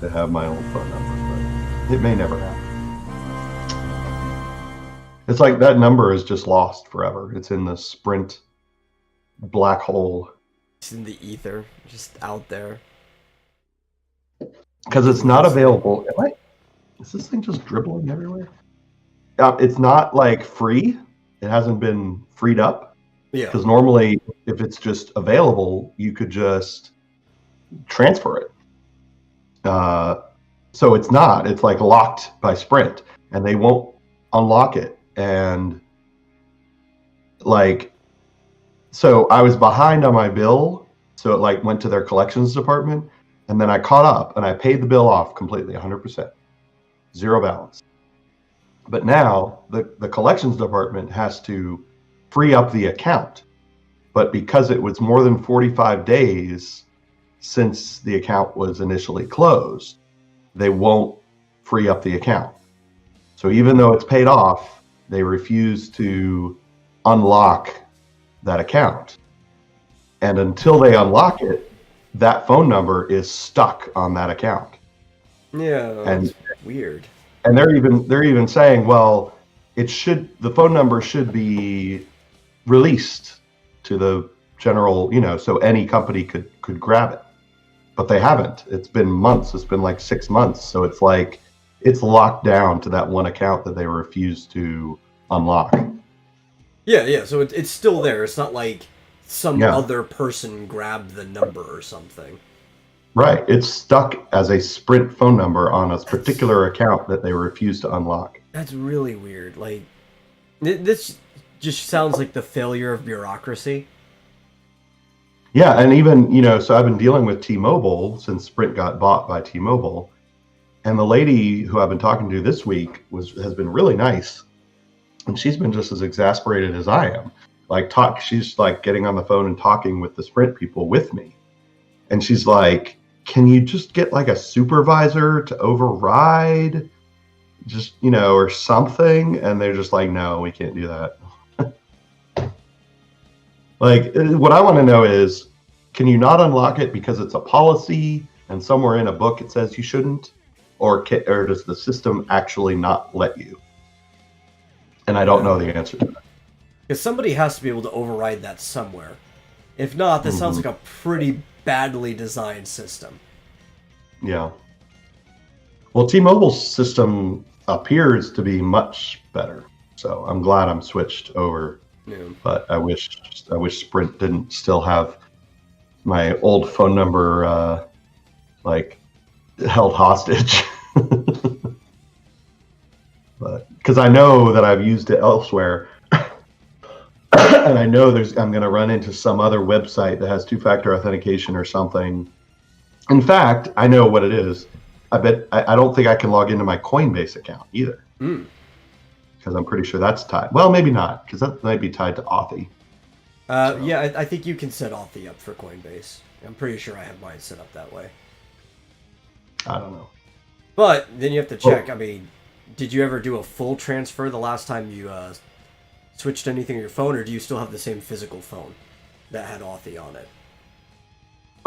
to have my old phone number, but it may never happen. It's like that number is just lost forever. It's in the Sprint black hole. It's in the ether, just out there. Because it's not available. Is this thing just dribbling everywhere? It's not like free. It hasn't been freed up. Yeah. Because normally, if it's just available, you could just transfer it. So it's not. It's like locked by Sprint, and they won't unlock it. And like, so I was behind on my bill, so it like went to their collections department, and then I caught up and I paid the bill off completely, 100%, zero balance. But now the collections department has to free up the account, but because it was more than 45 days since the account was initially closed, they won't free up the account. So even though it's paid off, they refuse to unlock that account. And until they unlock it, that phone number is stuck on that account. Yeah, that's weird. And they're even saying, well, the phone number should be released to the general, so any company could grab it. But they haven't. It's been months. It's been like 6 months. So it's like it's locked down to that one account that they refuse to unlock. Yeah. So it's still there. It's not like some other person grabbed the number or something. Right. It's stuck as a Sprint phone number on a particular account that they refuse to unlock. That's really weird. Like, this just sounds like the failure of bureaucracy. Yeah, and even, so I've been dealing with T-Mobile since Sprint got bought by T-Mobile. And the lady who I've been talking to this week has been really nice. And she's been just as exasperated as I am. She's like getting on the phone and talking with the Sprint people with me. And she's like, can you just get like a supervisor to override just, or something? And they're just like, no, we can't do that. Like, what I want to know is, can you not unlock it because it's a policy and somewhere in a book it says you shouldn't? Or does the system actually not let you? And I don't know the answer to that. Because somebody has to be able to override that somewhere. If not, this sounds like a pretty badly designed system. Yeah. Well, T-Mobile's system appears to be much better. So I'm glad I'm switched over. Yeah. But I wish Sprint didn't still have my old phone number held hostage. But because I know that I've used it elsewhere, and I know I'm going to run into some other website that has two-factor authentication or something. In fact, I know what it is. I don't think I can log into my Coinbase account either. Because I'm pretty sure that's tied. Well, maybe not, because that might be tied to Authy. Yeah, I think you can set Authy up for Coinbase. I'm pretty sure I have mine set up that way. I don't know. But then you have to check. I mean, did you ever do a full transfer the last time you switched anything on your phone, or do you still have the same physical phone that had Authy on it?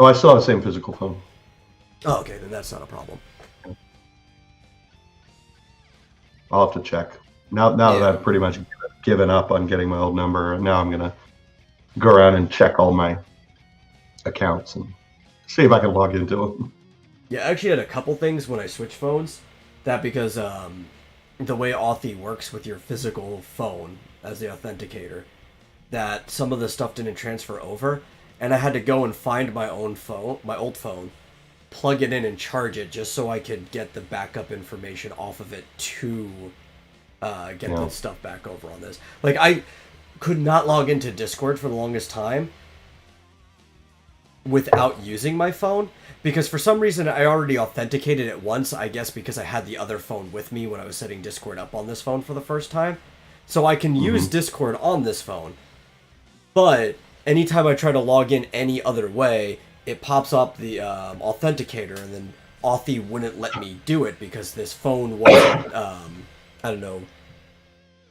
Oh, I still have the same physical phone. Oh, okay, then that's not a problem. I'll have to check. Now that I've pretty much given up on getting my old number, now I'm going to go around and check all my accounts and see if I can log into them. Yeah, I actually had a couple things when I switched phones. That because the way Authy works with your physical phone as the authenticator, that some of the stuff didn't transfer over, and I had to go and find my old phone, plug it in and charge it just so I could get the backup information off of it to get the stuff back over on this. Like, I could not log into Discord for the longest time without using my phone, because for some reason I already authenticated it once, I guess because I had the other phone with me when I was setting Discord up on this phone for the first time. So I can use Discord on this phone, but anytime I try to log in any other way, it pops up the authenticator, and then Authy wouldn't let me do it because this phone wasn't,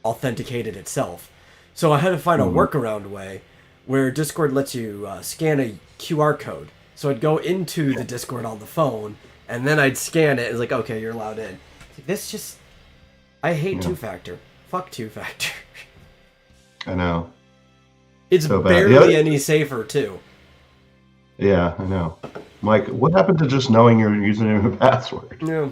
authenticated itself. So I had to find a workaround way where Discord lets you scan a QR code. So I'd go into the Discord on the phone, and then I'd scan it. It's like, okay, you're allowed in. This just, I hate two-factor. Fuck two-factor. I know. It's so barely any safer too. Yeah, I know. Mike, what happened to just knowing your username and password? Yeah.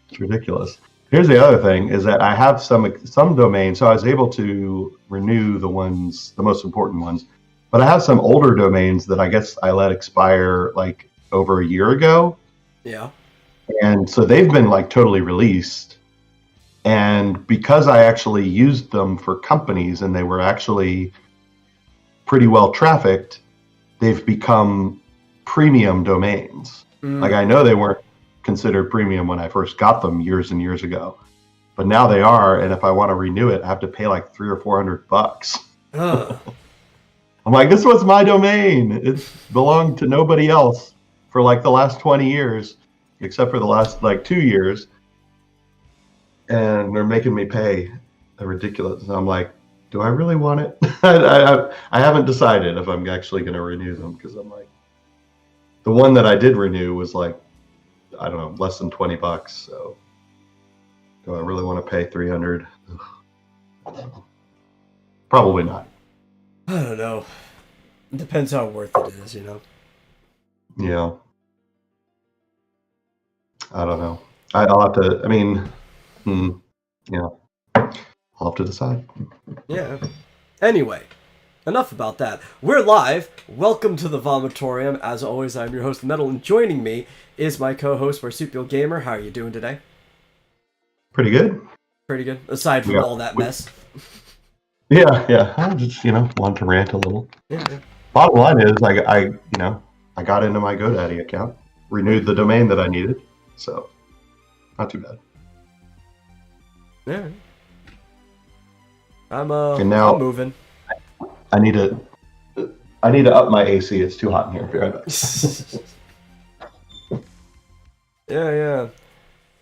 It's ridiculous. Here's the other thing: is that I have some domains, so I was able to renew the most important ones. But I have some older domains that I guess I let expire like over a year ago. Yeah. And so they've been like totally released. And because I actually used them for companies and they were actually pretty well trafficked, they've become premium domains. Like I know they weren't considered premium when I first got them years and years ago, but now they are. And if I want to renew it, I have to pay like $300 or $400. I'm like, this was my domain. It belonged to nobody else for like the last 20 years, except for the last like 2 years. And they're making me pay a ridiculous. And I'm like, do I really want it? I haven't decided if I'm actually going to renew them, because I'm like, the one that I did renew was like, I don't know, less than $20. So do I really want to pay 300? Probably not. I don't know. It depends how worth it is, you know? Yeah. I don't know. I'll have to, I mean, yeah. I'll have to decide. Yeah. Anyway, enough about that. We're live. Welcome to the Vomitorium. As always, I'm your host, Metal, and joining me is my co-host, Marsupial Gamer. How are you doing today? Pretty good. Pretty good. Aside from all that mess. Yeah. I just, wanted to rant a little. Yeah. Bottom line is, I got into my GoDaddy account, renewed the domain that I needed, so not too bad. Yeah. I'm moving. I need to up my AC. It's too hot in here. Be right back.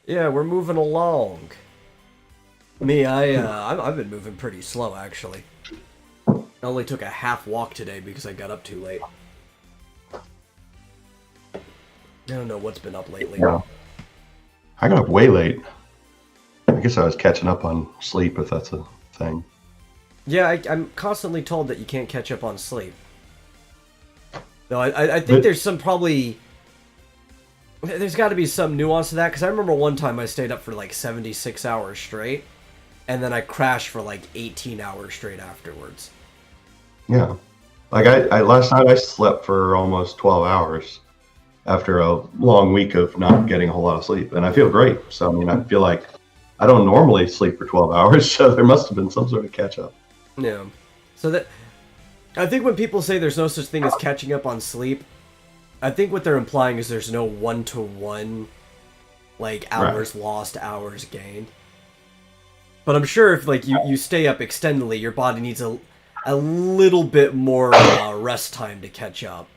Yeah, we're moving along. Me, I've been moving pretty slow, actually. I only took a half walk today because I got up too late. I don't know what's been up lately. Yeah. I got up way late. I guess I was catching up on sleep, if that's a thing. Yeah, I'm constantly told that you can't catch up on sleep. No, I think there's some probably... There's got to be some nuance to that, because I remember one time I stayed up for like 76 hours straight, and then I crashed for like 18 hours straight afterwards. Yeah. Like, I last night I slept for almost 12 hours after a long week of not getting a whole lot of sleep, and I feel great. So, I mean, I feel like I don't normally sleep for 12 hours, so there must have been some sort of catch-up. Yeah. So that... I think when people say there's no such thing as catching up on sleep, I think what they're implying is there's no one-to-one, like, hours lost, hours gained. But I'm sure if, like, you stay up extendedly, your body needs a little bit more rest time to catch up.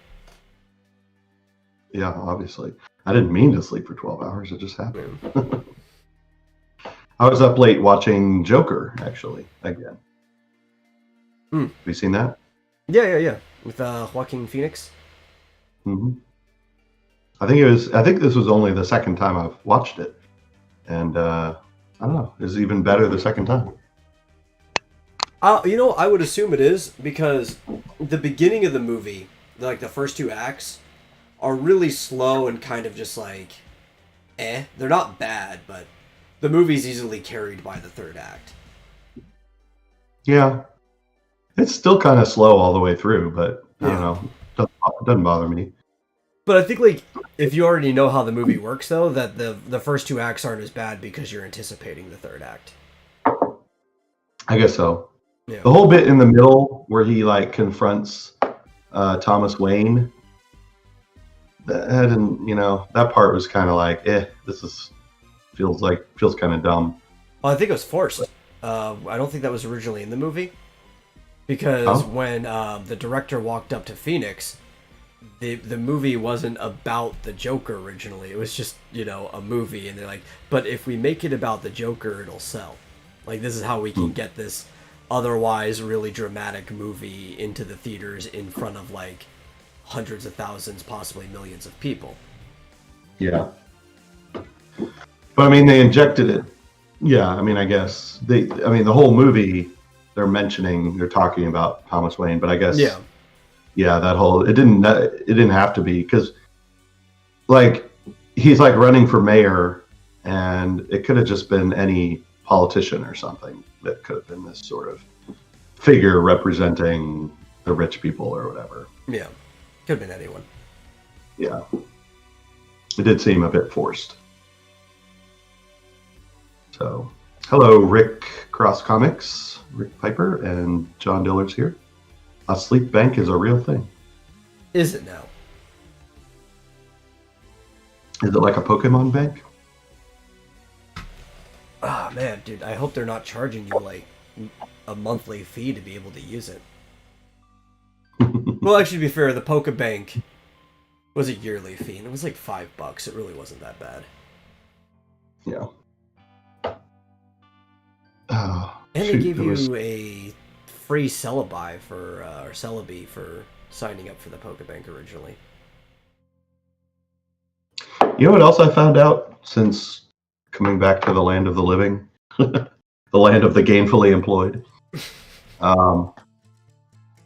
Yeah, obviously. I didn't mean to sleep for 12 hours. It just happened. I was up late watching Joker, actually, again. Have you seen that? Yeah. With Joaquin Phoenix. Mm-hmm. I think this was only the second time I've watched it, and I don't know. It's even better the second time. I would assume it is, because the beginning of the movie, like the first two acts, are really slow and kind of just like, They're not bad, but the movie's easily carried by the third act. Yeah. It's still kind of slow all the way through, but I don't know. Doesn't bother me. But I think, like, if you already know how the movie works, though, that the first two acts aren't as bad because you're anticipating the third act. I guess so. Yeah. The whole bit in the middle where he, like, confronts Thomas Wayne, that part was kind of like, feels kind of dumb. Well, I think it was forced. I don't think that was originally in the movie. Because when the director walked up to Phoenix, the movie wasn't about the Joker originally. It was just, a movie. And they're like, but if we make it about the Joker, it'll sell. Like, this is how we can get this otherwise really dramatic movie into the theaters in front of, like, hundreds of thousands, possibly millions of people. Yeah. But I mean, they injected it. Yeah, I mean, I guess I mean, the whole movie, they're talking about Thomas Wayne, but I guess, yeah, that whole it didn't have to be because, like, he's like running for mayor, and it could have just been any politician or something that could have been this sort of figure representing the rich people or whatever. Yeah, could have been anyone. Yeah, it did seem a bit forced. So, hello, Rick Cross Comics, Rick Piper, and John Dillard's here. A sleep bank is a real thing. Is it now? Is it like a Pokemon bank? Ah, man, dude, I hope they're not charging you, like, a monthly fee to be able to use it. Well, actually, to be fair, the Pokebank was a yearly fee, and it was like $5. It really wasn't that bad. Yeah. And they gave you a free Celebi or Celebi for signing up for the Pokebank originally. You know what else I found out since coming back to the land of the living, the land of the gainfully employed? I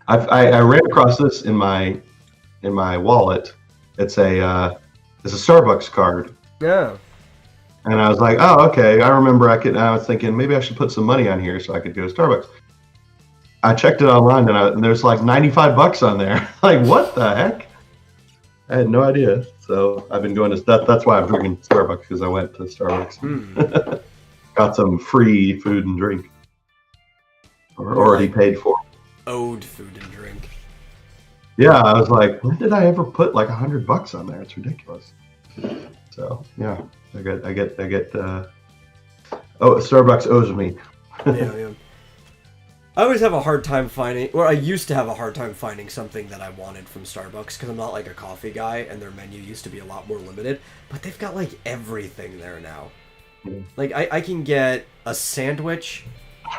ran across this in my wallet. It's a Starbucks card. Yeah. And I was like, oh, okay. I remember I was thinking maybe I should put some money on here so I could go to Starbucks. I checked it online and there's like $95 on there. Like, what the heck? I had no idea. So I've been going to that's why I'm drinking Starbucks, because I went to Starbucks. Got some free food and drink. Or already paid for. Owed food and drink. Yeah, I was like, when did I ever put like $100 on there? It's ridiculous. So yeah, I get. Starbucks owes me. Yeah. I always have a hard time finding, or I used to have a hard time finding something that I wanted from Starbucks because I'm not like a coffee guy, and their menu used to be a lot more limited. But they've got like everything there now. Like I can get a sandwich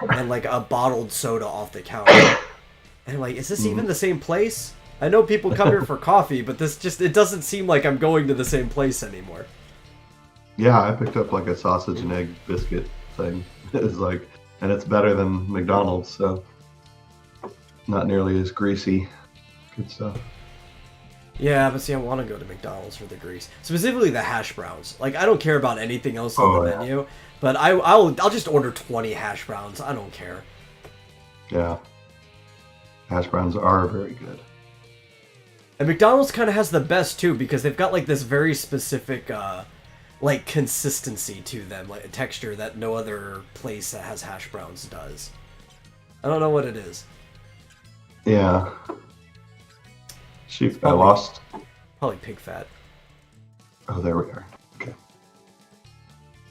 and like a bottled soda off the counter, and I'm like, is this even the same place? I know people come here for coffee, but it doesn't seem like I'm going to the same place anymore. Yeah, I picked up like a sausage and egg biscuit thing. It's like, and it's better than McDonald's, so not nearly as greasy. Good stuff. Yeah, but see, I want to go to McDonald's for the grease, specifically the hash browns. Like, I don't care about anything else on the menu, but I'll just order 20 hash browns. I don't care. Yeah, hash browns are very good. And McDonald's kind of has the best too, because they've got like this very specific like consistency to them, like a texture that no other place that has hash browns does. I don't know what it is. Yeah. Shoot, I lost. Probably pig fat. Oh, there we are. Okay.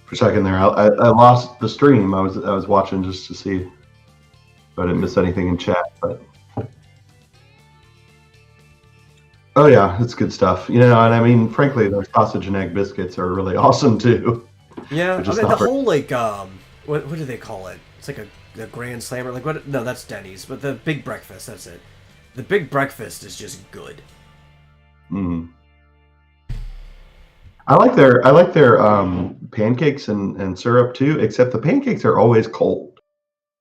For a second there, I lost the stream. I was watching just to see if I didn't miss anything in chat, but. Oh yeah, it's good stuff. You know, and I mean, frankly, those sausage and egg biscuits are really awesome too. Yeah, I mean, the whole like what do they call it? It's like a Grand Slammer. Like what? No, that's Denny's. But the Big Breakfast, that's it. The Big Breakfast is just good. I like their pancakes and syrup too. Except the pancakes are always cold.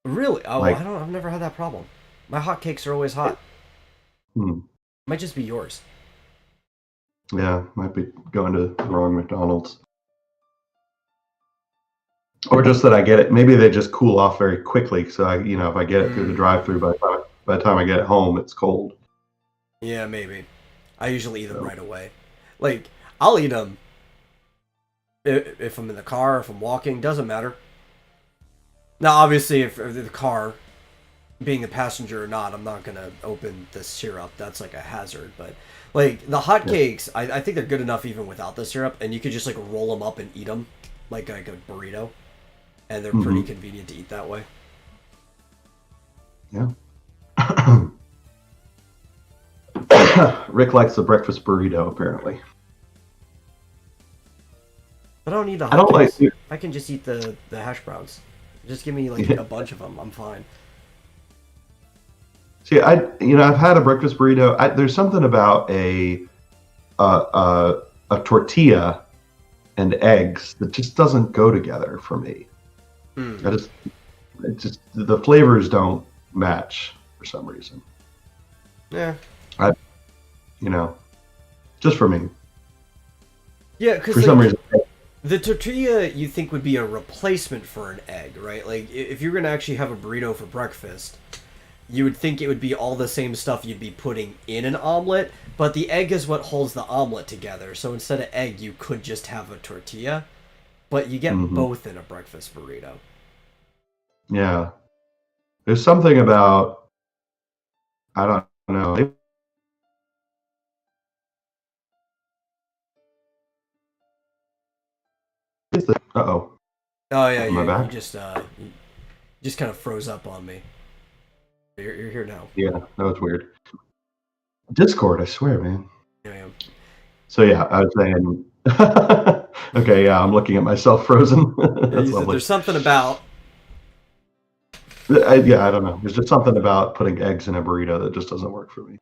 Really? Oh, I've never had that problem. My hotcakes are always hot. Might just be yours. Yeah, might be going to the wrong McDonald's. Or just that I get it. Maybe they just cool off very quickly. So if I get it through the drive-through, by the time I get it home, it's cold. Yeah, maybe. I usually eat them right away. Like, I'll eat them if I'm in the car, if I'm walking, doesn't matter. Now, obviously, if the car, being a passenger or not, I'm not going to open the syrup. That's like a hazard. But, like, the hotcakes, I think they're good enough even without the syrup. And you could just, like, roll them up and eat them like a burrito. And they're pretty convenient to eat that way. Yeah. Rick likes the breakfast burrito, apparently. But I don't need the hotcakes. I can just eat the hash browns. Just give me, like, a bunch of them. I'm fine. See, I've had a breakfast burrito. There's something about a tortilla and eggs that just doesn't go together for me. Hmm. The flavors don't match for some reason. Yeah. Just for me. Yeah, because For some reason. the tortilla you think would be a replacement for an egg, right? Like if you're gonna actually have a burrito for breakfast, you would think it would be all the same stuff you'd be putting in an omelet, but the egg is what holds the omelet together. So instead of egg, you could just have a tortilla, but you get both in a breakfast burrito. Yeah. There's something about, I don't know. Uh-oh. Oh yeah, Am I you back? just kind of froze up on me. You're here now. Yeah, that was weird. Discord, I swear, man. Yeah, I am. So yeah, I was saying. Okay, yeah, I'm looking at myself frozen. That's lovely. There's something about. I don't know. There's just something about putting eggs in a burrito that just doesn't work for me.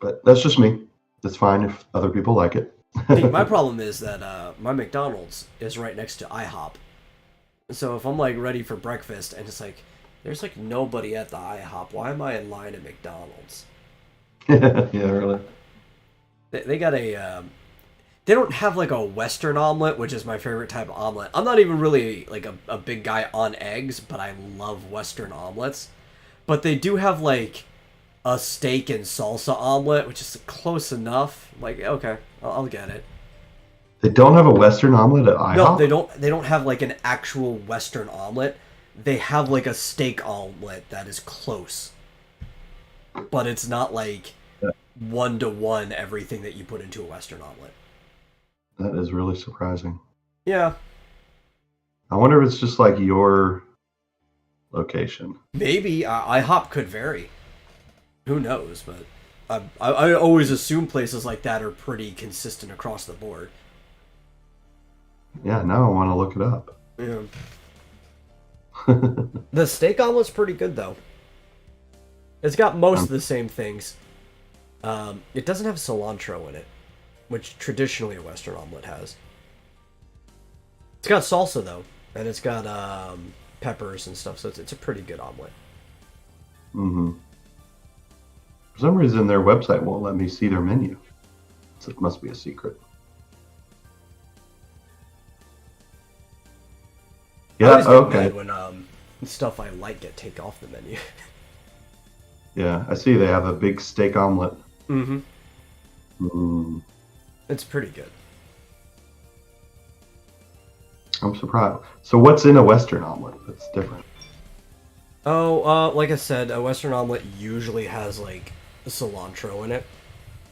But that's just me. It's fine if other people like it. See, my problem is that my McDonald's is right next to IHOP. So if I'm like ready for breakfast and it's like there's like nobody at the IHOP, why am I in line at McDonald's? Yeah, really. They got a they don't have like a Western omelet, which is my favorite type of omelet. I'm not even really like a big guy on eggs, but I love Western omelets. But they do have like a steak and salsa omelet, which is close enough. Like, okay, I'll get it. They don't have a Western omelet at IHOP? No, they don't. They don't have like an actual Western omelet. They have like a steak omelet that is close, but it's not like 1-to-1 everything that you put into a Western omelet. That is really surprising. Yeah. I wonder if it's just like your location. Maybe IHOP could vary. Who knows? But I always assume places like that are pretty consistent across the board. Yeah, now I want to look it up. Yeah. The steak omelet's pretty good though. It's got most of the same things. It doesn't have cilantro in it, which traditionally a Western omelet has. It's got salsa though, and it's got peppers and stuff, so it's a pretty good omelet. Mm-hmm. For some reason, their website won't let me see their menu. So it must be a secret. I Yeah, always get okay. mad when stuff I like get taken off the menu. Yeah, I see they have a big steak omelet. Mm-hmm. Mm, It's pretty good. I'm surprised. So what's in a Western omelet that's different? Oh, like I said, a Western omelet usually has like cilantro in it,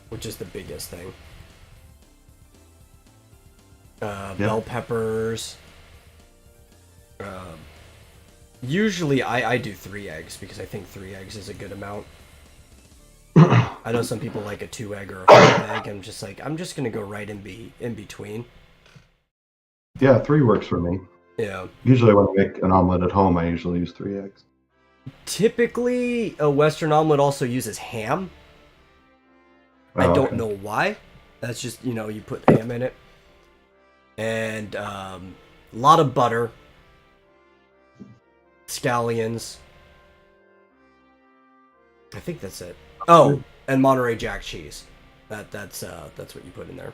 which is the biggest thing. Bell peppers. Usually I do 3 eggs because I think 3 eggs is a good amount. I know some people like a 2 egg or a 5 egg. I'm just like, I'm just gonna go right in between. Yeah, 3 works for me. Yeah. Usually when I make an omelet at home, I usually use 3 eggs. Typically, a Western omelet also uses ham. I don't Okay. know why. That's just, you put ham in it. And a lot of butter. Scallions. I think that's it. Oh, and Monterey Jack cheese. That's what you put in there. I'm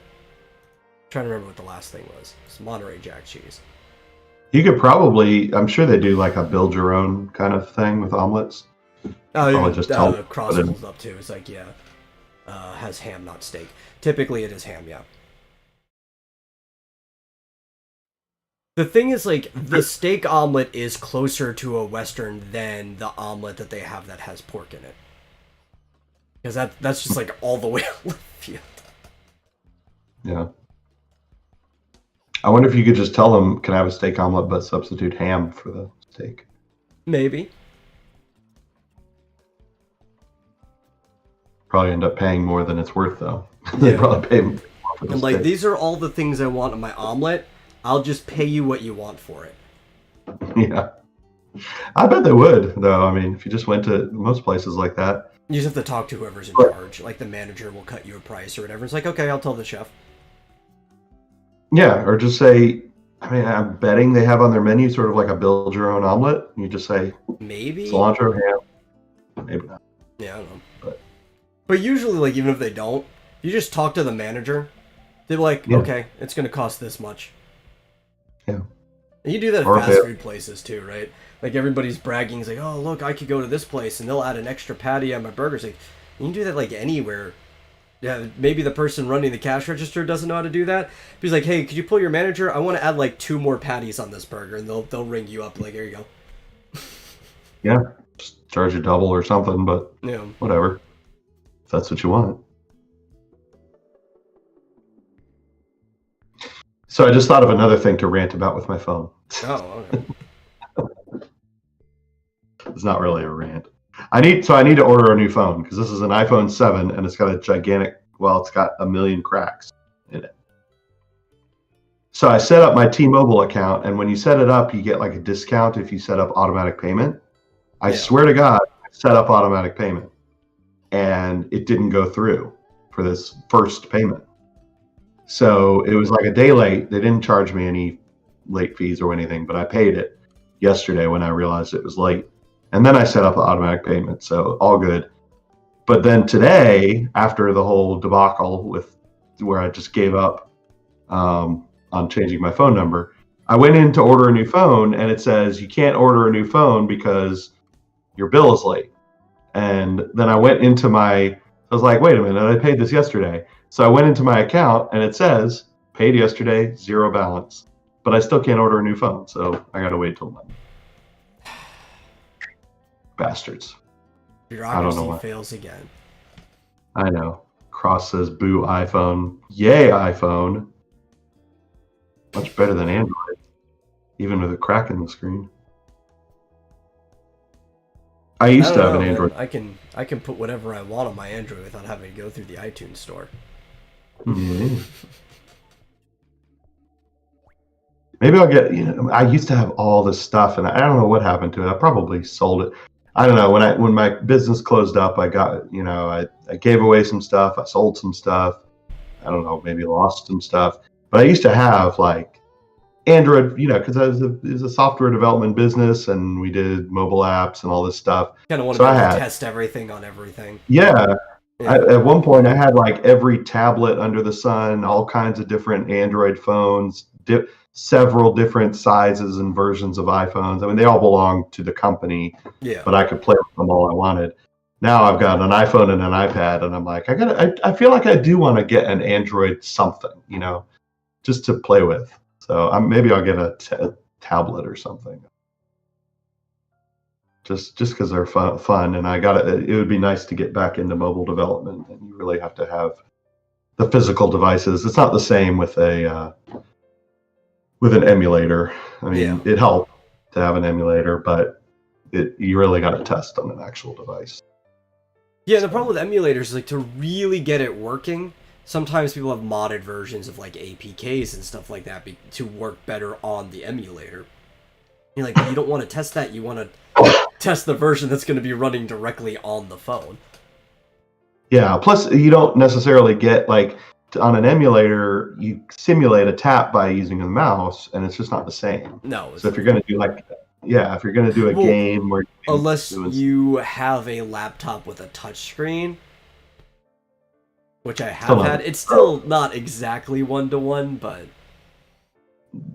trying to remember what the last thing was. It's Monterey Jack cheese. You could probably, I'm sure they do like a build your own kind of thing with omelets. Oh, Probably even just tell them to cross put in- rolls up too. It's like, yeah, has ham, not steak. Typically, it is ham, yeah. The thing is, like, the steak omelet is closer to a Western than the omelet that they have that has pork in it. Because that's just, like, all the way out left field. Yeah. I wonder if you could just tell them, can I have a steak omelet, but substitute ham for the steak? Maybe. Probably end up paying more than it's worth, though. They probably pay more for the And, like, steak. these are all the things I want in my omelet. I'll just pay you what you want for it. Yeah. I bet they would, though. I mean, if you just went to most places like that. You just have to talk to whoever's in But charge. Like the manager will cut you a price or whatever. It's like, okay, I'll tell the chef. yeah, or just say, I mean, I'm betting they have on their menu sort of like a build your own omelet. You just say Maybe. cilantro, ham, maybe not. Yeah, I don't know. But But usually, like, even if they don't, you just talk to the manager. They're like, yeah, okay, it's going to cost this much. yeah. And you do that at Or if fast they, food places too, right? Like everybody's bragging, it's like, oh look, I could go to this place and they'll add an extra patty on my burgers. Like, you can do that like anywhere. Yeah, maybe the person running the cash register doesn't know how to do that. But he's like, hey, could you pull your manager? I want to add like 2 more patties on this burger, and they'll ring you up like, here you go. yeah, just charge you double or something, but Yeah. whatever. If that's what you want. So I just thought of another thing to rant about with my phone. Oh, okay. It's not really a rant. I need to order a new phone because this is an iPhone 7 and it's got a gigantic, well, it's got a million cracks in it. So I set up my T-Mobile account, and when you set it up, you get like a discount if you set up automatic payment. I Yeah. swear to God, I set up automatic payment and it didn't go through for this first payment. So it was like a day late. They didn't charge me any late fees or anything, but I paid it yesterday when I realized it was late. And then I set up the automatic payment, so all good. But then today, after the whole debacle with where I just gave up on changing my phone number, I went in to order a new phone, and it says you can't order a new phone because your bill is late. And then I went into I was like, wait a minute, I paid this yesterday. So I went into my account, and it says paid yesterday, zero balance. But I still can't order a new phone, so I got to wait till Monday. Bastards. I don't know Bureaucracy why. fails again. I know. Cross says boo iPhone. Yay, iPhone. Much better than Android, even with a crack in the screen. I I used to don't have know, an Android. man. I can put whatever I want on my Android without having to go through the iTunes store. Mhm. Maybe I'll get, I used to have all this stuff and I don't know what happened to it. I probably sold it. I don't know. When my business closed up, I got, I gave away some stuff. I sold some stuff. I don't know, maybe lost some stuff. But I used to have like Android, because it was a software development business and we did mobile apps and all this stuff. Kind of want to So be I able to had, test everything on everything. yeah, Yeah. at one point I had like every tablet under the sun, all kinds of different Android phones, several different sizes and versions of iPhones. I mean, they all belong to the company, Yeah. but I could play with them all I wanted. Now I've got an iPhone and an iPad, and I'm like, I feel like I do want to get an Android something, just to play with. So maybe I'll get a tablet or something, just because they're fun. And it would be nice to get back into mobile development, and you really have to have the physical devices. It's not the same with with an emulator. I mean, It helped to have an emulator, but you really got to test on an actual device. Yeah, the problem with emulators is like to really get it working, sometimes people have modded versions of like APKs and stuff like that to work better on the emulator. You're like, you don't want to test that, you want to test the version that's going to be running directly on the phone. Yeah, plus you don't necessarily get like on an emulator, you simulate a tap by using a mouse, and it's just not the same. No. So if you're going to do if you're going to do a game where unless you have a laptop with a touchscreen, which I have had, it's still not exactly 1-to-1, but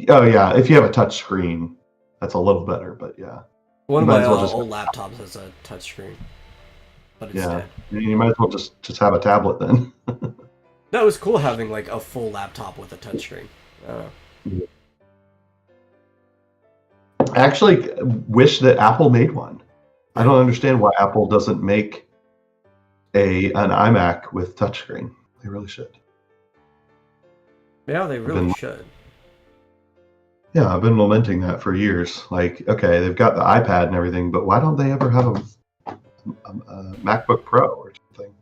oh yeah, if you have a touch screen, that's a little better. But yeah, one of my old laptops has a touchscreen, but it's dead. You might as well just have a tablet then. That was cool having like a full laptop with a touchscreen. I actually wish that Apple made one. I don't understand why Apple doesn't make an iMac with touchscreen. They really should. Yeah, they really should. Yeah, I've been lamenting that for years. Like, okay, they've got the iPad and everything, but why don't they ever have a MacBook Pro or something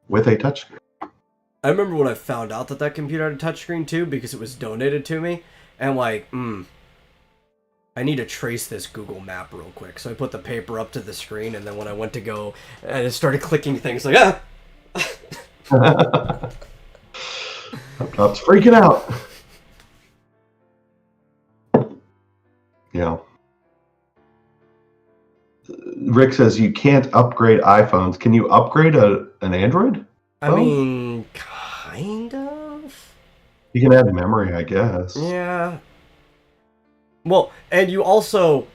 with a touchscreen? I remember when I found out that computer had a touchscreen too, because it was donated to me, and like, I need to trace this Google map real quick. So I put the paper up to the screen, and then when I went to go, and it started clicking things like, ah! Laptop's freaking out. Yeah. Rick says you can't upgrade iPhones. Can you upgrade an Android I phone? mean, kind of. You can add memory, I guess. Yeah. Well, and you also,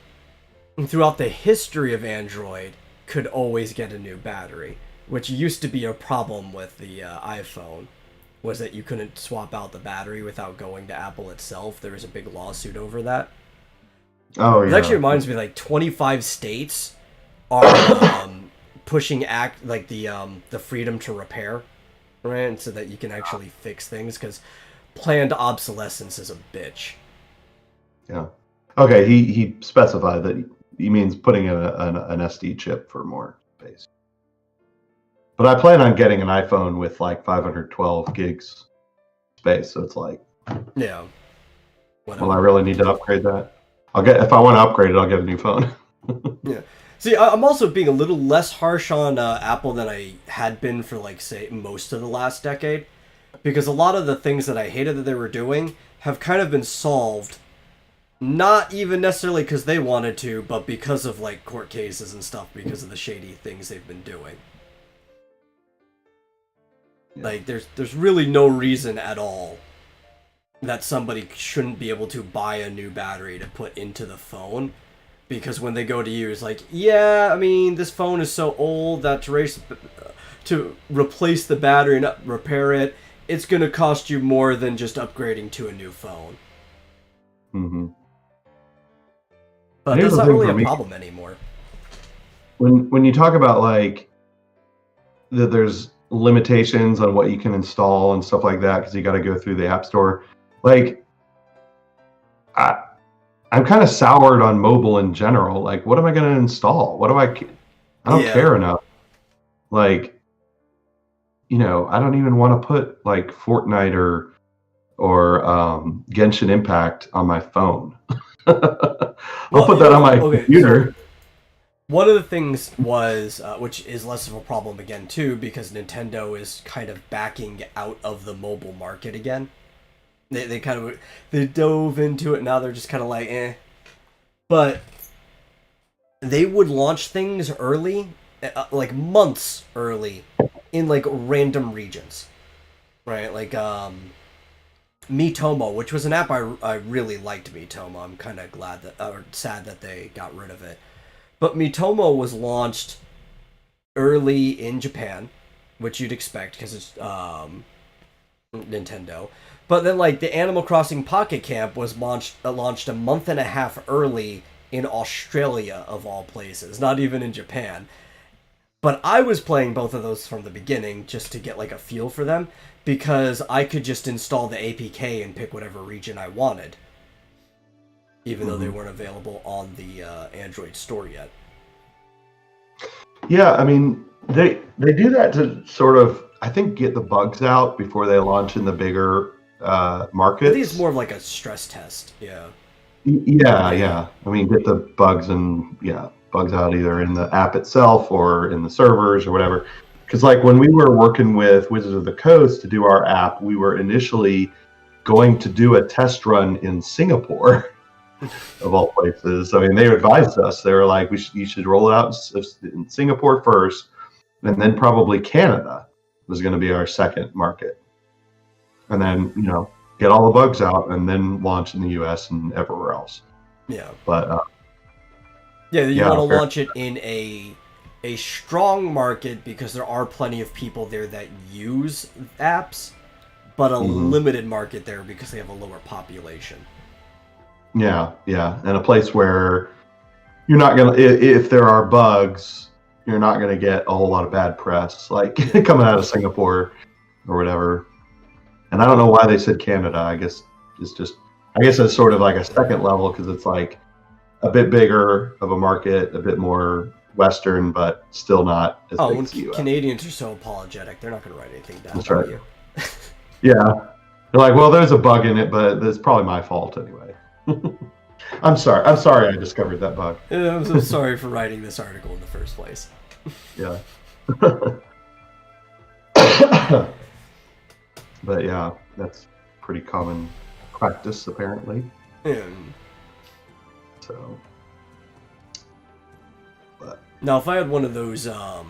throughout the history of Android, could always get a new battery, which used to be a problem with the iPhone, was that you couldn't swap out the battery without going to Apple itself. There was a big lawsuit over that. Oh, yeah. It actually reminds me, like, 25 states are pushing the freedom to repair, right? And so that you can actually fix things, because planned obsolescence is a bitch. Yeah. Okay, he specified that he means putting in an SD chip for more space. But I plan on getting an iPhone with like 512 gigs space, so it's like, Yeah. Whatever. Will I really need to upgrade that? If I want to upgrade it, I'll get a new phone. Yeah. See, I'm also being a little less harsh on Apple than I had been for, like, say, most of the last decade. Because a lot of the things that I hated that they were doing have kind of been solved, not even necessarily because they wanted to, but because of, like, court cases and stuff, because of the shady things they've been doing. Yeah. Like, there's really no reason at all that somebody shouldn't be able to buy a new battery to put into the phone, because when they go to use, like, yeah, I mean, this phone is so old that to replace the battery and repair it, it's going to cost you more than just upgrading to a new phone. Mm-hmm. But that's not really a problem anymore. When you talk about, like, that there's limitations on what you can install and stuff like that, because you got to go through the App Store, like, I'm kind of soured on mobile in general. Like, what am I going to install? I don't care enough. Like, you know, I don't even want to put like Fortnite or Genshin Impact on my phone. I'll put that on my computer. One of the things was, which is less of a problem again too, because Nintendo is kind of backing out of the mobile market again. They dove into it, now they're just kind of like, eh. But they would launch things early, like months early, in like random regions, right? Like Miitomo, which was an app I really liked. Miitomo, I'm kind of sad that they got rid of it. But Miitomo was launched early in Japan, which you'd expect because it's Nintendo. But then, like, the Animal Crossing Pocket Camp was launched a month and a half early in Australia, of all places, not even in Japan. But I was playing both of those from the beginning just to get, like, a feel for them, because I could just install the APK and pick whatever region I wanted, even though they weren't available on the Android store yet. Yeah, I mean, they do that to sort of, I think, get the bugs out before they launch in the bigger markets. I think it's more of like a stress test. Yeah. Yeah. I mean, get the bugs out either in the app itself or in the servers or whatever. Because, like, when we were working with Wizards of the Coast to do our app, we were initially going to do a test run in Singapore, of all places. I mean, they advised us. They were like, you should roll it out in Singapore first, and then probably Canada was going to be our second market. And then, you know, get all the bugs out and then launch in the US and everywhere else. Yeah. But you want to launch it in a strong market because there are plenty of people there that use apps, but a limited market there because they have a lower population. Yeah, and a place where you're not gonna, if there are bugs, you're not gonna get a whole lot of bad press, like coming out of Singapore or whatever. And I don't know why they said Canada. I guess it's sort of like a second level because it's like a bit bigger of a market, a bit more Western, but still not as big as the US. Canadians are so apologetic; they're not going to write anything down. That's right. Yeah, they're like, well, there's a bug in it, but it's probably my fault anyway. I'm sorry. I'm sorry I discovered that bug. I'm so sorry for writing this article in the first place. Yeah. But yeah, that's pretty common practice apparently. So. But. Now, if I had one of those, who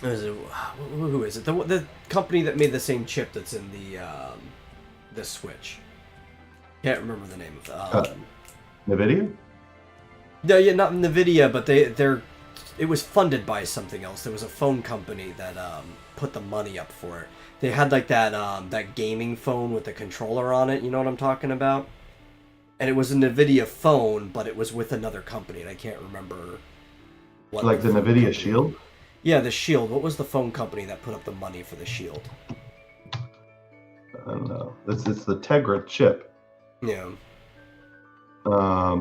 is it? The company that made the same chip that's in the Switch. Can't remember the name of it. NVIDIA? No, yeah, not NVIDIA, but it was funded by something else. There was a phone company that put the money up for it. They had like that gaming phone with the controller on it. You know what I'm talking about? And it was a NVIDIA phone, but it was with another company, and I can't remember what. Like the NVIDIA Shield? Yeah, the Shield. What was the phone company that put up the money for the Shield? I don't know. It's the Tegra chip. Yeah. I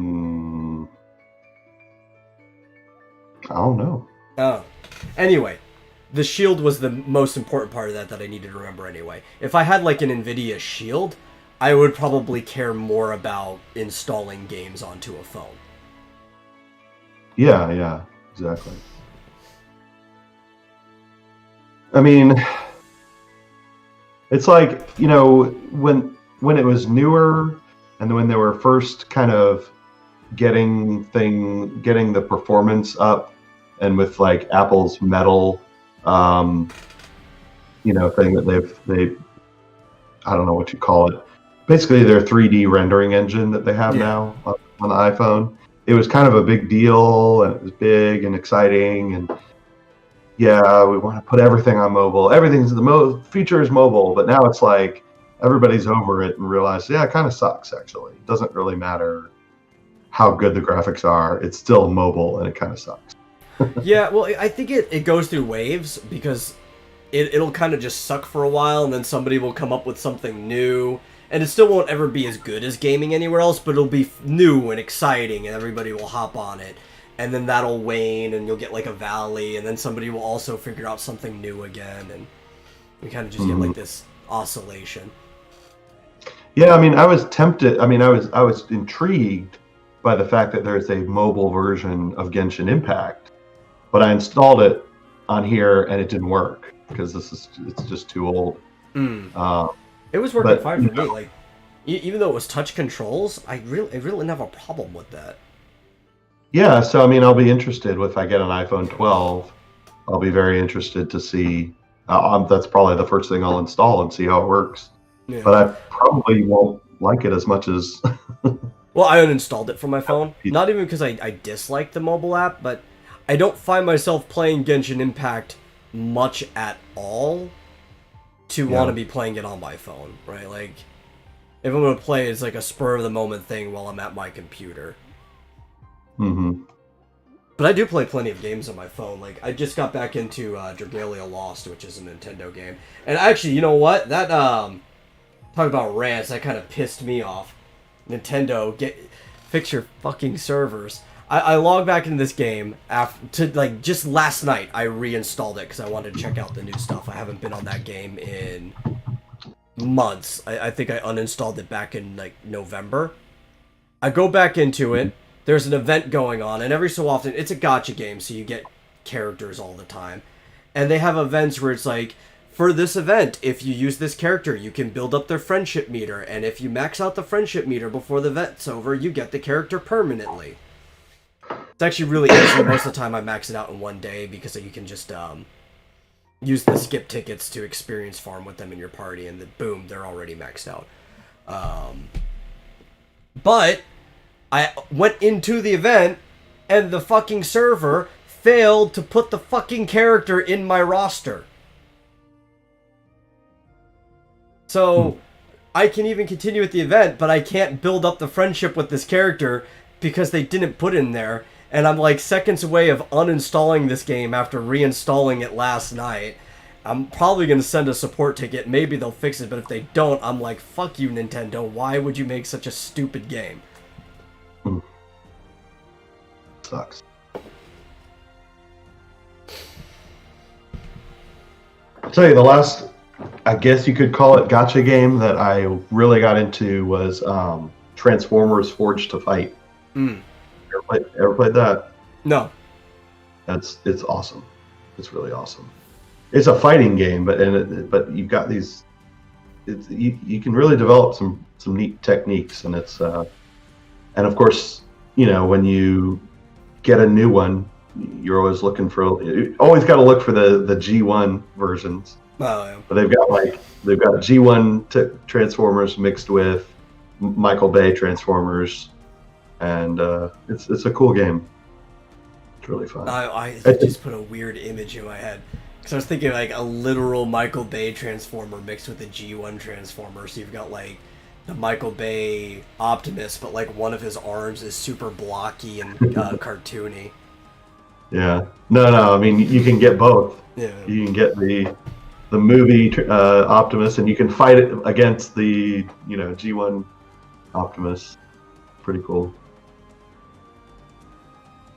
don't know. Oh. Anyway, the Shield was the most important part of that I needed to remember anyway. If I had like an NVIDIA Shield, I would probably care more about installing games onto a phone. Yeah, exactly. I mean, it's like, when it was newer and when they were first kind of getting the performance up, and with like Apple's Metal, thing that they I don't know what you call it. Basically, their 3D rendering engine that they have now on the iPhone. It was kind of a big deal, and it was big and exciting, and yeah, we want to put everything on mobile. Everything's future is mobile, but now it's like everybody's over it and realized, it kind of sucks actually. It doesn't really matter how good the graphics are. It's still mobile, and it kind of sucks. Yeah, well, I think it goes through waves, because it'll kind of just suck for a while, and then somebody will come up with something new, and it still won't ever be as good as gaming anywhere else, but it'll be new and exciting, and everybody will hop on it, and then that'll wane, and you'll get like a valley, and then somebody will also figure out something new again, and you kind of just get like this oscillation. Yeah, I mean, I was tempted. I mean, I was intrigued by the fact that there's a mobile version of Genshin Impact, but I installed it on here and it didn't work because it's just too old. It was working fine for me. Like, even though it was touch controls, I really didn't have a problem with that. Yeah, so I mean, I'll be interested if I get an iPhone 12. I'll be very interested to see. That's probably the first thing I'll install and see how it works. Yeah. But I probably won't like it as much as. Well, I uninstalled it from my phone. Not even because I dislike the mobile app, but I don't find myself playing Genshin Impact much at all to want to be playing it on my phone, right? Like, if I'm going to play, it's like a spur-of-the-moment thing while I'm at my computer. Mm-hmm. But I do play plenty of games on my phone. Like, I just got back into Dragalia Lost, which is a Nintendo game. And actually, you know what? That, talk about rants, that kind of pissed me off. Nintendo, fix your fucking servers. I logged back into this game just last night. I reinstalled it because I wanted to check out the new stuff. I haven't been on that game in months. I think I uninstalled it back in like November. I go back into it. There's an event going on, and every so often it's a gacha game, so you get characters all the time. And they have events where it's like, for this event, if you use this character, you can build up their friendship meter, and if you max out the friendship meter before the event's over, you get the character permanently. It's actually really easy. Most of the time I max it out in one day because you can just use the skip tickets to experience farm with them in your party, and then boom, they're already maxed out. But I went into the event, and the fucking server failed to put the fucking character in my roster. So I can even continue with the event, but I can't build up the friendship with this character because they didn't put it in there. And I'm like seconds away of uninstalling this game after reinstalling it last night. I'm probably going to send a support ticket. Maybe they'll fix it, but if they don't, I'm like, fuck you, Nintendo. Why would you make such a stupid game? Sucks. I'll tell you, the last, I guess you could call it gacha game that I really got into was Transformers Forged to Fight. Mm. Ever played that? No. It's awesome. It's really awesome. It's a fighting game, but you've got these. You can really develop some neat techniques, and it's and of course, when you get a new one, you're always looking for. You always got to look for the G1 versions. Oh, yeah. But they've got G1 Transformers mixed with Michael Bay Transformers, and it's a cool game. It's really fun. I just put a weird image in my head. So I was thinking like a literal Michael Bay Transformer mixed with a G1 Transformer. So you've got like the Michael Bay Optimus, but like one of his arms is super blocky and cartoony. Yeah. No. I mean, you can get both. Yeah. You can get the movie Optimus, and you can fight it against the G1 Optimus. Pretty cool.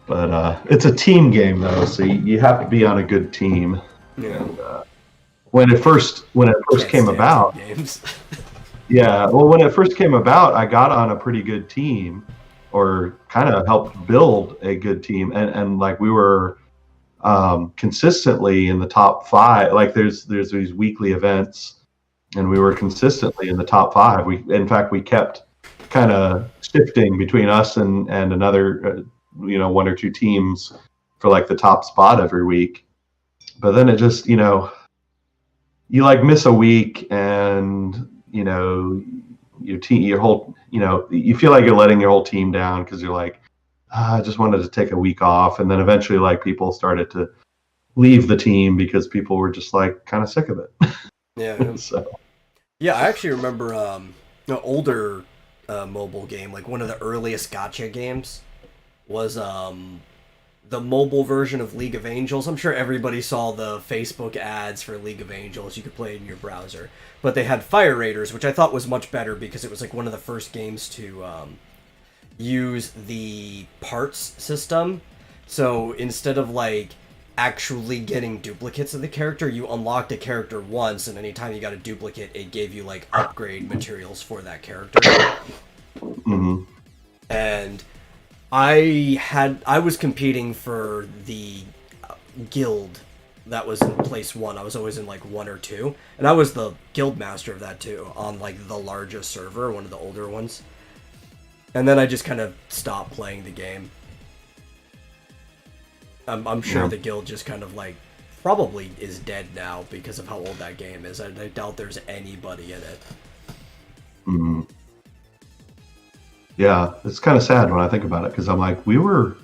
But it's a team game though, so you have to be on a good team. Yeah. And, when it first came about, games. yeah. Well, when it first came about, I got on a pretty good team, or kind of helped build a good team, and like we were consistently in the top 5. Like there's these weekly events, and we were consistently in the top 5. In fact, we kept kind of shifting between us and another, 1 or 2 teams for like the top spot every week. But then it just, you like miss a week, and your team, your whole, you feel like you're letting your whole team down because you're like, I just wanted to take a week off. And then eventually, like, people started to leave the team because people were just like kind of sick of it. Yeah. So. Yeah, I actually remember an older mobile game, like one of the earliest gacha games was the mobile version of League of Angels. I'm sure everybody saw the Facebook ads for League of Angels. You could play it in your browser. But they had Fire Raiders, which I thought was much better because it was like one of the first games to use the parts system. So instead of like actually getting duplicates of the character, you unlocked a character once, and anytime you got a duplicate, it gave you like upgrade materials for that character. Mm-hmm. And I was competing for the guild that was in place 1. I was always in like 1 or 2, and I was the guild master of that too, on like the largest server, one of the older ones. And then I just kind of stopped playing the game. I'm sure the guild just kind of like probably is dead now because of how old that game is. I doubt there's anybody in it. Mm-hmm. Yeah, it's kind of sad when I think about it, because I'm like, we were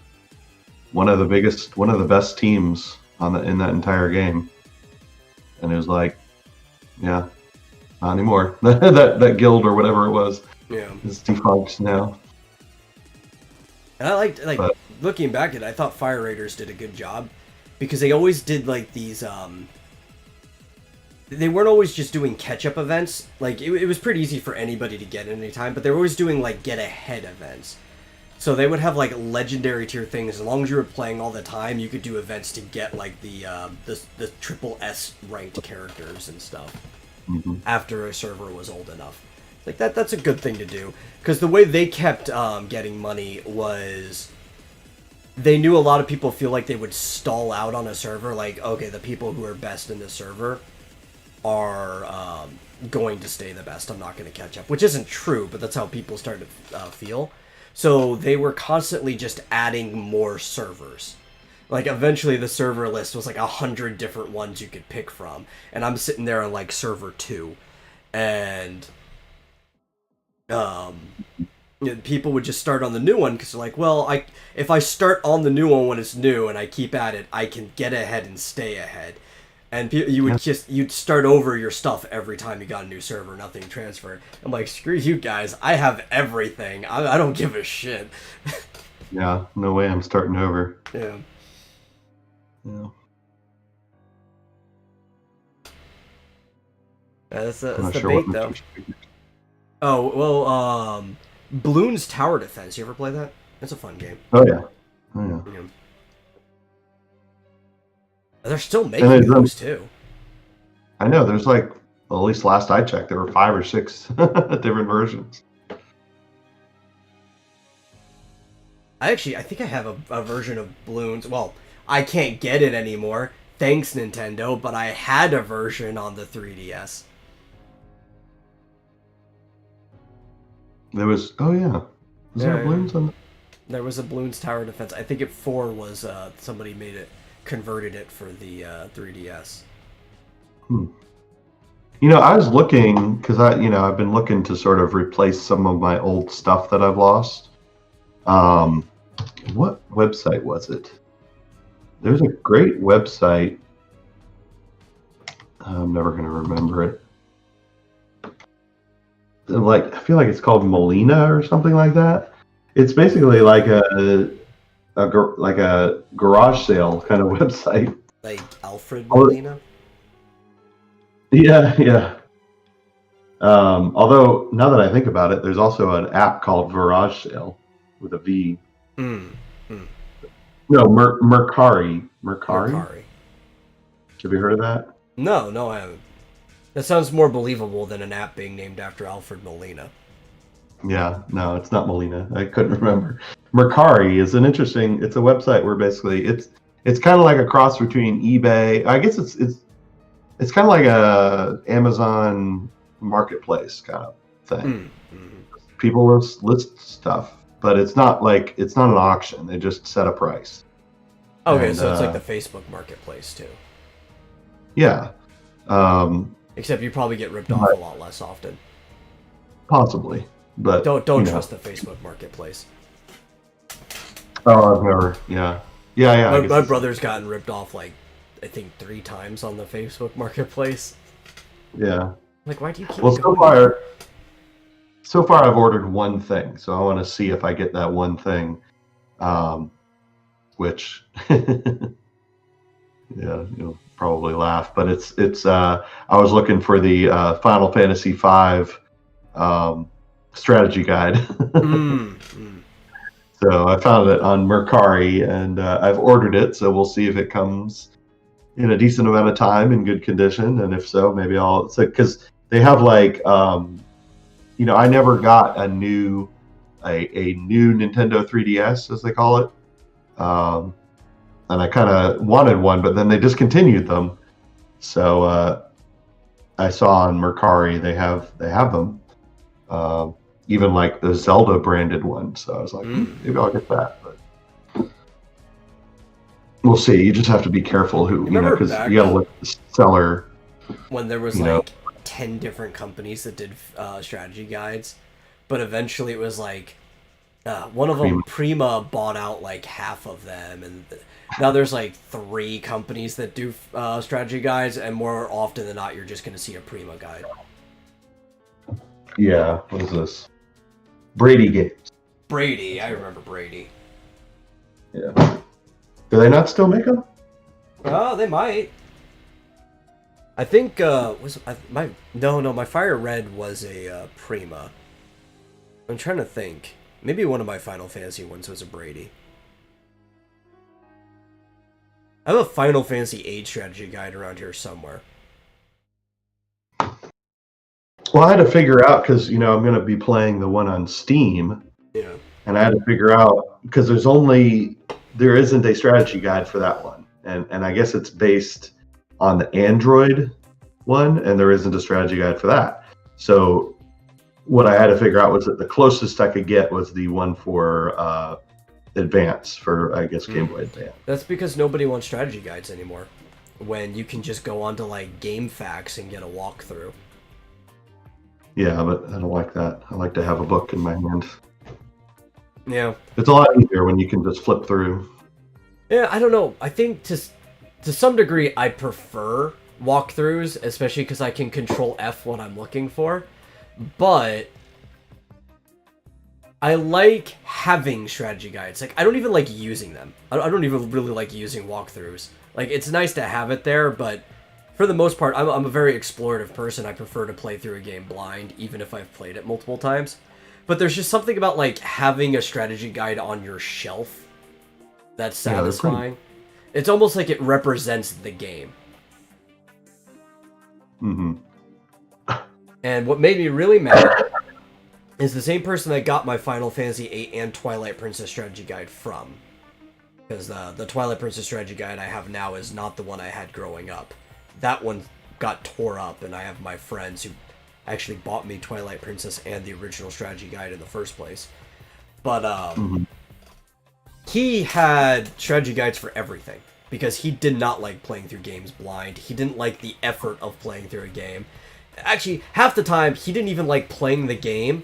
one of the best teams in that entire game, and it was like, yeah, not anymore. that guild or whatever it was, is defunct now. And I liked, but looking back at it, I thought Fire Raiders did a good job because they always did like these. They weren't always just doing catch-up events. Like, it was pretty easy for anybody to get at any time, but they were always doing, like, get-ahead events. So they would have, like, legendary tier things. As long as you were playing all the time, you could do events to get, like, the triple S ranked characters and stuff. Mm-hmm. After a server was old enough. Like, that's a good thing to do. Because the way they kept getting money was... They knew a lot of people feel like they would stall out on a server. Like, okay, the people who are best in the server are going to stay the best. I'm not going to catch up, which isn't true, but that's how people start to feel. So they were constantly just adding more servers. Like, eventually the server list was like 100 different ones you could pick from, and I'm sitting there on like server 2, and people would just start on the new one because they're like, well, if I start on the new one when it's new and I keep at it, I can get ahead and stay ahead. And you'd start over your stuff every time you got a new server, nothing transferred. I'm like, screw you guys, I have everything. I don't give a shit. Yeah, no way I'm starting over. Yeah. That's the bait, though. Oh, well, Bloons Tower Defense, you ever play that? It's a fun game. Oh, yeah. They're still making those too. I know. There's like, well, at least last I checked, there were 5 or 6 different versions. I think I have a version of Bloons. Well, I can't get it anymore. Thanks, Nintendo, but I had a version on the 3DS. There was, oh yeah. Was there balloons on the... There was a Bloons Tower Defense. I think 4 was, somebody converted it for the 3DS. You know, I was looking, because I've been looking to sort of replace some of my old stuff that I've lost. What website was it? There's a great website. I'm never going to remember it. Like, I feel like it's called Molina or something like that. It's basically like a garage sale kind of website. Like Alfred Molina? Yeah. Although, now that I think about it, there's also an app called Garage Sale with a V. No, Mercari. Mercari? Have you heard of that? No, I haven't. That sounds more believable than an app being named after Alfred Molina. Yeah, no, it's not Molina. I couldn't remember. Mercari is it's a website where basically it's kind of like a cross between eBay. I guess it's kind of like a Amazon marketplace kind of thing. People list stuff, but it's not an auction. They just set a price. Okay, so it's like the Facebook marketplace too. Yeah. Except you probably get ripped off a lot less often. Possibly, but don't trust the Facebook marketplace. Oh, I've never. Yeah. My brother's gotten ripped off like I think 3 times on the Facebook marketplace. Yeah. Like, why do you keep? Well, so far I've ordered one thing, so I want to see if I get that one thing. Which, yeah, you'll probably laugh, but it's. I was looking for the Final Fantasy V strategy guide. So I found it on Mercari, and I've ordered it. So we'll see if it comes in a decent amount of time in good condition, and if so, maybe I'll. Because they have like, I never got a new Nintendo 3DS, as they call it. And I kind of wanted one, but then they discontinued them. So I saw on Mercari they have them, even like the Zelda branded one. So I was like, maybe I'll get that. But we'll see. You just have to be careful who, because you got to look at the seller. When there was like 10 different companies that did strategy guides, but eventually it was like one of them, Prima, bought out like half of them, and now there's like 3 companies that do strategy guides, and more often than not, you're just going to see a Prima guide. Yeah, what is this? Brady Games. Brady, I remember Brady. Yeah. Do they not still make them? Oh, they might. I think my Fire Red was a Prima. I'm trying to think. Maybe one of my Final Fantasy ones was a Brady. I have a Final Fantasy VIII strategy guide around here somewhere. Well, I had to figure out, because I'm going to be playing the one on Steam. Yeah. And I had to figure out, because there isn't a strategy guide for that one, and I guess it's based on the Android one, and there isn't a strategy guide for that. So what I had to figure out was that the closest I could get was the one for Advance, for I guess Game Boy Advance. That's because nobody wants strategy guides anymore, when you can just go onto like GameFAQs and get a walkthrough. Yeah, but I don't like that. I like to have a book in my hand. Yeah. It's a lot easier when you can just flip through. Yeah, I don't know. I think to some degree I prefer walkthroughs, especially because I can control F what I'm looking for. But I like having strategy guides. Like, I don't even like using them. I don't even really like using walkthroughs. Like, it's nice to have it there, but for the most part, I'm a very explorative person. I prefer to play through a game blind, even if I've played it multiple times. But there's just something about, like, having a strategy guide on your shelf that's satisfying. It's almost like it represents the game. Mm-hmm. And what made me really mad is the same person I got my Final Fantasy VIII and Twilight Princess strategy guide from. Because the Twilight Princess strategy guide I have now is not the one I had growing up. That one got tore up, and I have my friends who actually bought me Twilight Princess and the original strategy guide in the first place. But he had strategy guides for everything, because he did not like playing through games blind. He didn't like the effort of playing through a game. Actually, half the time, he didn't even like playing the game.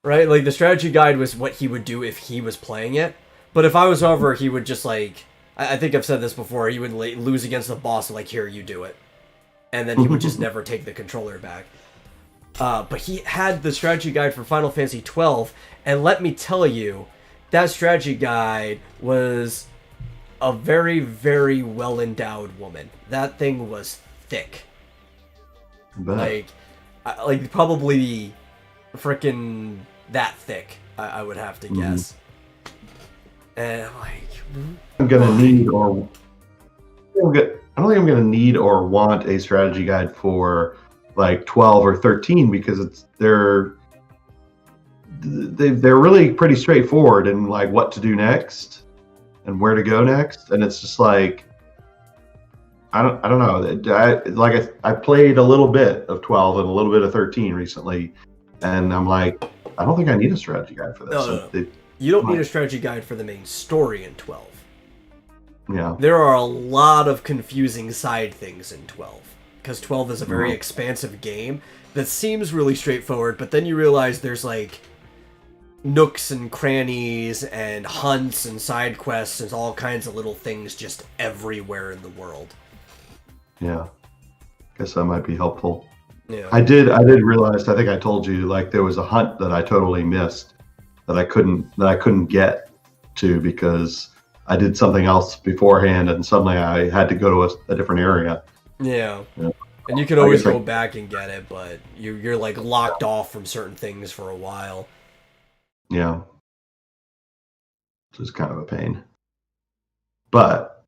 Right? Like, the strategy guide was what he would do if he was playing it. But if I was over, he would just, like... I think I've said this before. He would lose against the boss and, like, here, you do it. And then he would just never take the controller back. But he had the strategy guide for Final Fantasy XII, and let me tell you, that strategy guide was a very, very well-endowed woman. That thing was thick. Like probably freaking that thick, I would have to guess. And I'm like, I'm gonna need or I don't think I'm gonna need or want a strategy guide for like 12 or 13 because they're really pretty straightforward in like what to do next and where to go next, and it's just like I don't know. I played a little bit of 12 and a little bit of 13 recently, and I'm like, I don't think I need a strategy guide for this. No. You don't need a strategy guide for the main story in 12. Yeah. There are a lot of confusing side things in 12. Because 12 is a very expansive game that seems really straightforward, but then you realize there's like nooks and crannies and hunts and side quests and all kinds of little things just everywhere in the world. Yeah. Guess that might be helpful. Yeah. I did realize, I think I told you, like there was a hunt that I totally missed that I couldn't get to because I did something else beforehand and suddenly I had to go to a different area. Yeah. And you could always go back and get it, but you're like locked off from certain things for a while. Yeah. Which is kind of a pain. But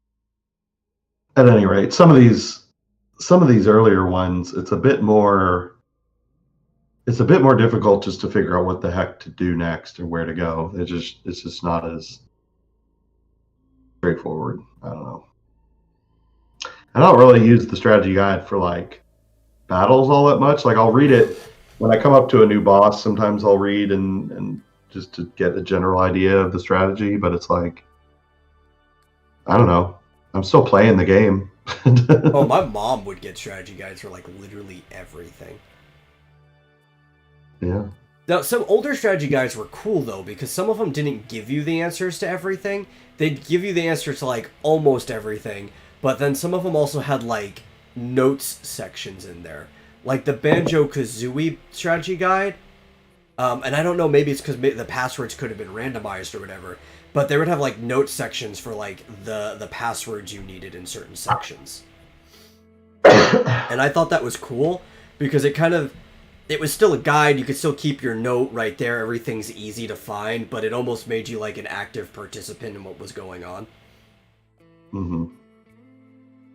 at any rate, some of these earlier ones, it's a bit more difficult just to figure out what the heck to do next or where to go. It's just not as straightforward. I don't know. I don't really use the strategy guide for like battles all that much. Like I'll read it when I come up to a new boss. Sometimes I'll read and just to get a general idea of the strategy. But it's like, I don't know. I'm still playing the game. Oh, my mom would get strategy guides for like literally everything. Yeah. Now, some older strategy guides were cool though, because some of them didn't give you the answers to everything. They'd give you the answers to like almost everything, but then some of them also had like notes sections in there, like the Banjo-Kazooie strategy guide. And I don't know, maybe it's because the passwords could have been randomized or whatever, but they would have like note sections for like the passwords you needed in certain sections. And I thought that was cool because it was still a guide. You could still keep your note right there. Everything's easy to find, but it almost made you like an active participant in what was going on. Mm-hmm.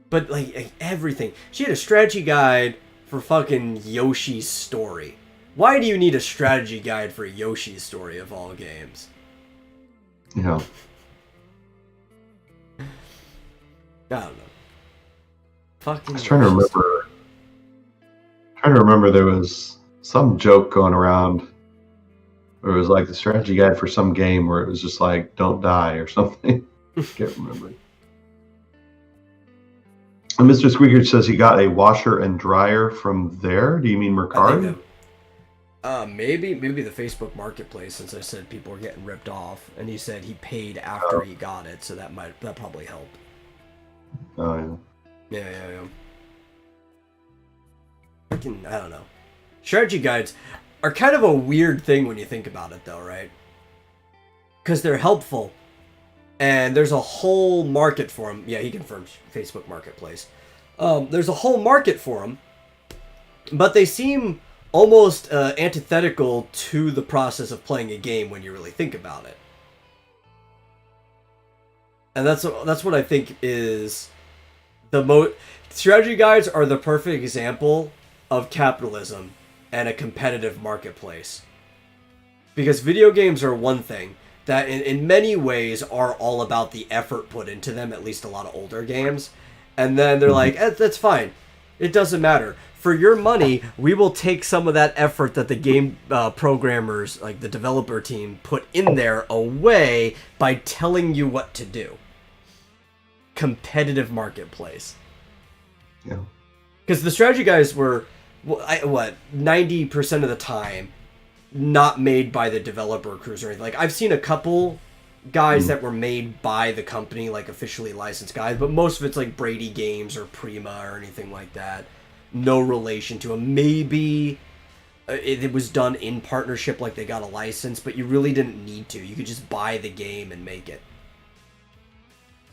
But like everything. She had a strategy guide for fucking Yoshi's Story. Why do you need a strategy guide for Yoshi's Story of all games? Yeah. I don't know. Fucking. I was trying to remember there was some joke going around where it was like the strategy guide for some game where it was just like don't die or something. Can't remember. And Mr. Squeaker says he got a washer and dryer from there. Do you mean Mercari? Maybe the Facebook Marketplace, since I said people were getting ripped off, and he said he paid after he got it, so that probably helped. Oh yeah. Yeah. I don't know. Strategy guides are kind of a weird thing when you think about it, though, right? Because they're helpful, and there's a whole market for them. Yeah, he confirms Facebook Marketplace. There's a whole market for them, but they seem almost antithetical to the process of playing a game when you really think about it. And that's what I think is strategy guides are the perfect example of capitalism and a competitive marketplace. Because video games are one thing that in many ways are all about the effort put into them, at least a lot of older games. And then they're like, that's fine. It doesn't matter. For your money, we will take some of that effort that the game programmers, like the developer team, put in there away by telling you what to do. Competitive marketplace. Yeah. Because the strategy guys were, 90% of the time, not made by the developer crews or anything. Like, I've seen a couple guys that were made by the company, like officially licensed guys, but most of it's like Brady Games or Prima or anything like that. No relation to them. Maybe it was done in partnership, like they got a license, but you really didn't need to. You could just buy the game and make it.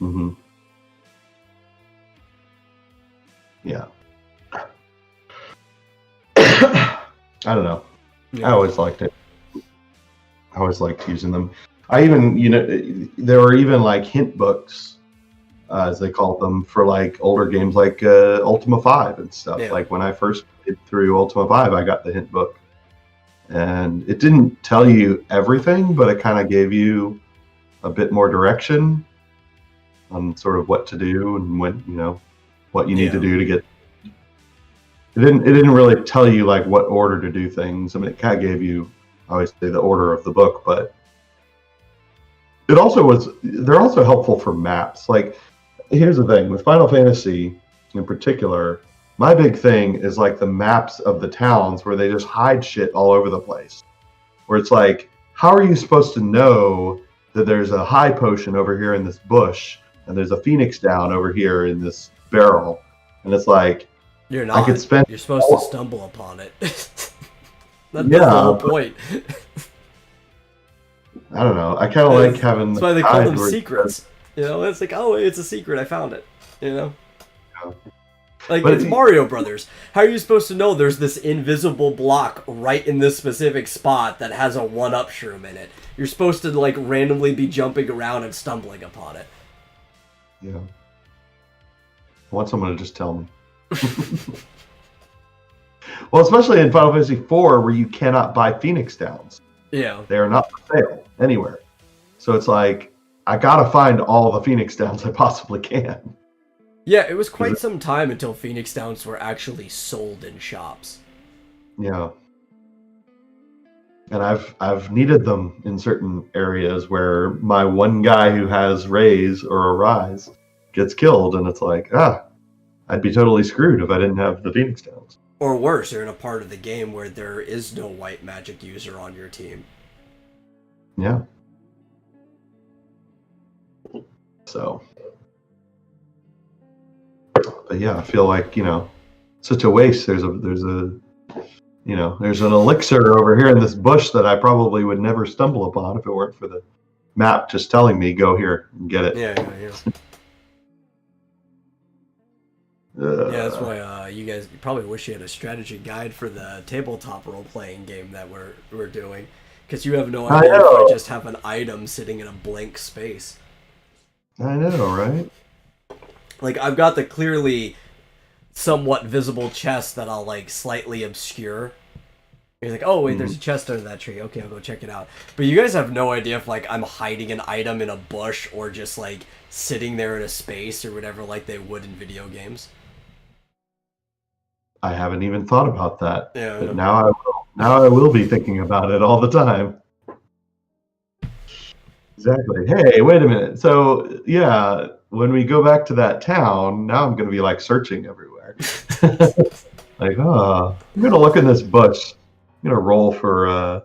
Mm-hmm. Yeah. I don't know. Yeah. I always liked it. I always liked using them. I even, there were even like hint books, as they called them, for like older games like Ultima 5 and stuff. Yeah. Like when I first played through Ultima 5, I got the hint book. And it didn't tell you everything, but it kind of gave you a bit more direction on sort of what to do and when, what you need to do to get. It didn't really tell you like what order to do things. I mean, it kind of gave you, obviously, the order of the book, but they're also helpful for maps. Like, here's the thing with Final Fantasy in particular, my big thing is like the maps of the towns where they just hide shit all over the place. Where it's like, how are you supposed to know that there's a high potion over here in this bush and there's a phoenix down over here in this barrel? And it's like, you're not. You're supposed to stumble upon it. That's the whole point. I don't know. I kind of like having. That's why they call them secrets. It's like, oh, it's a secret. I found it. Yeah. Like, but it's Mario Brothers. How are you supposed to know there's this invisible block right in this specific spot that has a 1-up shroom in it? You're supposed to like randomly be jumping around and stumbling upon it. Yeah. I want someone to just tell me. Well, especially in Final Fantasy IV, where you cannot buy Phoenix Downs. Yeah. They are not for sale anywhere. So it's like, I gotta find all the Phoenix Downs I possibly can. Yeah, it was quite some time until Phoenix Downs were actually sold in shops. Yeah. And I've needed them in certain areas where my one guy who has Rays or a Rise gets killed, and it's like, I'd be totally screwed if I didn't have the Phoenix Downs. Or worse, you're in a part of the game where there is no white magic user on your team. Yeah. So. But yeah, I feel like, such a waste. There's an elixir over here in this bush that I probably would never stumble upon if it weren't for the map just telling me, go here and get it. Yeah. Yeah, that's why you guys probably wish you had a strategy guide for the tabletop role-playing game that we're doing, because you have no idea if I just have an item sitting in a blank space. I know, right? Like, I've got the clearly somewhat visible chest that I'll like slightly obscure. You're like, oh wait, there's a chest under that tree. Okay, I'll go check it out. But you guys have no idea if like I'm hiding an item in a bush or just like sitting there in a space or whatever, like they would in video games. I haven't even thought about that. Yeah. But now I will be thinking about it all the time. Exactly. Hey, wait a minute. So yeah, when we go back to that town, now I'm going to be like searching everywhere. Like, I'm going to look in this bush. I'm going to roll for,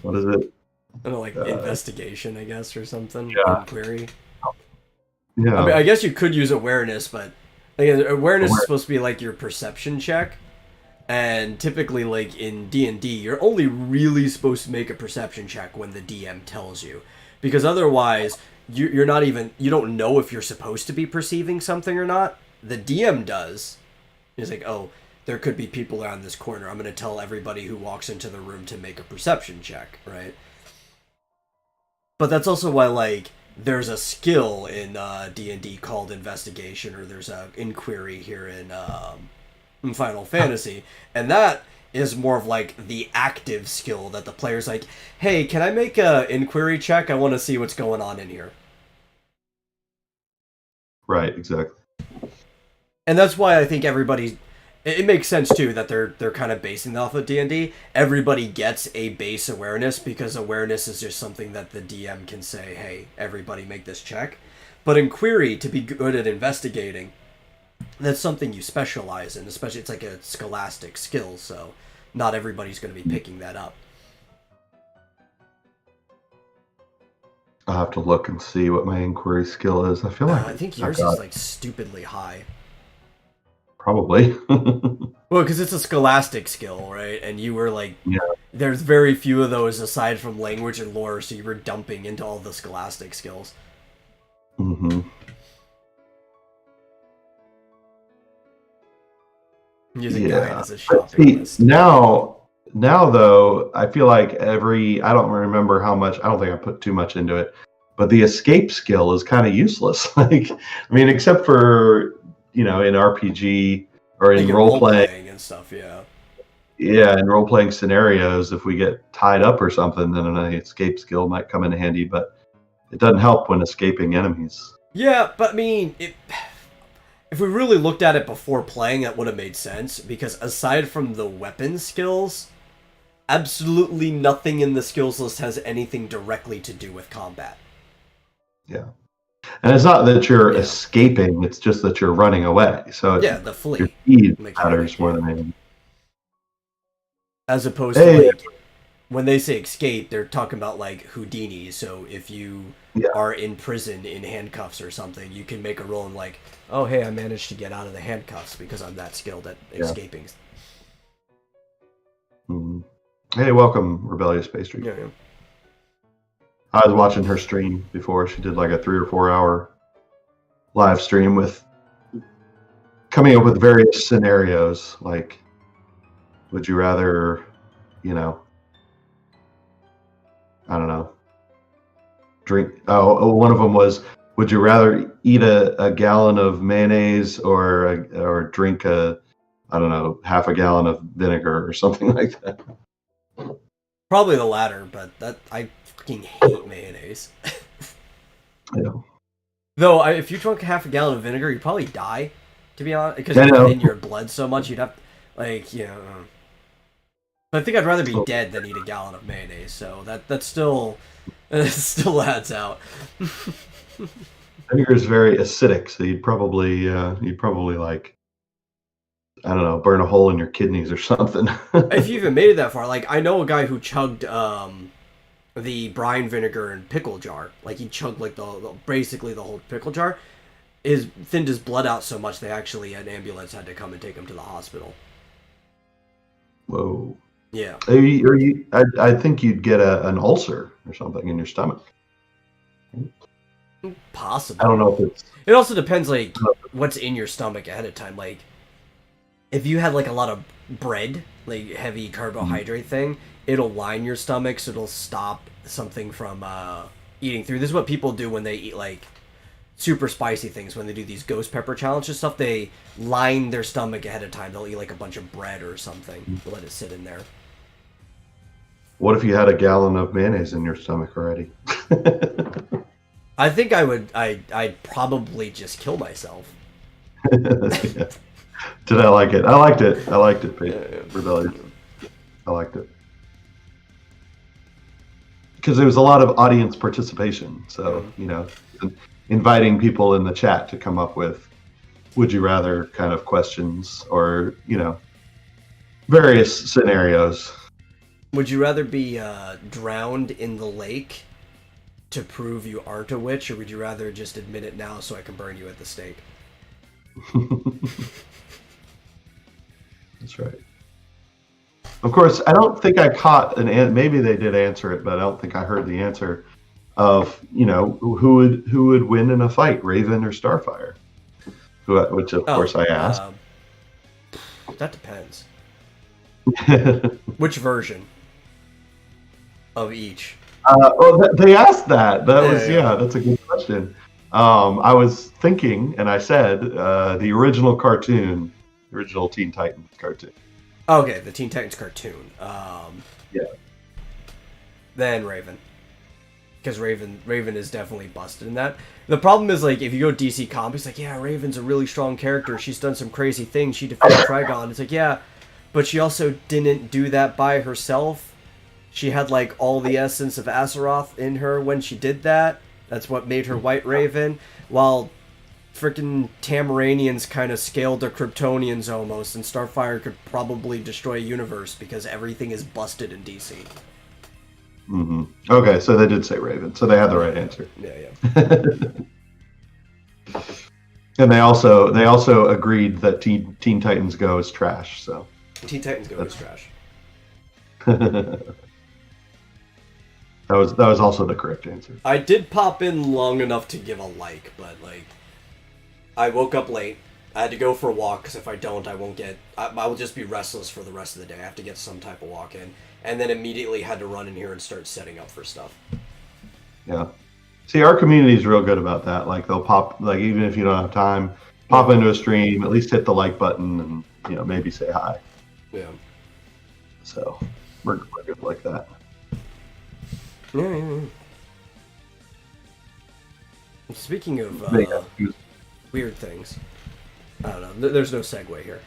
what is it? I don't know, like investigation, I guess, or something. Yeah. Inquiry. Yeah. I mean, I guess you could use awareness, but awareness is supposed to be like your perception check. And typically, like in D&D, you're only really supposed to make a perception check when the DM tells you. Because otherwise, you don't know if you're supposed to be perceiving something or not. The DM does. He's like, oh, there could be people around this corner. I'm going to tell everybody who walks into the room to make a perception check, right? But that's also why, like, there's a skill in D&D called investigation, or there's a inquiry here in Final Fantasy, and that is more of like the active skill that the player's like, hey, can I make a inquiry check? I want to see what's going on in here. Right, exactly. And that's why I think everybody, it makes sense too that they're kind of basing it off of D&D. Everybody gets a base awareness because awareness is just something that the DM can say, hey, everybody make this check. But in query, to be good at investigating, that's something you specialize in, especially it's like a scholastic skill, so not everybody's going to be picking that up. I'll have to look and see what my inquiry skill is. I feel like I think yours is like stupidly high. Probably. Well, because it's a scholastic skill, right? And you were like, there's very few of those aside from language and lore, so you were dumping into all the scholastic skills. Mm-hmm. Using guide as a shopping list. Now though, I feel like I don't remember how much, I don't think I put too much into it, but the escape skill is kind of useless. Like, I mean, except for, in RPG or in role-playing and stuff, yeah. Yeah, in role-playing scenarios, if we get tied up or something, then an escape skill might come in handy, but it doesn't help when escaping enemies. Yeah, but I mean, if we really looked at it before playing, that would have made sense, because aside from the weapon skills, absolutely nothing in the skills list has anything directly to do with combat. Yeah. And it's not that you're escaping, it's just that you're running away. So the flee. Your speed matters more than anything. As opposed to, like, when they say escape, they're talking about, like, Houdini. So if you are in prison in handcuffs or something, you can make a roll and, like, oh, hey, I managed to get out of the handcuffs because I'm that skilled at escaping. Mm-hmm. Hey, welcome, Rebellious Pastry. Yeah. I was watching her stream before. She did like a 3 or 4 hour live stream with coming up with various scenarios. Like, would you rather, I don't know, drink? One of them was, would you rather eat a gallon of mayonnaise or drink half a gallon of vinegar or something like that? Probably the latter, but that I fucking hate mayonnaise. Yeah. Though, if you drunk half a gallon of vinegar, you'd probably die, to be honest, because it's in your blood so much, you'd have, But I think I'd rather be dead than eat a gallon of mayonnaise, so that still adds out. Vinegar is very acidic, so you'd probably like, I don't know, burn a hole in your kidneys or something. If you even made it that far, like, I know a guy who chugged the brine vinegar and pickle jar. Like, he chugged like basically the whole pickle jar. Thinned his blood out so much they actually an ambulance had to come and take him to the hospital. Whoa. Yeah. I think you'd get an ulcer or something in your stomach. Possibly. I don't know if it's... It also depends, like, what's in your stomach ahead of time. Like, if you had, like, a lot of bread, like, heavy carbohydrate thing, it'll line your stomach, so it'll stop something from eating through. This is what people do when they eat, like, super spicy things. When they do these ghost pepper challenges stuff, they line their stomach ahead of time. They'll eat, like, a bunch of bread or something. They'll let it sit in there. What if you had a gallon of mayonnaise in your stomach already? I think I'd probably just kill myself. Yeah. Did I like it? I liked it. Rebellion. I liked it. Because there was a lot of audience participation. So, inviting people in the chat to come up with would you rather kind of questions or, various scenarios. Would you rather be drowned in the lake to prove you aren't a witch, or would you rather just admit it now so I can burn you at the stake? That's right. Of course, I don't think I caught maybe they did answer it, but I don't think I heard the answer of, who would win in a fight, Raven or Starfire? Which of course I asked. That depends. Which version of each? They asked that. That's a good question. I was thinking, and I said the original cartoon, original Teen Titans cartoon. Okay, the Teen Titans cartoon. Yeah. Then Raven. Because Raven is definitely busted in that. The problem is, like, if you go DC Comics, like, yeah, Raven's a really strong character. She's done some crazy things. She defeated Trigon. It's like, yeah, but she also didn't do that by herself. She had, like, all the essence of Azeroth in her when she did that. That's what made her White Raven. While freaking Tamaranians kind of scaled the Kryptonians almost, and Starfire could probably destroy a universe because everything is busted in DC. Mm-hmm. Okay, so they did say Raven, so they had the right answer. Yeah. And they also agreed that Teen Titans Go is trash. So Teen Titans Go is trash. that was also the correct answer. I did pop in long enough to give a like, but like, I woke up late. I had to go for a walk because if I don't, I will just be restless for the rest of the day. I have to get some type of walk in, and then immediately had to run in here and start setting up for stuff. Yeah. See, our community is real good about that. Like they'll pop, like even if you don't have time, pop into a stream, at least hit the like button, and maybe say hi. Yeah. So we're good like that. Yeah. Speaking of weird things, I don't know. There's no segue here.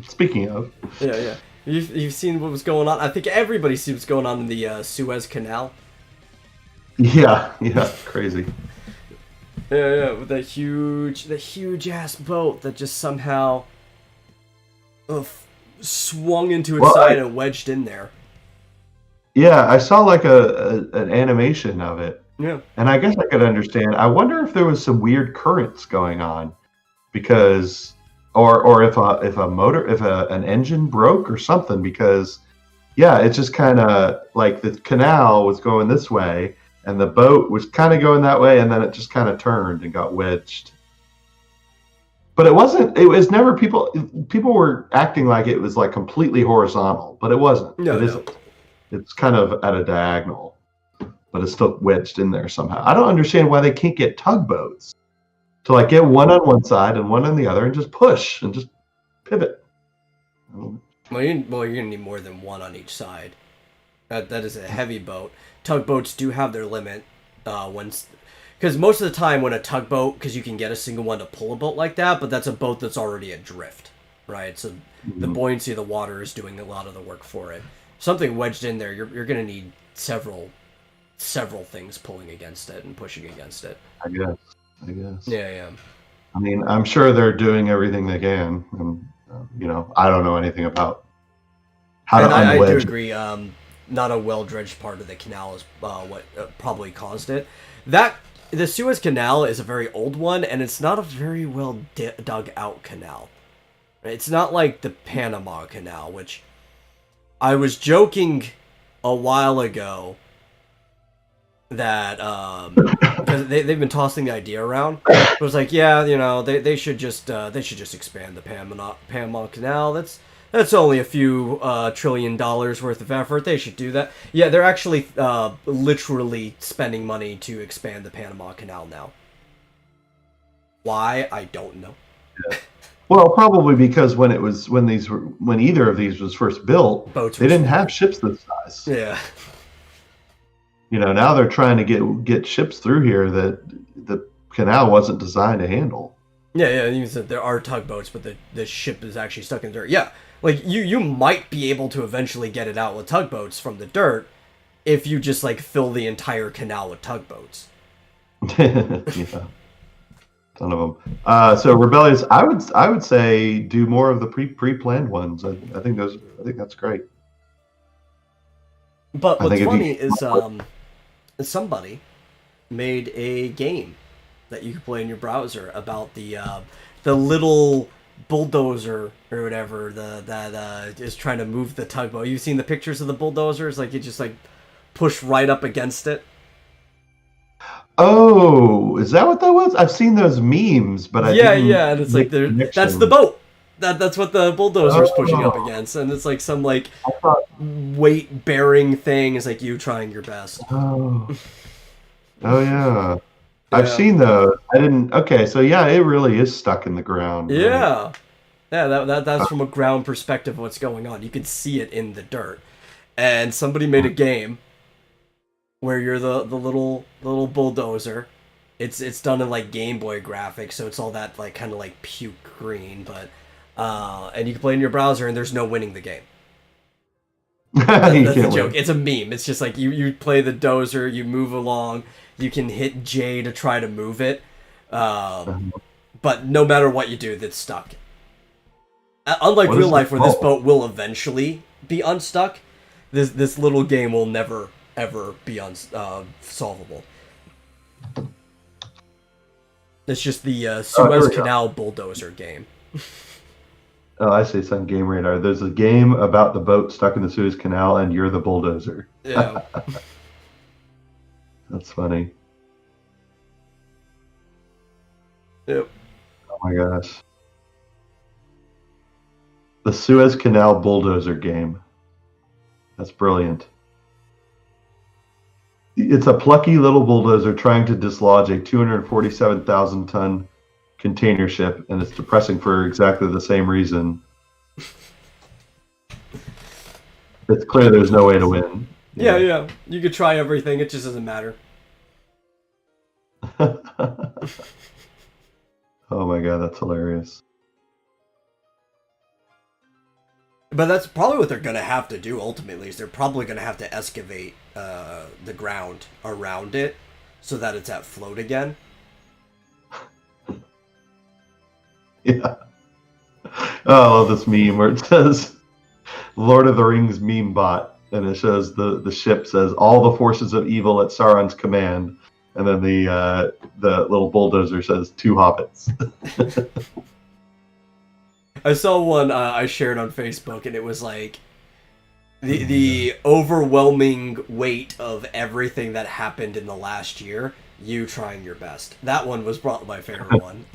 Speaking of, yeah. You've seen what was going on. I think everybody sees what's going on in the Suez Canal. Yeah, crazy. Yeah, with the huge ass boat that just somehow swung into its side and wedged in there. Yeah, I saw like an animation of it. Yeah. And I guess I could understand. I wonder if there was some weird currents going on, because, or if an engine broke or something. Because, yeah, it's just kind of like the canal was going this way, and the boat was kind of going that way, and then it just kind of turned and got wedged. But it wasn't. It was never people. People were acting like it was like completely horizontal, but it wasn't. No, it isn't. It's kind of at a diagonal, but it's still wedged in there somehow. I don't understand why they can't get tugboats to like get one on one side and one on the other and just push and just pivot. Well, you're gonna need more than one on each side. That is a heavy boat. Tugboats do have their limit. Because most of the time when a tugboat, because you can get a single one to pull a boat like that, but that's a boat that's already adrift, right? So the buoyancy of the water is doing a lot of the work for it. Something wedged in there, you're gonna need several things pulling against it and pushing against it. I guess. Yeah. I mean, I'm sure they're doing everything they can, and I don't know anything about how to unwedge. I do agree. Not a well-dredged part of the canal is what probably caused it. The Suez Canal is a very old one, and it's not a very well dug out canal. It's not like the Panama Canal, which I was joking a while ago that because they've been tossing the idea around. It was like, yeah, they should just expand the Panama Canal. That's only a few $1 trillion worth of effort. They should do that. Yeah, they're actually literally spending money to expand the Panama Canal now. Why? I don't know. Yeah. Well, probably because when either of these was first built, they didn't have ships this size. Yeah. Now they're trying to get ships through here that the canal wasn't designed to handle. Yeah. You said there are tugboats, but the ship is actually stuck in dirt. Yeah. Like, you might be able to eventually get it out with tugboats from the dirt if you just, like, fill the entire canal with tugboats. Yeah. Ton of them. So Rebellious, I would say do more of the pre-planned ones. I think that's great. But what's funny is somebody made a game that you can play in your browser about the little bulldozer or whatever that is trying to move the tugboat. You've seen the pictures of the bulldozers? Like, you just like push right up against it. Oh, is that what that was? I've seen those memes, but yeah, and it's like that's the boat. That's what the bulldozer's pushing up against, and it's like some like weight bearing thing. Is like you trying your best. Oh yeah. I've seen those. I didn't. Okay, so yeah, it really is stuck in the ground. Yeah. Right? Yeah, that's from a ground perspective of what's going on. You can see it in the dirt. And somebody made a game where you're the little bulldozer. It's done in like Game Boy graphics, so it's all that like kind of like puke green, but and you can play in your browser and there's no winning the game. That's the joke. It's a meme. It's just like you play the dozer, you move along, you can hit J to try to move it, but no matter what you do, it's stuck. Unlike real life, where this boat will eventually be unstuck, this little game will never ever be solvable. It's just the Suez Canal bulldozer game. Oh, I see. It's on Game Radar. There's a game about the boat stuck in the Suez Canal, and you're the bulldozer. Yeah. That's funny. Yep. Oh my gosh. The Suez Canal bulldozer game. That's brilliant. It's a plucky little bulldozer trying to dislodge a 247,000-ton container ship, and it's depressing for exactly the same reason. It's clear there's no way to win. Yeah. You could try everything, it just doesn't matter. Oh my god, that's hilarious. But that's probably what they're going to have to do ultimately, is they're probably going to have to excavate the ground around it so that it's at float again. Yeah. Oh, I love this meme where it says Lord of the Rings meme bot, and it shows the ship says all the forces of evil at Sauron's command, and then the little bulldozer says 2 hobbits. I saw one I shared on Facebook, and it was like the overwhelming weight of everything that happened in the last year, you trying your best. That one was probably my favorite one.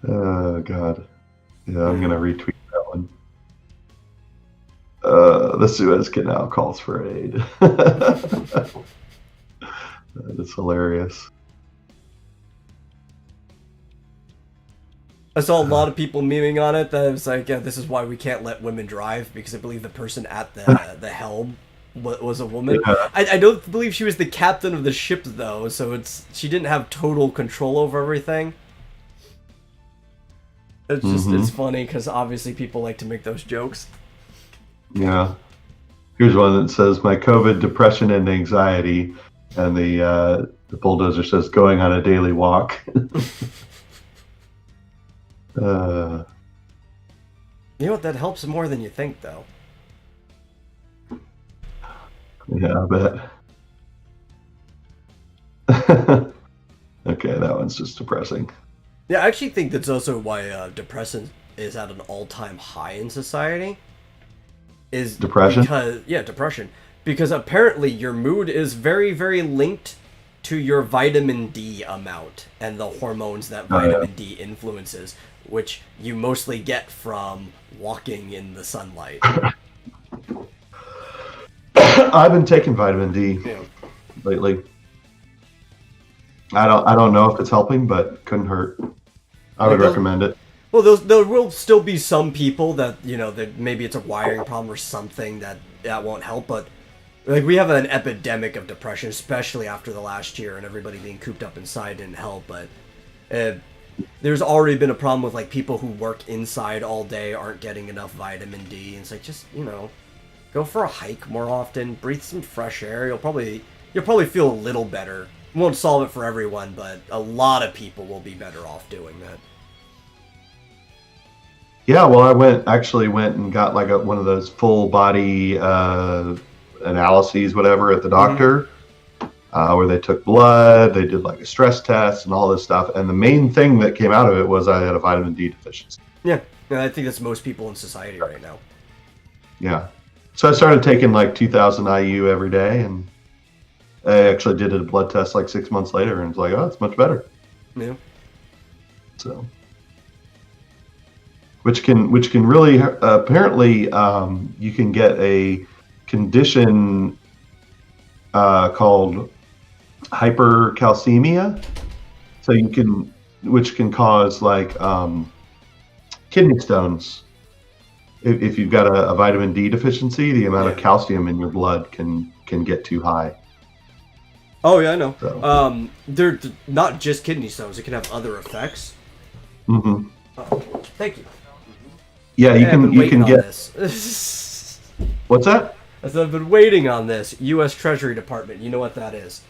Oh god. Yeah, I'm gonna retweet that one. The Suez Canal calls for aid. That is hilarious. I saw a lot of people memeing on it that it was like, yeah, this is why we can't let women drive, because I believe the person at the helm was a woman. Yeah. I don't believe she was the captain of the ship though, so she didn't have total control over everything. It's just it's funny because obviously people like to make those jokes. Yeah. Here's one that says my COVID, depression, and anxiety, and the bulldozer says going on a daily walk. You know what? That helps more than you think, though. Yeah, I bet. Okay, that one's just depressing. Yeah, I actually think that's also why depression is at an all-time high in society. Is depression? Depression. Because apparently your mood is very, very linked to your vitamin D amount and the hormones that vitamin D influences, which you mostly get from walking in the sunlight. I've been taking vitamin D lately. I don't know if it's helping, but couldn't hurt. I would recommend it. Well, there will still be some people that, that maybe it's a wiring problem or something that won't help, but like we have an epidemic of depression, especially after the last year, and everybody being cooped up inside didn't help, but there's already been a problem with like people who work inside all day aren't getting enough vitamin D, and it's like just, go for a hike more often, breathe some fresh air, you'll probably feel a little better. Won't solve it for everyone, but a lot of people will be better off doing that. Yeah, well, I went and got like one of those full body analyses, whatever, at the doctor, where they took blood, they did like a stress test and all this stuff, and the main thing that came out of it was I had a vitamin D deficiency. Yeah, I think that's most people in society right now. Yeah, so I started taking like 2,000 IU every day, and I actually did a blood test like 6 months later, and it's like, oh, it's much better. Yeah. So, which can really apparently you can get a condition called hypercalcemia, so which can cause like kidney stones. If you've got a vitamin D deficiency, the amount of calcium in your blood can get too high. Oh yeah, I know. So. They're not just kidney stones; it can have other effects. Mm-hmm. Oh, thank you. Yeah, you can get. This. What's that? As I've been waiting on this, U.S. Treasury Department. You know what that is?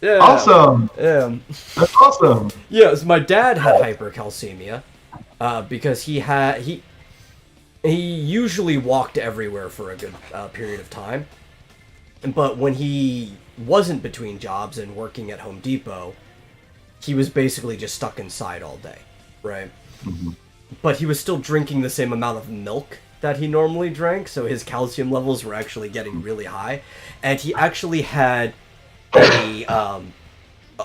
Yeah. Awesome. That's awesome. Yeah, so my dad had hypercalcemia, because he usually walked everywhere for a good period of time, but when he wasn't between jobs and working at Home Depot, he was basically just stuck inside all day, right? Mm-hmm. But he was still drinking the same amount of milk that he normally drank, so his calcium levels were actually getting really high, and he actually had a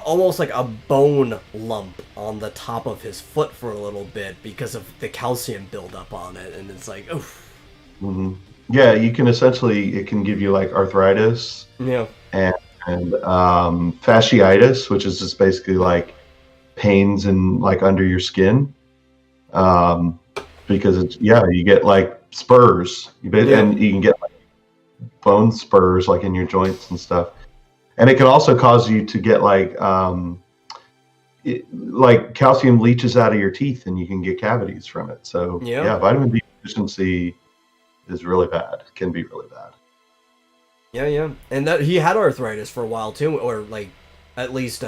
almost like a bone lump on the top of his foot for a little bit because of the calcium buildup on it, and it's like, oof. Mm-hmm. Yeah, you can essentially, it can give you like arthritis. Yeah. And fasciitis, which is just basically like pains in like under your skin. Because it's, you get like spurs, and you can get like bone spurs like in your joints and stuff. And it can also cause you to get like calcium leaches out of your teeth, and you can get cavities from it. So vitamin D deficiency is really bad. It can be really bad. Yeah, and that he had arthritis for a while too, or like at least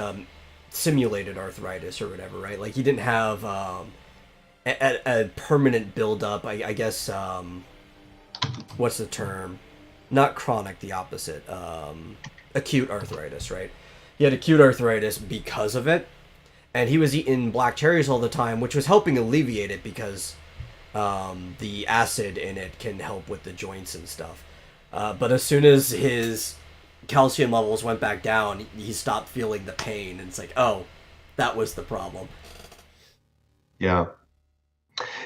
simulated arthritis or whatever, right? Like he didn't have a permanent buildup. I guess what's the term? Not chronic, the opposite. Acute arthritis, right? He had acute arthritis because of it, and he was eating black cherries all the time, which was helping alleviate it because the acid in it can help with the joints and stuff. But as soon as his calcium levels went back down, he stopped feeling the pain, and it's like, oh, that was the problem. Yeah.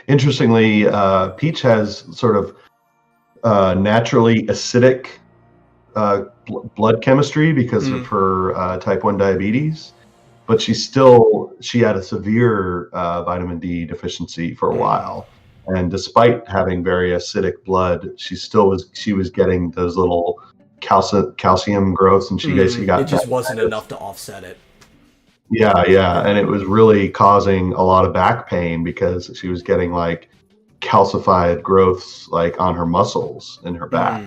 Interestingly, peach has sort of naturally acidic blood chemistry because of her type 1 diabetes, but she had a severe vitamin D deficiency for a while. And despite having very acidic blood, she was getting those little calcium growths, and she basically got. It just wasn't enough to offset it. Yeah, and it was really causing a lot of back pain because she was getting like calcified growths like on her muscles in her back,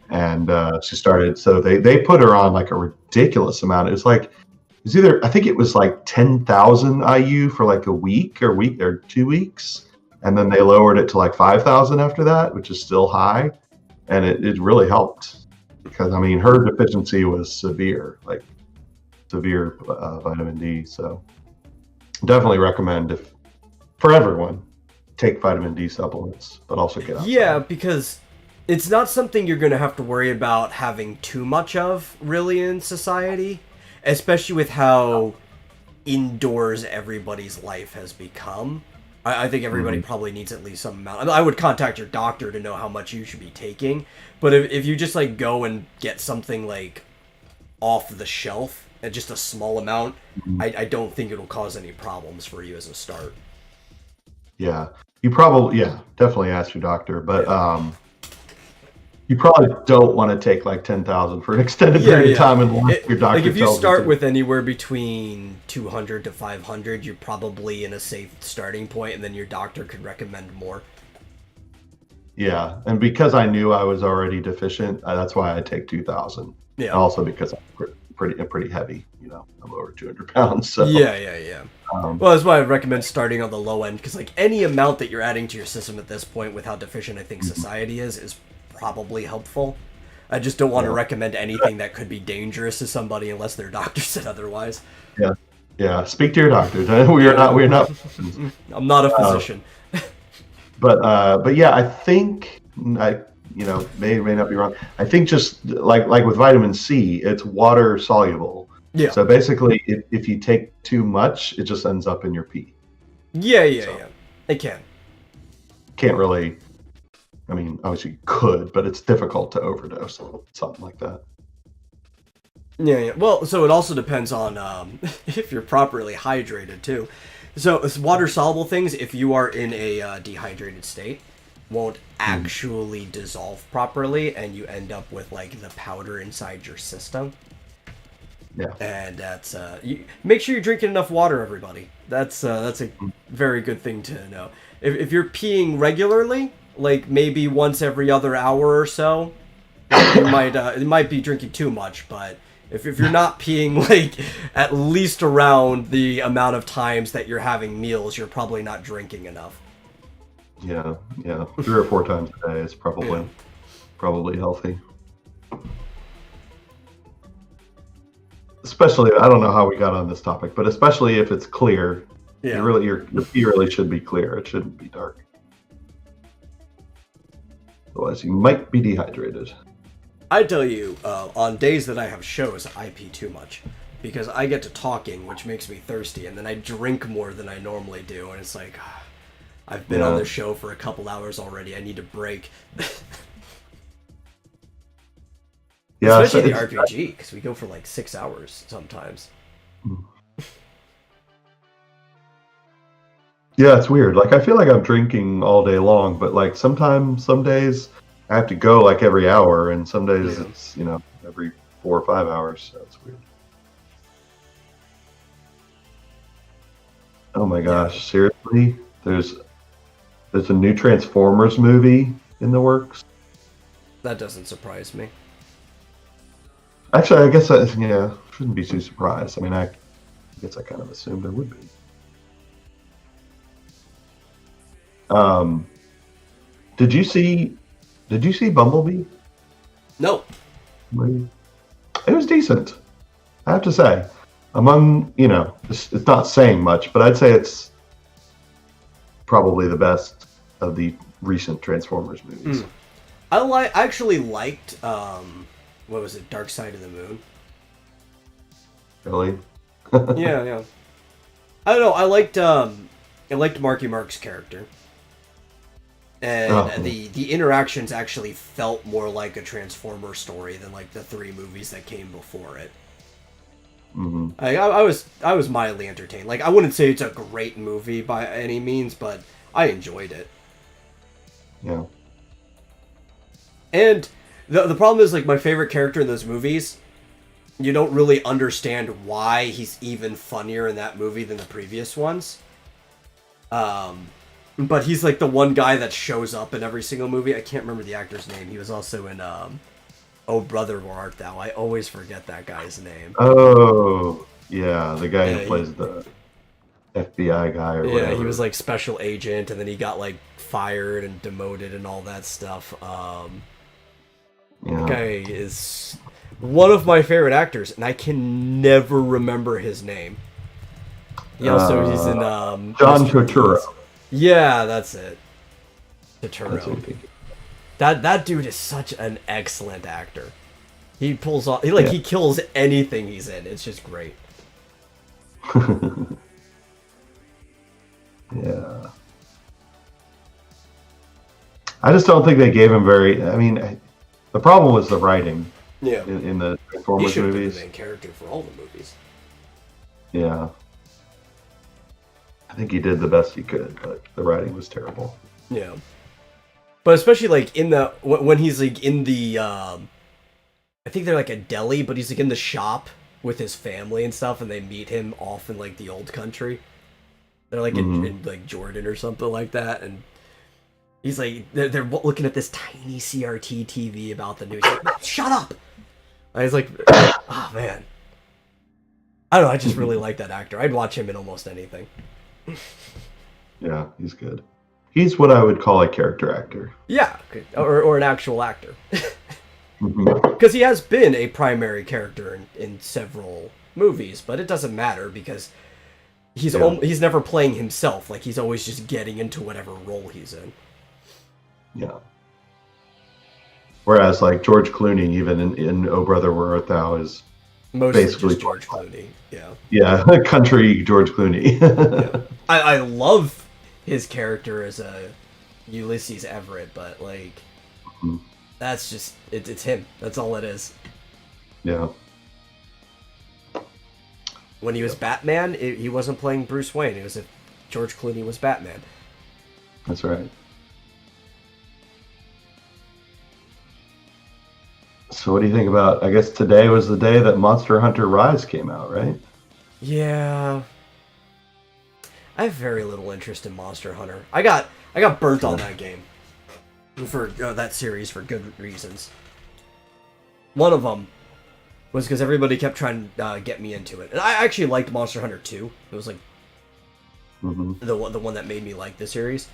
and she started. So they put her on like a ridiculous amount. I think it was like 10,000 IU for like a week or 2 weeks. And then they lowered it to like 5,000 after that, which is still high. And it really helped because, I mean, her deficiency was severe vitamin D. So definitely recommend for everyone, take vitamin D supplements, but also get outside. Yeah, because it's not something you're going to have to worry about having too much of really in society, especially with how indoors everybody's life has become. I think everybody probably needs at least some amount. I would contact your doctor to know how much you should be taking. But if you just like go and get something like off the shelf at just a small amount, I don't think it'll cause any problems for you as a start. Yeah, you probably definitely ask your doctor, but you probably don't want to take like 10,000 for an extended period of time unless your doctor tells you. If you start with anywhere between 200 to 500, you're probably in a safe starting point, and then your doctor could recommend more. Yeah, and because I knew I was already deficient, that's why I take 2,000. Yeah. Also because I'm pretty heavy. I'm over 200 pounds. So yeah. Well, that's why I recommend starting on the low end, because like any amount that you're adding to your system at this point, with how deficient I think society is probably helpful. I just don't want to recommend anything that could be dangerous to somebody unless their doctor said otherwise. Yeah. Speak to your doctor. We're not. I'm not a physician. But yeah, I think may not be wrong. I think just like with vitamin C, it's water soluble. Yeah. So basically, if you take too much, it just ends up in your pee. Yeah. It can. Can't really. I mean, obviously you could, but it's difficult to overdose on something like that. Yeah. Well, so it also depends on if you're properly hydrated too, So water soluble things, if you are in a dehydrated state, won't actually dissolve properly, and you end up with like the powder inside your system. Yeah. And that's make sure you're drinking enough water, everybody. That's a very good thing to know. If you're peeing regularly, like maybe once every other hour or so, it might be drinking too much. But if you're not peeing like at least around the amount of times that you're having meals, you're probably not drinking enough. Yeah, 3 or 4 times a day is probably healthy. Especially, I don't know how we got on this topic, but especially if it's clear, your pee really should be clear. It shouldn't be dark. Otherwise, you might be dehydrated. I tell you, on days that I have shows, I pee too much because I get to talking, which makes me thirsty, and then I drink more than I normally do, and it's like, I've been on the show for a couple hours already. I need a break. Yeah, especially the RPG, because we go for like 6 hours sometimes. Yeah, it's weird. Like, I feel like I'm drinking all day long, but like some days I have to go like every hour, and some days it's every 4 or 5 hours. So it's weird. Oh my gosh, seriously? There's a new Transformers movie in the works. That doesn't surprise me. Actually, I guess shouldn't be too surprised. I mean, I guess I kind of assumed there would be. Did you see Bumblebee? No. It was decent, I have to say. Among, it's not saying much, but I'd say it's probably the best of the recent Transformers movies. I actually liked what was it, Dark Side of the Moon? Really? yeah. I don't know, I liked Marky Mark's character. And the interactions actually felt more like a Transformer story than like the 3 movies that came before it. Mm-hmm. I was mildly entertained. Like, I wouldn't say it's a great movie by any means, but I enjoyed it. Yeah. And the problem is, like, my favorite character in those movies, you don't really understand why he's even funnier in that movie than the previous ones. But he's like the one guy that shows up in every single movie. I can't remember the actor's name. He was also in Oh Brother, Where Art Thou? I always forget that guy's name. Oh, yeah, the guy who plays the FBI guy or whatever. Yeah, he was like special agent, and then he got like fired and demoted and all that stuff. That guy is one of my favorite actors, and I can never remember his name. He also he's in John Turturro. Yeah, that's it. Turturro. That dude is such an excellent actor. He pulls off he kills anything he's in. It's just great. Yeah. I just don't think they gave him the problem was the writing. Yeah. In the Transformers movies. He should be the main character for all the movies. Yeah. I think he did the best he could, but the writing was terrible. Yeah. But especially like when he's like in the I think they're like a deli, but he's like in the shop with his family and stuff, and they meet him off in like the old country. They're like in like Jordan or something like that, and he's like they're looking at this tiny CRT TV about the news. Like, shut up! And he's like, oh man, I don't know. I just really like that actor. I'd watch him in almost anything. Yeah, he's good. He's what I would call a character actor. Yeah, or an actual actor. Because he has been a primary character in several movies, but it doesn't matter because he's never playing himself. Like, he's always just getting into whatever role he's in. Yeah. Whereas, like, George Clooney, even in Oh Brother, Where Art Thou, is mostly basically just George Clooney. Yeah. Yeah, country George Clooney. Yeah. I love his character as a Ulysses Everett, but like that's just it's him. That's all it is. Yeah. When he was Batman, he wasn't playing Bruce Wayne. It was a George Clooney was Batman. That's right. So what do you think about, I guess today was the day that Monster Hunter Rise came out, right? Yeah. I have very little interest in Monster Hunter. I got burnt on that game. For that series for good reasons. One of them was because everybody kept trying to get me into it. And I actually liked Monster Hunter 2. It was like the one that made me like the series.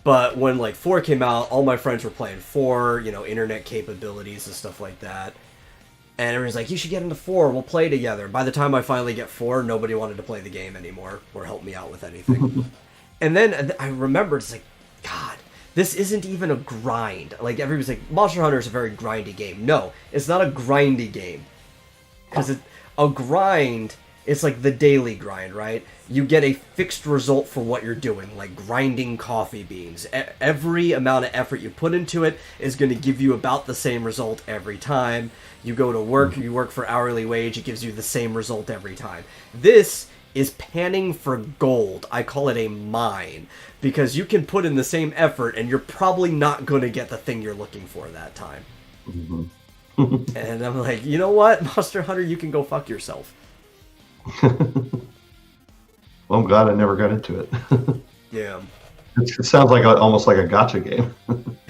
But when like 4 came out, all my friends were playing 4, internet capabilities and stuff like that. And everyone's like, you should get into 4, we'll play together. By the time I finally get 4, nobody wanted to play the game anymore or help me out with anything. And then I remembered, it's like, God, this isn't even a grind. Like, everybody's like, Monster Hunter is a very grindy game. No, it's not a grindy game. Because a grind, it's like the daily grind, right? You get a fixed result for what you're doing, like grinding coffee beans. Every amount of effort you put into it is going to give you about the same result every time. You go to work, you work for hourly wage, it gives you the same result every time. This is panning for gold. I call it a mine. Because you can put in the same effort and you're probably not going to get the thing you're looking for that time. And I'm like, you know what, Monster Hunter, you can go fuck yourself. Well, I'm glad I never got into it. Yeah. It sounds like almost like a gacha game.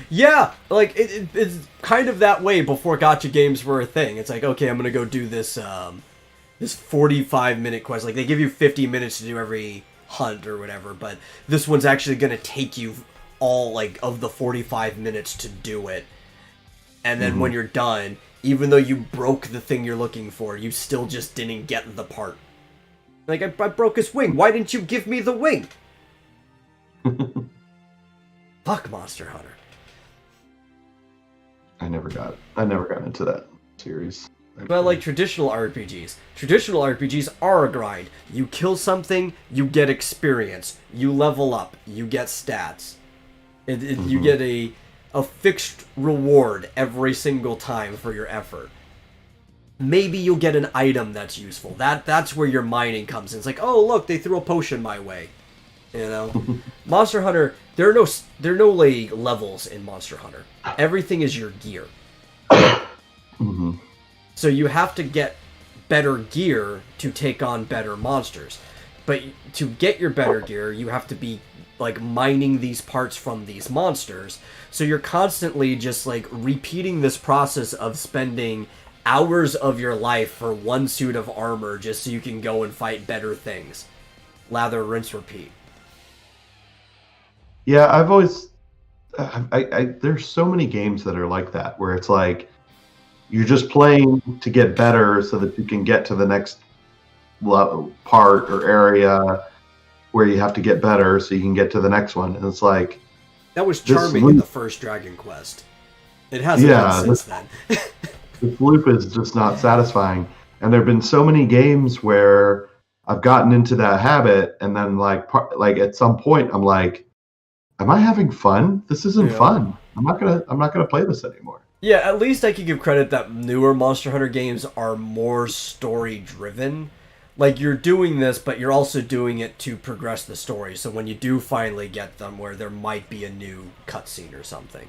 Yeah, like it's kind of that way before gacha games were a thing. It's like, okay, I'm gonna go do this this 45-minute quest. Like, they give you 50 minutes to do every hunt or whatever, but this one's actually gonna take you all like of the 45 minutes to do it. And then when you're done, even though you broke the thing you're looking for, you still just didn't get the part. Like, I broke his wing. Why didn't you give me the wing? Fuck Monster Hunter. I never got into that series. But like traditional RPGs. Traditional RPGs are a grind. You kill something, you get experience. You level up, you get stats. You get a fixed reward every single time for your effort. Maybe you'll get an item that's useful. That's where your mining comes in. It's like, oh look, they threw a potion my way. Monster Hunter, there are no like levels in Monster Hunter. Everything is your gear. So you have to get better gear to take on better monsters. But to get your better gear, you have to be like mining these parts from these monsters. So you're constantly just like repeating this process of spending hours of your life for one suit of armor just so you can go and fight better things. Lather, rinse, repeat. Yeah, I've always there's so many games that are like that, where it's like you're just playing to get better so that you can get to the next part or area where you have to get better so you can get to the next one. And it's like, that was charming in the first Dragon Quest. It hasn't been since then. This loop is just not satisfying. And there have been so many games where I've gotten into that habit, and then like at some point I'm like, am I having fun? This isn't fun. I'm not gonna play this anymore. Yeah, at least I can give credit that newer Monster Hunter games are more story driven. Like, you're doing this, but you're also doing it to progress the story. So when you do finally get them, where there might be a new cutscene or something.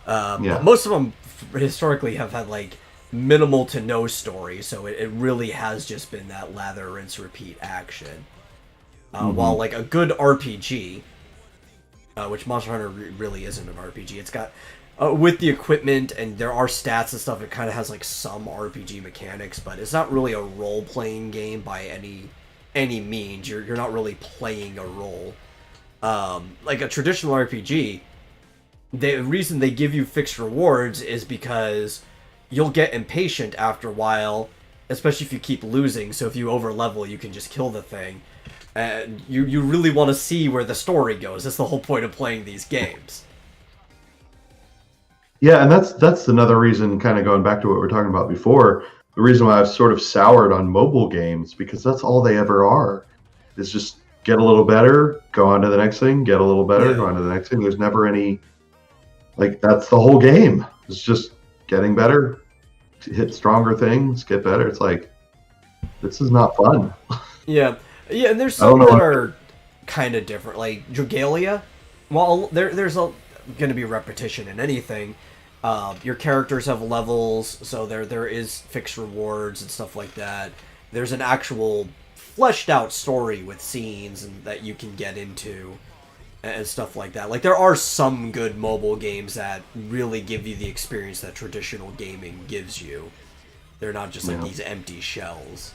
But most of them historically have had like minimal to no story, so it really has just been that lather, rinse, repeat action. While like a good RPG, which Monster Hunter really isn't an RPG, it's got with the equipment and there are stats and stuff, it kind of has like some RPG mechanics, but it's not really a role-playing game by any means. You're not really playing a role. Like a traditional RPG, the reason they give you fixed rewards is because you'll get impatient after a while, especially if you keep losing. So if you over-level, you can just kill the thing. And you really want to see where the story goes. That's the whole point of playing these games. Yeah, and that's another reason, kind of going back to what we were talking about before, the reason why I've sort of soured on mobile games, because that's all they ever are, is just get a little better, go on to the next thing, get a little better, go on to the next thing. There's never any, like, that's the whole game. It's just getting better, hit stronger things, get better. It's like, this is not fun. Yeah, and there's some that are kind of different. Like Dragalia, well, there's going to be repetition in anything. Your characters have levels, so there is fixed rewards and stuff like that. There's an actual fleshed out story with scenes and that you can get into and stuff like that. Like, there are some good mobile games that really give you the experience that traditional gaming gives you. They're not just like these empty shells.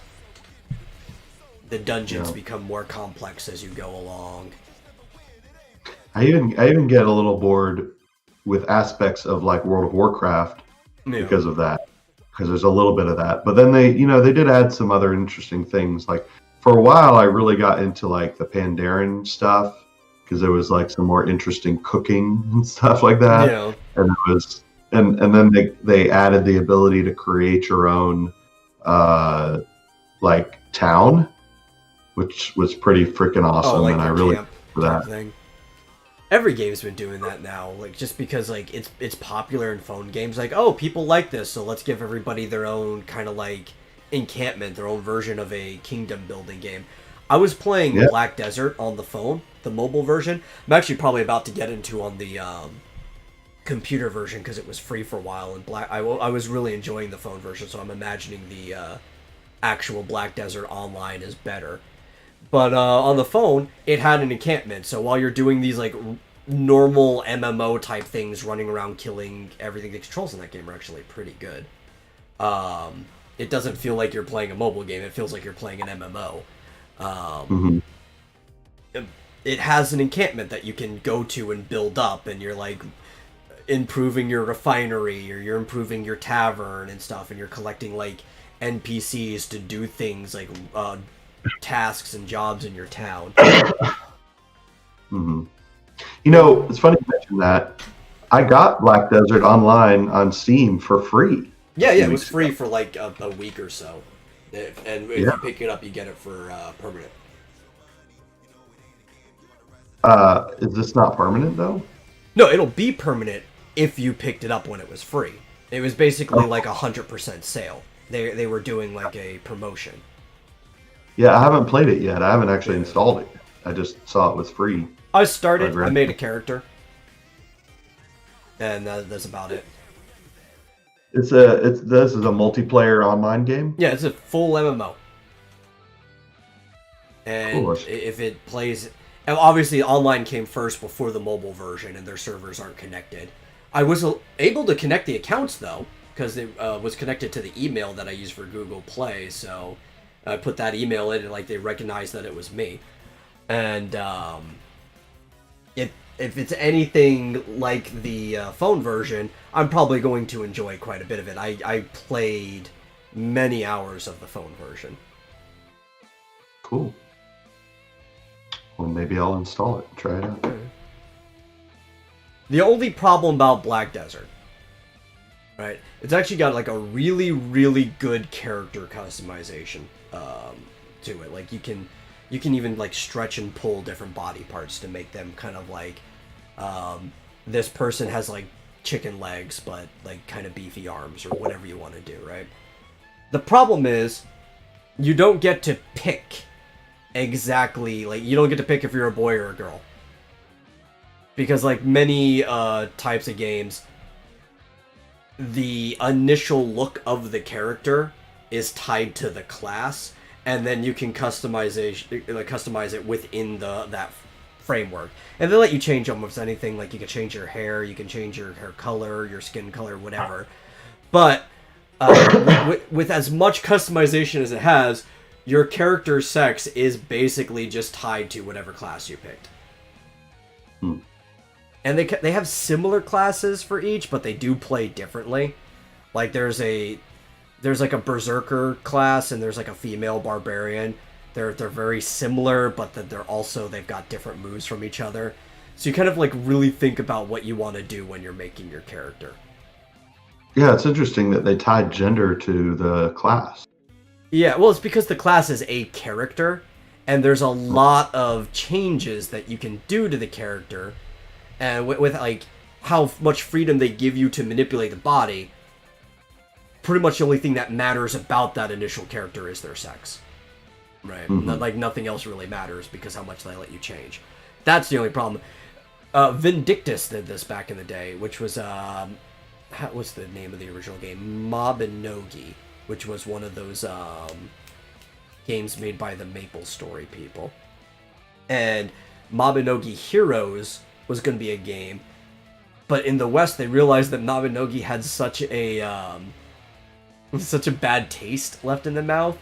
The dungeons become more complex as you go along. I even get a little bored with aspects of like World of Warcraft because of that. Because there's a little bit of that. But then they did add some other interesting things. Like, for a while, I really got into like the Pandaren stuff, because there was like some more interesting cooking and stuff like that. Yeah. And it was, and then they added the ability to create your own like town, which was pretty freaking awesome. Like and I really for that thing. Every game's been doing that now, like, just because like it's popular in phone games. Like, oh, people like this, so let's give everybody their own kind of like encampment, their own version of a kingdom building game. I was playing Black Desert on the phone, the mobile version. I'm actually probably about to get into on the computer version because it was free for a while. And I was really enjoying the phone version, so I'm imagining the actual Black Desert online is better. But on the phone, it had an encampment. So while you're doing these like normal MMO type things, running around killing everything, the controls in that game are actually pretty good. It doesn't feel like you're playing a mobile game. It feels like you're playing an MMO. It has an encampment that you can go to and build up, and you're like improving your refinery, or you're improving your tavern and stuff, and you're collecting like NPCs to do things like tasks and jobs in your town. You know, it's funny you mention that. I got Black Desert online on Steam for free. Yeah, it was free for like a week or so. And if you pick it up, you get it for permanent. Is this not permanent, though? No, it'll be permanent if you picked it up when it was free. It was basically like 100% sale. They were doing like a promotion. Yeah, I haven't played it yet. I haven't actually installed it. I just saw it was free. I started, I made a character. And that's about it. This is a multiplayer online game? Yeah, it's a full MMO. And cool. If it plays... Obviously, online came first before the mobile version, and their servers aren't connected. I was able to connect the accounts, though, because it was connected to the email that I use for Google Play, so I put that email in, and like they recognized that it was me. And if it's anything like the phone version, I'm probably going to enjoy quite a bit of it. I played many hours of the phone version. Cool. Well, maybe I'll install it and try it out. The only problem about Black Desert, right? It's actually got like a really, really good character customization to it. Like you can even like stretch and pull different body parts to make them kind of like this person has like chicken legs but like kind of beefy arms or whatever you want to do, right? The problem is you don't get to pick exactly, like you don't get to pick if you're a boy or a girl. Because like many types of games, the initial look of the character is tied to the class, and then you can customize it within that framework. And they let you change almost anything. Like you can change your hair, you can change your hair color, your skin color, whatever. But with as much customization as it has, your character's sex is basically just tied to whatever class you picked. And they have similar classes for each, but they do play differently. Like there's like a berserker class and there's like a female barbarian. They're very similar, but they've got different moves from each other. So you kind of like really think about what you want to do when you're making your character. Yeah, it's interesting that they tied gender to the class. Yeah, well, it's because the class is a character, and there's a lot of changes that you can do to the character. And with like how much freedom they give you to manipulate the body, pretty much the only thing that matters about that initial character is their sex. right? Mm-hmm. Like nothing else really matters because how much they let you change. That's the only problem. Vindictus did this back in the day, which was what's the name of the original game? Mabinogi, which was one of those games made by the Maple Story people. And Mabinogi Heroes was going to be a game, but in the West they realized that Mabinogi had such a bad taste left in the mouth.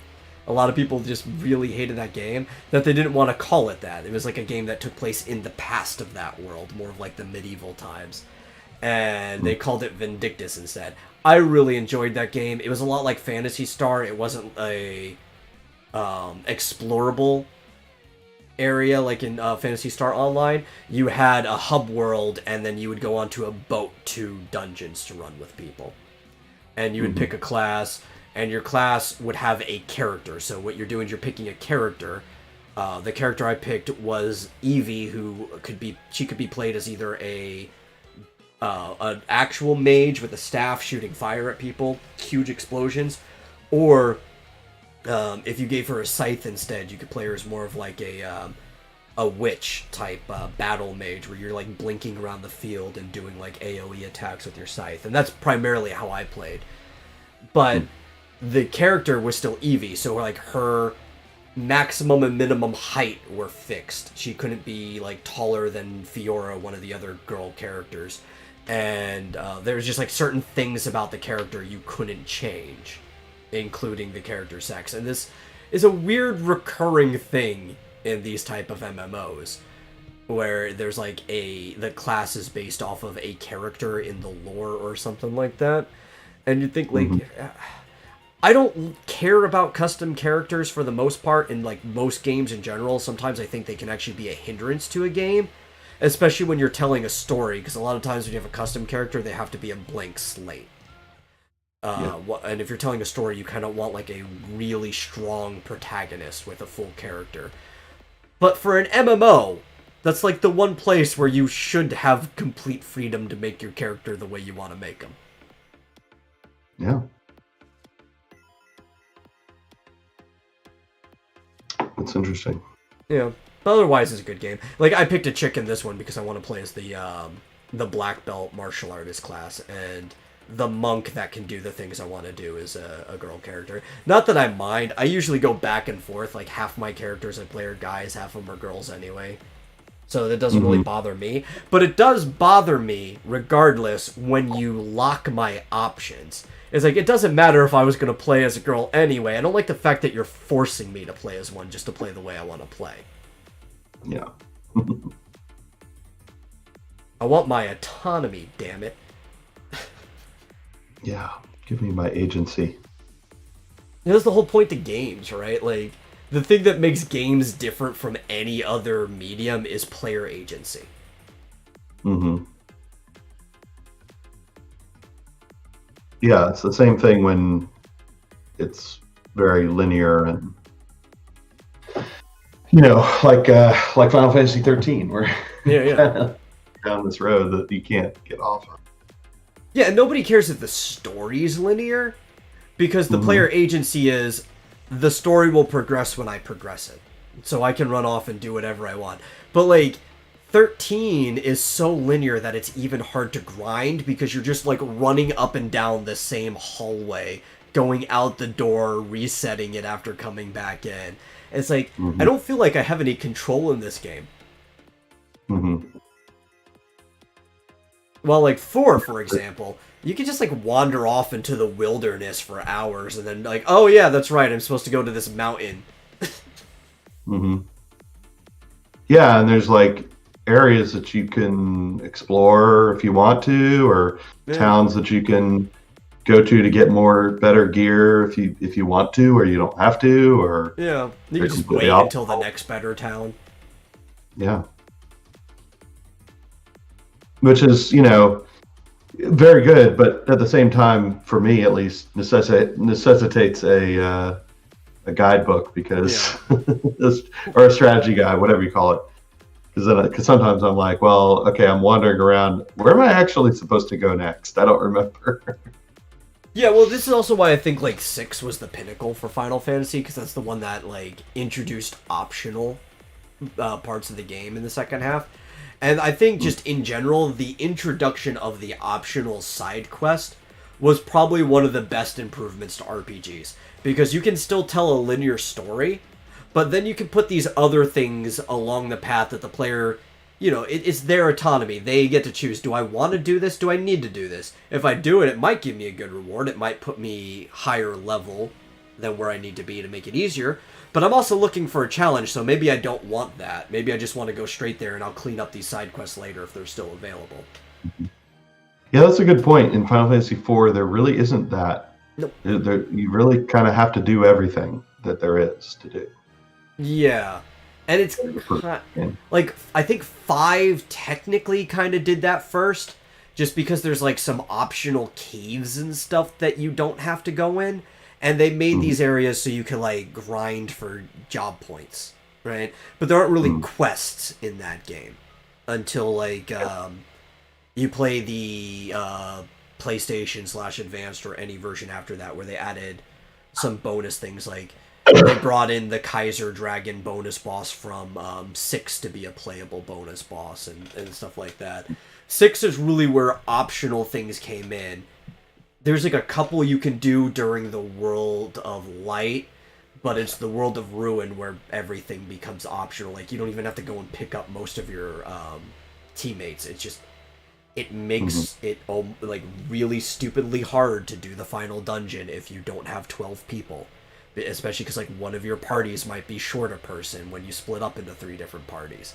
A lot of people just really hated that game that they didn't want to call it that. It was like a game that took place in the past of that world, more of like the medieval times. And they called it Vindictus instead. I really enjoyed that game. It was a lot like Phantasy Star. It wasn't a explorable area like in Phantasy Star Online. You had a hub world, and then you would go onto a boat to dungeons to run with people. And you would pick a class, and your class would have a character. So what you're doing is you're picking a character. The character I picked was Evie, who could be played as either an actual mage with a staff shooting fire at people, huge explosions, or if you gave her a scythe instead, you could play her as more of like a witch type battle mage, where you're like blinking around the field and doing like AoE attacks with your scythe, and that's primarily how I played. But the character was still Evie, so like her maximum and minimum height were fixed. She couldn't be like taller than Fiora, one of the other girl characters, and there was just like certain things about the character you couldn't change, including the character sex. And this is a weird recurring thing in these type of MMOs, where there's like the class is based off of a character in the lore or something like that. And you'd think like, I don't care about custom characters for the most part in like most games in general. Sometimes I think they can actually be a hindrance to a game, especially when you're telling a story, because a lot of times when you have a custom character, they have to be a blank slate. And if you're telling a story, you kind of want like a really strong protagonist with a full character. But for an MMO, that's like the one place where you should have complete freedom to make your character the way you want to make them. Yeah. That's interesting. Yeah. But otherwise, it's a good game. Like, I picked a chick in this one because I want to play as the black belt martial artist class, and the monk that can do the things I want to do is a girl character. Not that I mind. I usually go back and forth. Like, half my characters I play are guys, half of them are girls anyway. So that doesn't really bother me. But it does bother me, regardless, when you lock my options. It's like, it doesn't matter if I was going to play as a girl anyway. I don't like the fact that you're forcing me to play as one just to play the way I want to play. Yeah. I want my autonomy, damn it. Yeah. Give me my agency. That's the whole point of games, right? Like, the thing that makes games different from any other medium is player agency. Mm-hmm. Yeah, it's the same thing when it's very linear and, you know, like Final Fantasy 13, where Yeah. down this road that you can't get off of. Yeah, and nobody cares if the story's linear, because the player agency is the story will progress when I progress it. So I can run off and do whatever I want. But, like, 13 is so linear that it's even hard to grind, because you're just, like, running up and down the same hallway, going out the door, resetting it after coming back in. It's like, I don't feel like I have any control in this game. Well, like 4, for example, you can just like wander off into the wilderness for hours and then like, oh yeah, that's right, I'm supposed to go to this mountain. Yeah, and there's like areas that you can explore if you want to, or towns that you can go to get better gear if you want to, or you don't have to, or yeah, you can just wait until the next better town. Yeah. Which is, you know, very good, but at the same time, for me at least, necessitates a guidebook, because or a strategy guide, whatever you call it. Because sometimes I'm like, well, okay, I'm wandering around. Where am I actually supposed to go next? I don't remember. Yeah, well, this is also why I think like 6 was the pinnacle for Final Fantasy, because that's the one that like introduced optional parts of the game in the second half. And I think just in general, the introduction of the optional side quest was probably one of the best improvements to RPGs, because you can still tell a linear story, but then you can put these other things along the path that the player, you know, it's their autonomy. They get to choose, do I want to do this? Do I need to do this? If I do it, it might give me a good reward. It might put me higher level than where I need to be to make it easier. But I'm also looking for a challenge, so maybe I don't want that. Maybe I just want to go straight there and I'll clean up these side quests later if they're still available. Yeah, that's a good point. In Final Fantasy IV, there really isn't that. Nope. You really kind of have to do everything that there is to do. Yeah. And it's like, I think 5 technically kind of did that first, just because there's like some optional caves and stuff that you don't have to go in. And they made these areas so you can like grind for job points, right? But there aren't really quests in that game until like you play the PlayStation / Advanced or any version after that, where they added some bonus things. Like they brought in the Kaiser Dragon bonus boss from 6 to be a playable bonus boss and stuff like that. 6 is really where optional things came in. There's like a couple you can do during the World of Light, but it's the World of Ruin where everything becomes optional. Like, you don't even have to go and pick up most of your teammates. It's just, it makes it like really stupidly hard to do the final dungeon if you don't have 12 people. Especially because like one of your parties might be short a person when you split up into 3 different parties.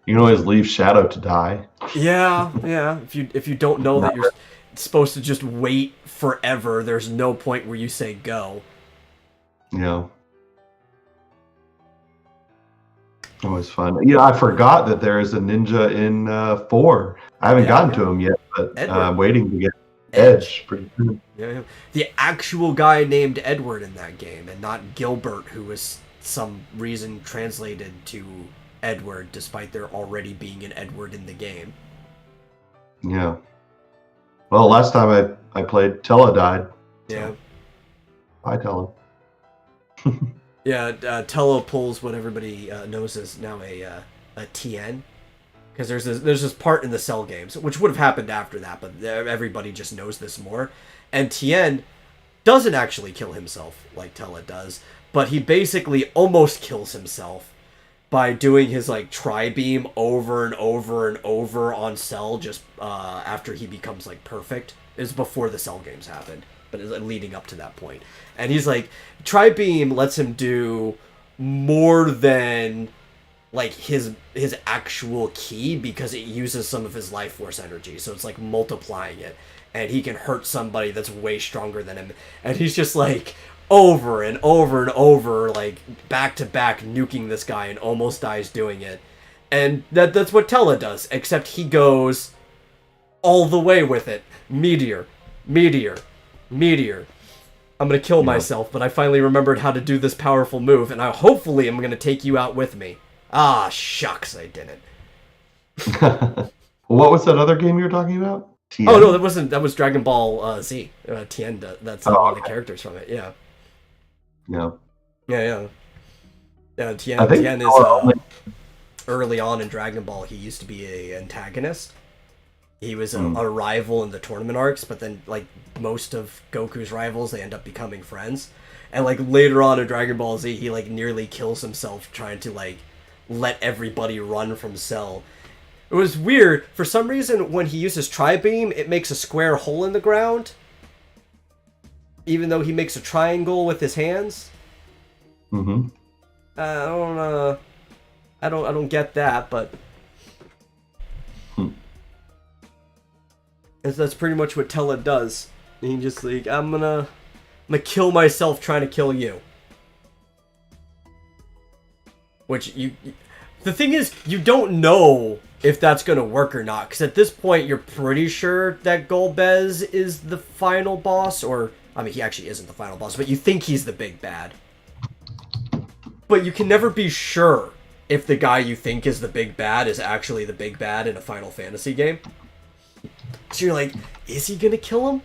You can always leave Shadow to die. Yeah. If you don't know that you're supposed to just wait forever, there's no point where you say go. Yeah. Always fun. Yeah, I forgot that there is a ninja in 4. I haven't gotten to him yet, but I'm waiting to get Edge. Pretty soon. Yeah. The actual guy named Edward in that game, and not Gilbert, who was some reason translated to Edward, despite there already being an Edward in the game. Yeah. Well, last time I played, Tella died. Yeah. Bye, Tella. Yeah, Tello pulls what everybody knows as now a TN. Because there's this part in the Cell games, which would have happened after that, but everybody just knows this more. And Tien doesn't actually kill himself like Tella does, but he basically almost kills himself by doing his like tri-beam over and over and over on Cell just after he becomes like perfect. It was before the Cell games happened, but it's leading up to that point. And he's like, tri-beam lets him do more than like his actual key, because it uses some of his life force energy, so it's like multiplying it, and he can hurt somebody that's way stronger than him. And he's just like over and over and over, like back to back, nuking this guy, and almost dies doing it. And that's what Tella does, except he goes all the way with it. Meteor, meteor, meteor. I'm gonna kill myself, but I finally remembered how to do this powerful move, and hopefully I'm gonna take you out with me. Ah, shucks, I didn't. What was that other game you were talking about? TN? Oh no, that was Dragon Ball Z. Tien, that's one of the characters from it. Yeah. Tien is early on in Dragon Ball. He used to be an antagonist. He was a rival in the tournament arcs, but then like most of Goku's rivals, they end up becoming friends. And like later on in Dragon Ball Z, he like nearly kills himself trying to like let everybody run from Cell. It was weird. For some reason, when he uses Tri-Beam, it makes a square hole in the ground, even though he makes a triangle with his hands. I don't get that, but that's pretty much what Tella does. He just like, I'm gonna kill myself trying to kill you. Which the thing is, you don't know if that's gonna work or not, because at this point you're pretty sure that Golbez is the final boss, or I mean, he actually isn't the final boss, but you think he's the big bad. But you can never be sure if the guy you think is the big bad is actually the big bad in a Final Fantasy game. So you're like, is he gonna kill him?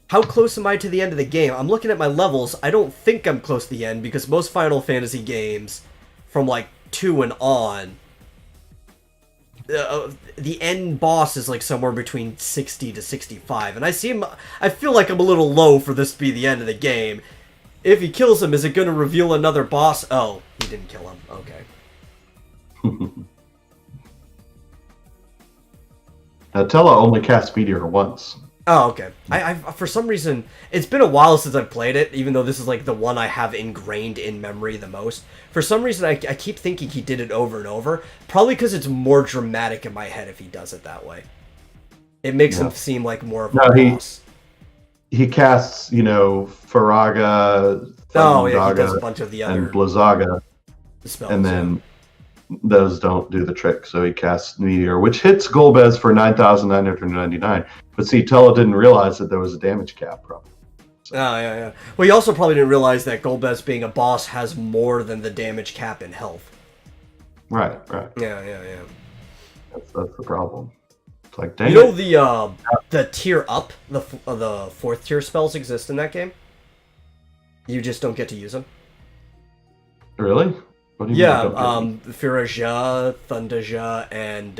How close am I to the end of the game? I'm looking at my levels. I don't think I'm close to the end because most Final Fantasy games from like 2 and on, the end boss is like somewhere between 60 to 65. And I feel like I'm a little low for this to be the end of the game. If he kills him, is it going to reveal another boss? Oh, he didn't kill him. Okay. Tella only cast Meteor once. Oh, okay. I for some reason, it's been a while since I've played it, even though this is like the one I have ingrained in memory the most. For some reason, I keep thinking he did it over and over. Probably because it's more dramatic in my head if he does it that way. It makes him seem like more of a boss. He casts, Faraga, oh yeah, he does a bunch of the other and Blizzaga, spells, and then those don't do the trick. So he casts Meteor, which hits Golbez for 9,999. But see, Tella didn't realize that there was a damage cap problem. So. Oh yeah. Well, he also probably didn't realize that Golbez being a boss has more than the damage cap in health. Right. Yeah. That's the problem. It's like, dang. You know the tier up, the 4th tier spells exist in that game. You just don't get to use them. Really? What do you mean? Firaja, Thundaja, and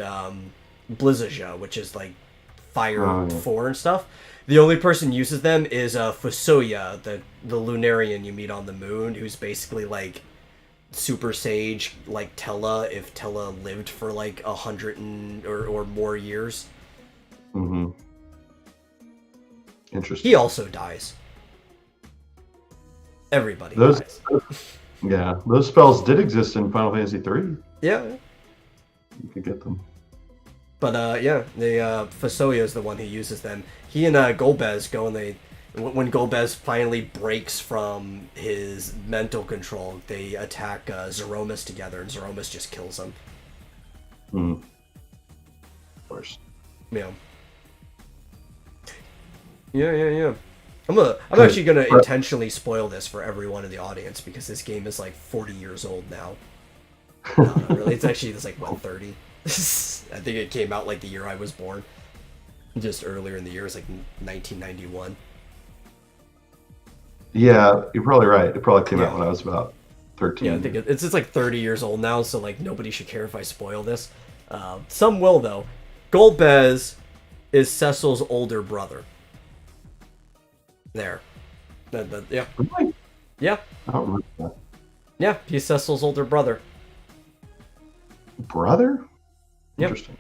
Blizzaja, which is like Fire 4 and stuff. The only person who uses them is Fusoya, the Lunarian you meet on the moon, who's basically like Super Sage, like Tella, if Tella lived for like 100 or more years. Mm-hmm. Interesting. He also dies. Everybody dies. Yeah, those spells did exist in Final Fantasy 3. Yeah. You could get them. But the Fusoya is the one who uses them. He and Golbez go and when Golbez finally breaks from his mental control, they attack Zeromus together, and Zeromus just kills him. Of course. Yeah. I'm actually gonna intentionally spoil this for everyone in the audience because this game is like 40 years old now. Not really. It's like 130. I think it came out like the year I was born. Just earlier in the year, it's like 1991. Yeah, you're probably right. It probably came out when I was about 13. Yeah, I think it's just like 30 years old now, so like nobody should care if I spoil this. Some will though. Golbez is Cecil's older brother. There. Yeah. Really? Yeah. I don't remember that. Yeah, he's Cecil's older brother. Brother? Yep. Interesting.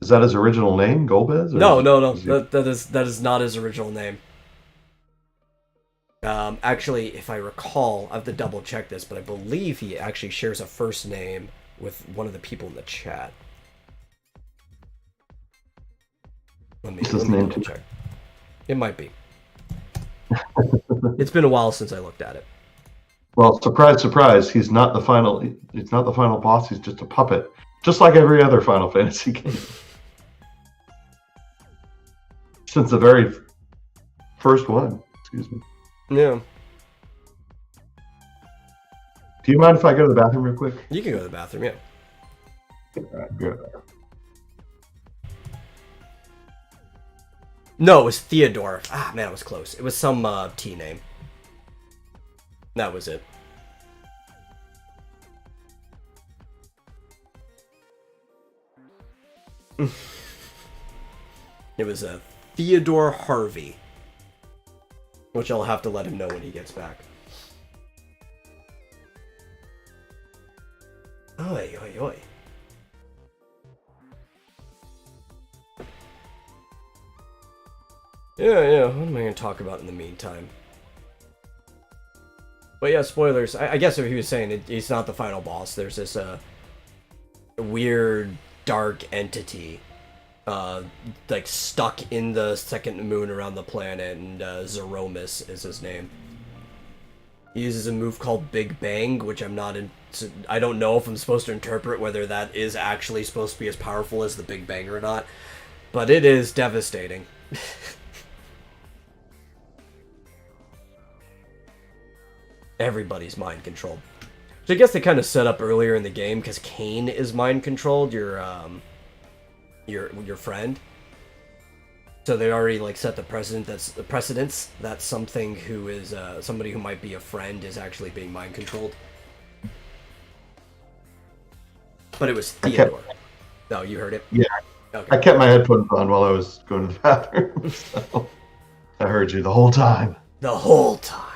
Is that his original name, Golbez? No. That is not his original name. Actually, if I recall, I have to double check this, but I believe he actually shares a first name with one of the people in the chat. Let me double check. It might be. It's been a while since I looked at it. Well, surprise, surprise, he's not the final boss, he's just a puppet. Just like every other Final Fantasy game. Since the very first one. Excuse me. Yeah. Do you mind if I go to the bathroom real quick? You can go to the bathroom, yeah. Alright, good. No, it was Theodore. Ah, man, it was close. It was some T name. That was it. It was Theodore Harvey. Which I'll have to let him know when he gets back. Oi, oi, oi. Yeah, what am I going to talk about in the meantime? But yeah, spoilers. I guess what he was saying, he's not the final boss. There's this weird, dark entity like stuck in the second moon around the planet, and Zeromus is his name. He uses a move called Big Bang, which I don't know if I'm supposed to interpret whether that is actually supposed to be as powerful as the Big Bang or not, but it is devastating. Everybody's mind controlled. So I guess they kind of set up earlier in the game because Kane is mind controlled, your friend. So they already like set the precedent. That's the precedence that something who is somebody who might be a friend is actually being mind controlled. But it was Theodore. No, you heard it? Yeah. Okay. I kept my headphones on while I was going to the bathroom, so I heard you the whole time. The whole time.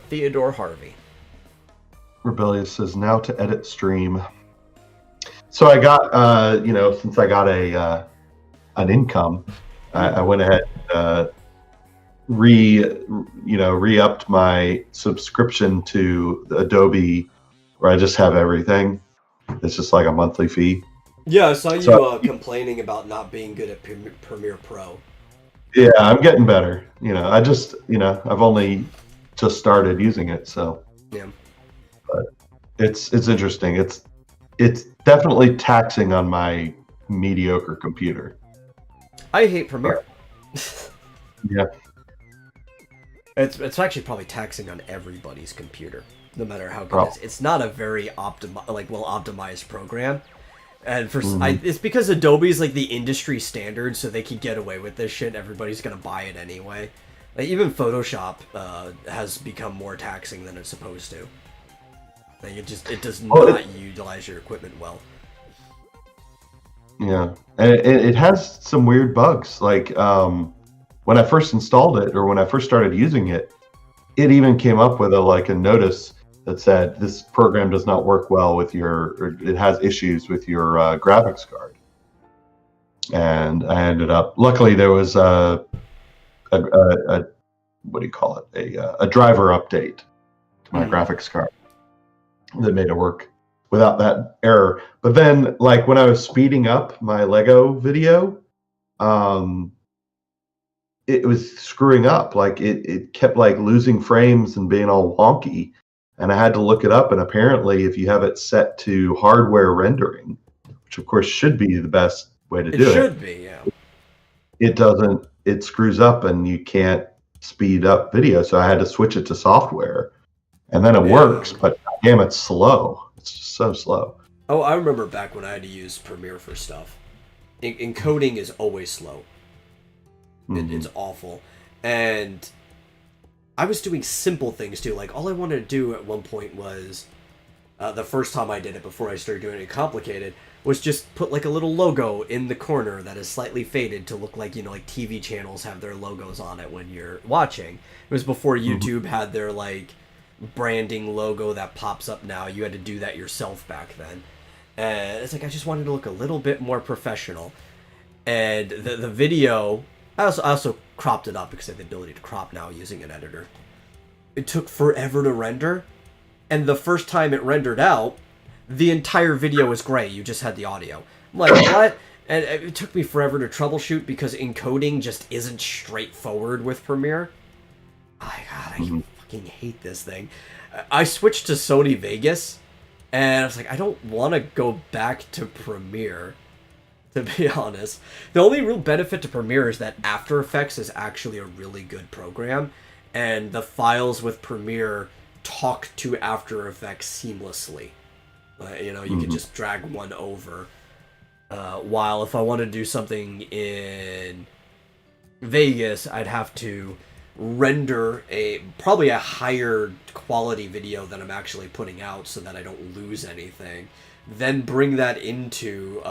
Theodore Harvey. Rebellious says now to edit stream. So I got, since I got an income, I went ahead and re-upped my subscription to Adobe, where I just have everything. It's just like a monthly fee. Yeah, I saw you complaining about not being good at Premiere Pro. Yeah, I'm getting better. I just, I've only just started using it, so. Yeah. But it's interesting. It's definitely taxing on my mediocre computer. I hate Premiere. Yeah. It's actually probably taxing on everybody's computer, no matter how good it is. It's not a very well optimized program, and it's because Adobe's like the industry standard, so they can get away with this shit. Everybody's gonna buy it anyway. Like even Photoshop has become more taxing than it's supposed to. Like it does not utilize your equipment well. Yeah, and it has some weird bugs. Like when I first installed it, or when I first started using it, it even came up with a notice that said this program does not work well with or it has issues with your graphics card. And I ended up, luckily there was a what do you call it? A driver update to my graphics card that made it work without that error. But then, like when I was speeding up my Lego video, it was screwing up. Like it kept like losing frames and being all wonky. And I had to look it up. And apparently, if you have it set to hardware rendering, which of course should be the best way to do it. It should be, yeah. It doesn't. It screws up, and you can't speed up video. So I had to switch it to software, and then it works. But damn, it's slow. It's just so slow. Oh, I remember back when I had to use Premiere for stuff. Encoding is always slow. It's awful. And I was doing simple things too. Like all I wanted to do at one point was, the first time I did it before I started doing it complicated, was just put like a little logo in the corner that is slightly faded to look like, like TV channels have their logos on it when you're watching. It was before YouTube had their like branding logo that pops up now. You had to do that yourself back then. And it's like I just wanted to look a little bit more professional. And the video, I also cropped it up because I have the ability to crop now using an editor. It took forever to render, and the first time it rendered out, the entire video was gray. You just had the audio. I'm like, what? And it took me forever to troubleshoot because encoding just isn't straightforward with Premiere. Oh my god, I fucking hate this thing. I switched to Sony Vegas, and I was like, I don't want to go back to Premiere, to be honest. The only real benefit to Premiere is that After Effects is actually a really good program, and the files with Premiere talk to After Effects seamlessly. You can just drag one over. While if I want to do something in Vegas, I'd have to render probably a higher quality video than I'm actually putting out so that I don't lose anything. Then bring that into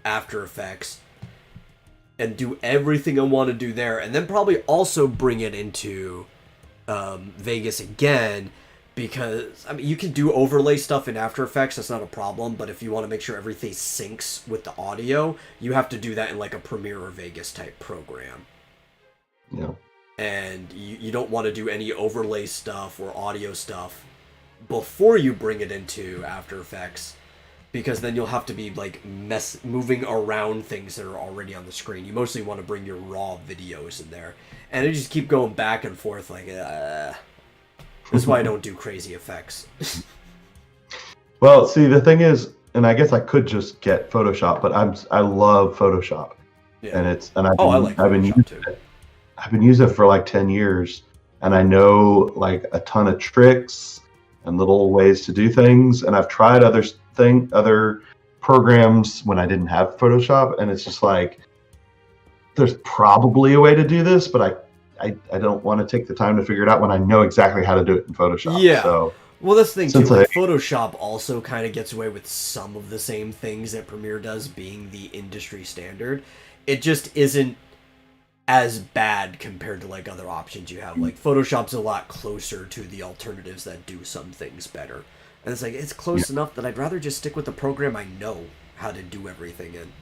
After Effects and do everything I want to do there, and then probably also bring it into Vegas again, because you can do overlay stuff in After Effects, that's not a problem, but if you want to make sure everything syncs with the audio, you have to do that in like a Premiere or Vegas type program. Yeah. And you don't want to do any overlay stuff or audio stuff before you bring it into After Effects, because then you'll have to be like moving around things that are already on the screen. You mostly want to bring your raw videos in there, and you just keep going back and forth like that's why I don't do crazy effects. Well, see, the thing is, and I guess I could just get Photoshop, but I love Photoshop. Yeah. I've been using it for like 10 years, and I know like a ton of tricks, and little ways to do things. And I've tried other programs when I didn't have Photoshop, and it's just like there's probably a way to do this, but I don't want to take the time to figure it out when I know exactly how to do it in Photoshop. Yeah. So, well, that's the thing too. Like, Photoshop also kind of gets away with some of the same things that Premiere does, being the industry standard. It just isn't as bad compared to like other options you have. Like, Photoshop's a lot closer to the alternatives that do some things better. And it's like, it's close enough that I'd rather just stick with the program I know how to do everything in.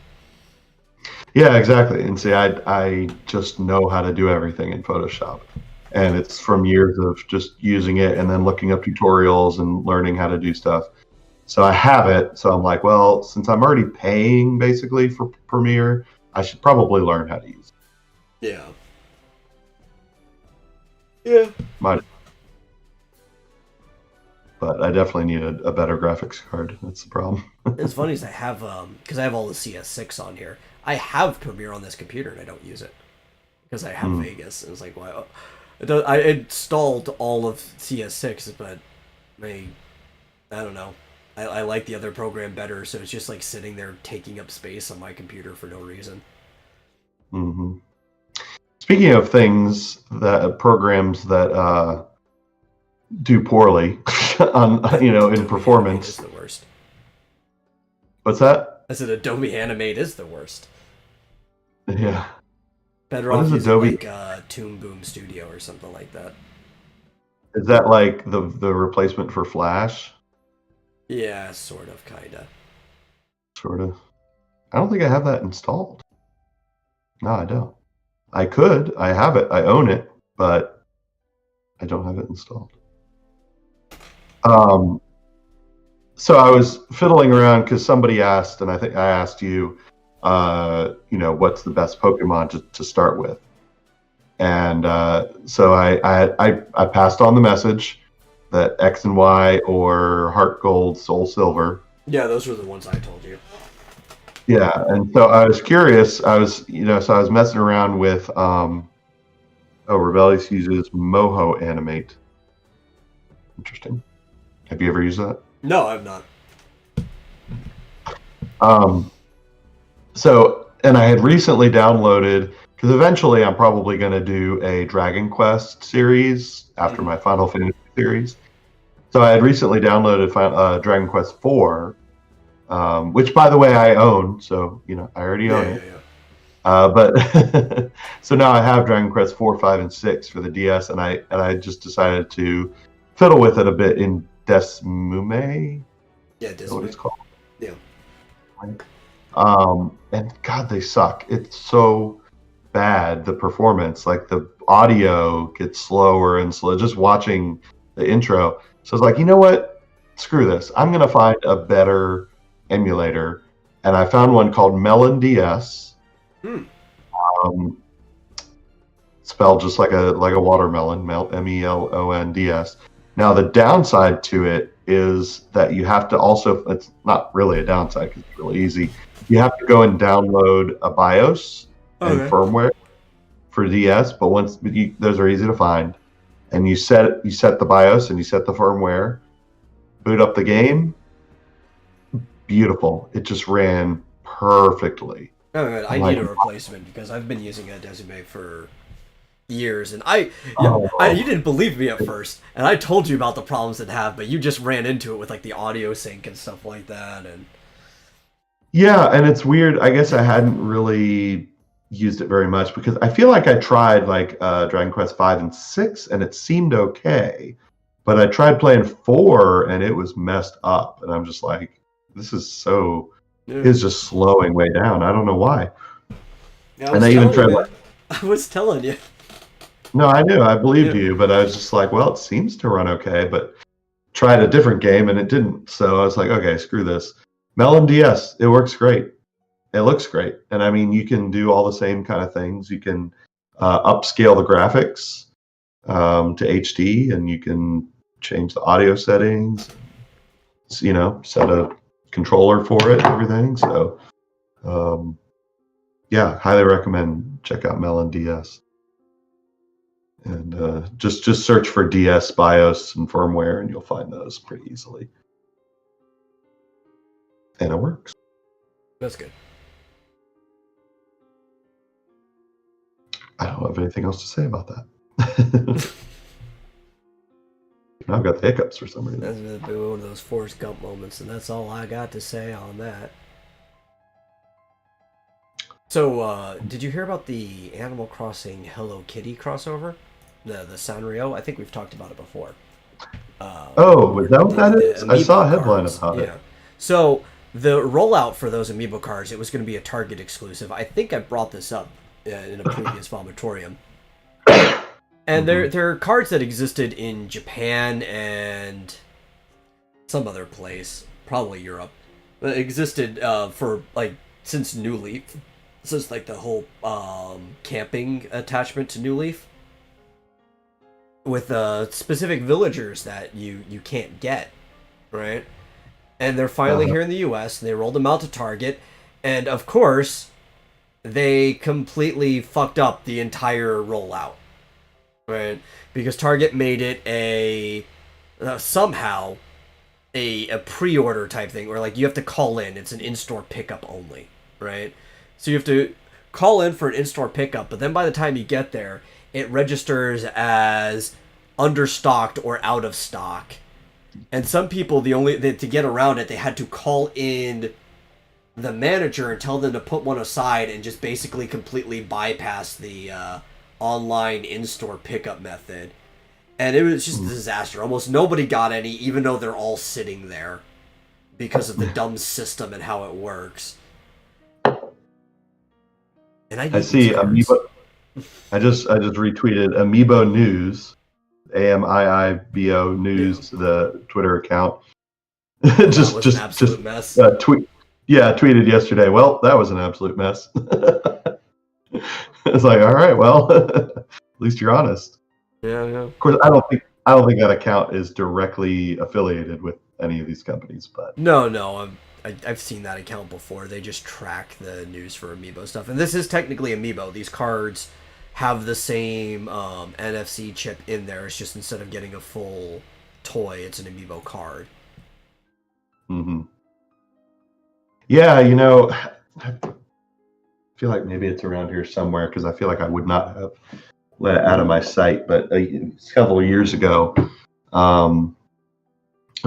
Yeah, exactly. And see, I just know how to do everything in Photoshop. And it's from years of just using it and then looking up tutorials and learning how to do stuff. So I have it. So I'm like, well, since I'm already paying basically for Premiere, I should probably learn how to use it. Yeah. Yeah. But I definitely need a better graphics card. That's the problem. It's funny is I have, because I have all the CS6 on here. I have Premiere on this computer and I don't use it because I have Vegas. And it's like, well, I installed all of CS6, but I don't know. I like the other program better, so it's just like sitting there taking up space on my computer for no reason. Mm-hmm. Speaking of things programs that do poorly on in performance, is the worst. What's that? I said Adobe Animate is the worst. Yeah. Better off using Adobe? Like Toon Boom Studio or something like that. Is that like the replacement for Flash? Yeah, sort of, kinda. Sort of. I don't think I have that installed. No, I don't. I could. I have it. I own it, but I don't have it installed. So I was fiddling around because somebody asked, and I think I asked you, what's the best Pokemon to start with? And so I passed on the message that X and Y or Heart Gold, Soul Silver. Yeah, those were the ones I told you. Yeah, and so I was curious. I was messing around with Rebellious uses Moho Animate. Interesting. Have you ever used that? No, I've not. And I had recently downloaded, because eventually I'm probably going to do a Dragon Quest series after my Final Fantasy series. So I had recently downloaded Dragon Quest 4, which, by the way, I own. So, I already own it. Yeah. But so now I have Dragon Quest 4, 5, and 6 for the DS, and I just decided to fiddle with it a bit in Desmume. Yeah, Desmume. What it's called. Yeah. And God, they suck. It's so bad, the performance. Like, the audio gets slower and slow. Just watching the intro. So I was like, you know what? Screw this. I'm going to find a better emulator. And I found one called Melon DS. Spelled just like a watermelon, MELONDS. Now, the downside to it is that you have to also, it's not really a downside because it's really easy. You have to go and download a BIOS and firmware for DS, but those are easy to find. And you set the BIOS and you set the firmware, boot up the game. Beautiful. It just ran perfectly. Oh, good. I need a replacement because I've been using a Desmume for years, and you didn't believe me at first, and I told you about the problems it had, but you just ran into it with like the audio sync and stuff like that. And yeah, and it's weird. I guess I hadn't really used it very much because I feel like I tried like Dragon Quest 5 and 6 and it seemed okay, but I tried playing 4 and it was messed up, and I'm just like, this is so it's just slowing way down. I don't know why. I was telling you. No, I knew. I believed you, but I was just like, well, it seems to run okay, but tried a different game and it didn't. So I was like, okay, screw this. Melon DS, it works great. It looks great. And I mean, you can do all the same kind of things. You can upscale the graphics to HD, and you can change the audio settings, set a controller for it and everything. So, highly recommend check out Melon DS. And just search for DS BIOS and firmware, and you'll find those pretty easily. And it works. That's good. I don't have anything else to say about that. I've got the hiccups for some reason. That's one of those Forrest Gump moments, and that's all I got to say on that. So, did you hear about the Animal Crossing Hello Kitty crossover? The Sanrio? I think we've talked about it before. Was that what that is? I saw a headline about it. So, the rollout for those amiibo cards, it was going to be a Target exclusive. I think I brought this up in a previous Vomitorium. And they're cards that existed in Japan and some other place, probably Europe, but existed for since New Leaf, since like the whole camping attachment to New Leaf, with specific villagers that you can't get, right? And they're finally here in the U.S. and they rolled them out to Target, and of course, they completely fucked up the entire rollout. Right, because Target made it somehow a pre-order type thing, where like you have to call in. It's an in-store pickup only, right? So you have to call in for an in-store pickup, but then by the time you get there, it registers as understocked or out of stock. And some people, to get around it, they had to call in the manager and tell them to put one aside and just basically completely bypass the online in-store pickup method, and it was just a disaster. Almost nobody got any, even though they're all sitting there, because of the dumb system and how it works. And I see Amiibo. I just retweeted Amiibo News, AMIIBO News, the Twitter account. just an absolute mess. Tweeted yesterday. Well, that was an absolute mess. It's like, all right, well, at least you're honest. Yeah. Of course, I don't think that account is directly affiliated with any of these companies, but no, I've seen that account before. They just track the news for Amiibo stuff, and this is technically Amiibo. These cards have the same NFC chip in there. It's just instead of getting a full toy, it's an Amiibo card. Mm-hmm. Yeah, I feel like maybe it's around here somewhere, because I feel like I would not have let it out of my sight. But several years ago,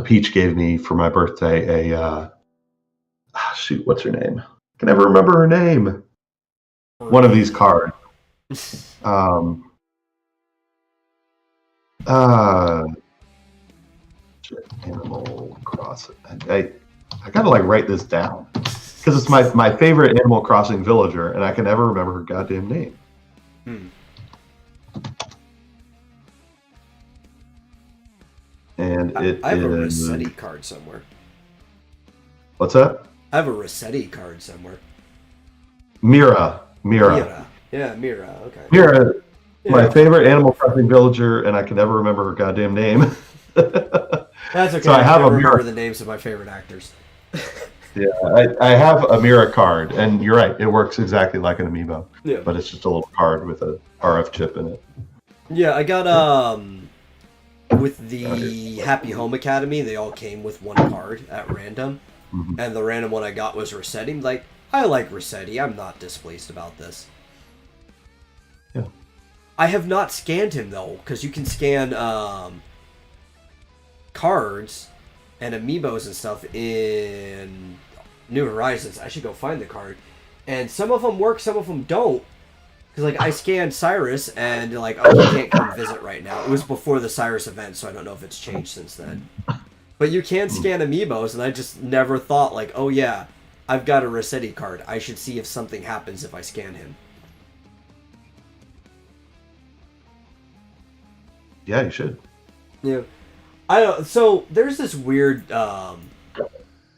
Peach gave me for my birthday what's her name? I can never remember her name. One of these cards. Animal Crossing. I gotta write this down, because it's my favorite Animal Crossing villager, and I can never remember her goddamn name. And I have a Rossetti card somewhere. What's that? I have a Rossetti card somewhere. Mira. Yeah, Mira. Okay. Mira, my favorite Animal Crossing villager, and I can never remember her goddamn name. That's okay. So I have never remember the names of my favorite actors. Yeah, I have a Mira card, and you're right, it works exactly like an Amiibo. Yeah. But it's just a little card with a RF chip in it. Yeah, I got with the Happy Home Academy, they all came with one card at random. Mm-hmm. And the random one I got was Rossetti. I like Rossetti. I'm not displeased about this. Yeah. I have not scanned him, though, because you can scan cards and amiibos and stuff in New Horizons. I should go find the card. And some of them work, some of them don't. Because, I scanned Cyrus, and, he can't come visit right now. It was before the Cyrus event, so I don't know if it's changed since then. But you can scan amiibos, and I just never thought, oh yeah, I've got a Rossetti card. I should see if something happens if I scan him. Yeah, you should. Yeah. So, there's this weird, and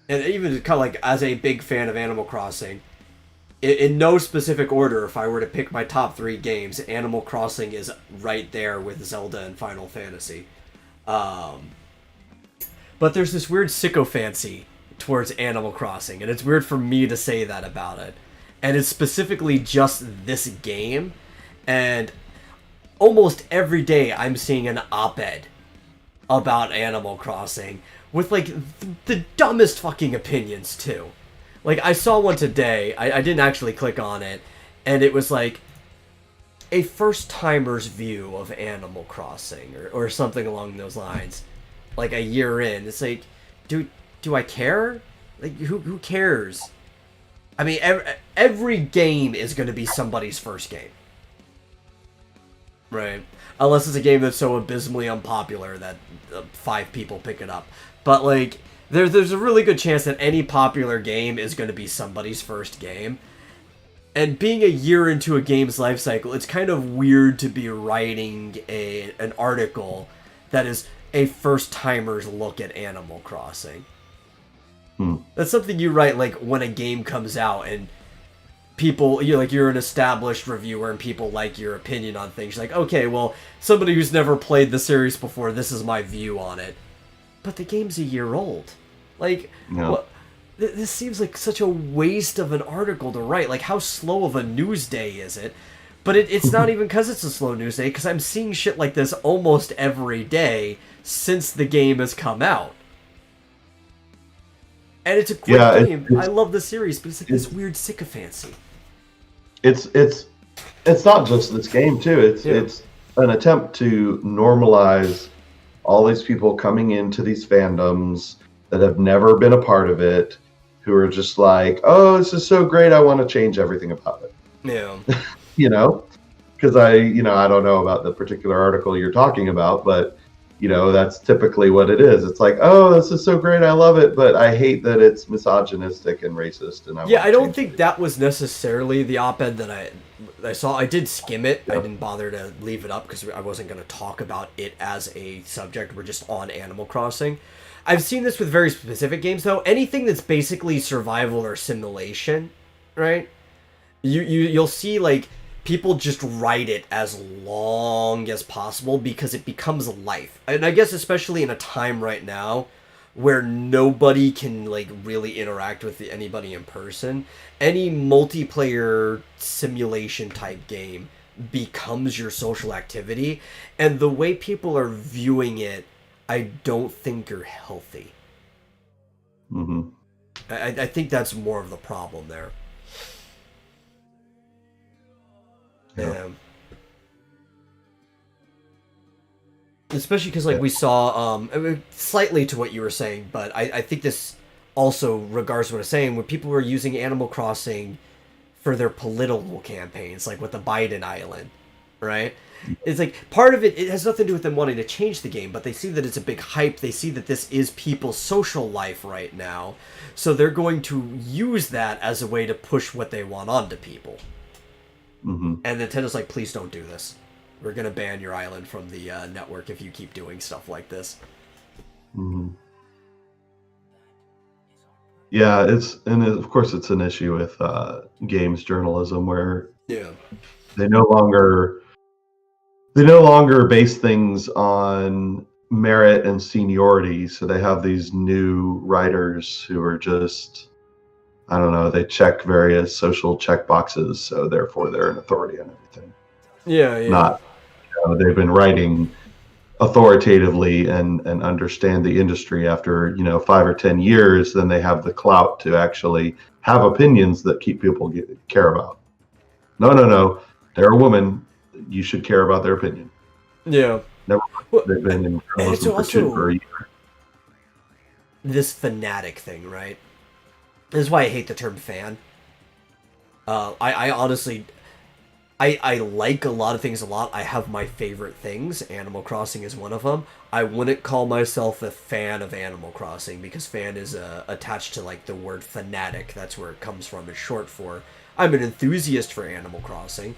even kind of as a big fan of Animal Crossing, in no specific order, if I were to pick my top 3 games, Animal Crossing is right there with Zelda and Final Fantasy. But there's this weird sycophancy towards Animal Crossing, and it's weird for me to say that about it. And it's specifically just this game, and almost every day I'm seeing an op-ed about Animal Crossing with like the dumbest fucking opinions too. Like I saw one today, I didn't actually click on it, and it was like a first-timer's view of Animal Crossing or something along those lines. Like a year in, it's like, do I care? Like who cares? I mean, every game is going to be somebody's first game. Right. Unless it's a game that's so abysmally unpopular that 5 people pick it up. But, like, there's a really good chance that any popular game is going to be somebody's first game. And being a year into a game's life cycle, it's kind of weird to be writing an article that is a first-timer's look at Animal Crossing. That's something you write, like, when a game comes out and people, you're an established reviewer and people like your opinion on things. You're like, okay, well, somebody who's never played the series before, this is my view on it. But the game's a year old. Like, No. this seems like such a waste of an article to write. Like, how slow of a news day is it? But it's not even because it's a slow news day, because I'm seeing shit like this almost every day since the game has come out. And it's a great game. I love the series, but it's like this weird sycophancy. It's not just this game too. It's an attempt to normalize all these people coming into these fandoms that have never been a part of it, who are just like, oh, this is so great, I want to change everything about it. Yeah. Because I don't know about the particular article you're talking about, but that's typically what it is. It's like, oh, this is so great, I love it, but I hate that it's misogynistic and racist. And I don't think that was necessarily the op-ed that I saw. I did skim it. Yeah. I didn't bother to leave it up because I wasn't going to talk about it as a subject. We're just on Animal Crossing. I've seen this with very specific games, though. Anything that's basically survival or simulation, right? You'll see, like, people just write it as long as possible because it becomes life. And I guess especially in a time right now where nobody can, like, really interact with anybody in person, any multiplayer simulation type game becomes your social activity. And the way people are viewing it, I don't think are healthy. Mm-hmm. I think that's more of the problem there. Yeah. Especially because, like, we saw, slightly to what you were saying, but I think this also regards to what I was saying, when people were using Animal Crossing for their political campaigns, like with the Biden Island, right? It's like, part of it has nothing to do with them wanting to change the game, but they see that it's a big hype, they see that this is people's social life right now, so they're going to use that as a way to push what they want onto people. Mm-hmm. And Nintendo's like, please don't do this. We're going to ban your island from the network if you keep doing stuff like this. Mm-hmm. Yeah, of course it's an issue with games journalism where they no longer base things on merit and seniority. So they have these new writers who are just, I don't know, they check various social check boxes, so therefore they're an authority on everything. Yeah. Not, they've been writing authoritatively and understand the industry after 5 or 10 years, then they have the clout to actually have opinions that keep people care about. No, they're a woman, you should care about their opinion. Yeah. They've been in journalism for a year. This fanatic thing, right? This is why I hate the term fan. I honestly, I like a lot of things a lot. I have my favorite things. Animal Crossing is one of them. I wouldn't call myself a fan of Animal Crossing because fan is attached to, like, the word fanatic. That's where it comes from. It's short for, I'm an enthusiast for Animal Crossing.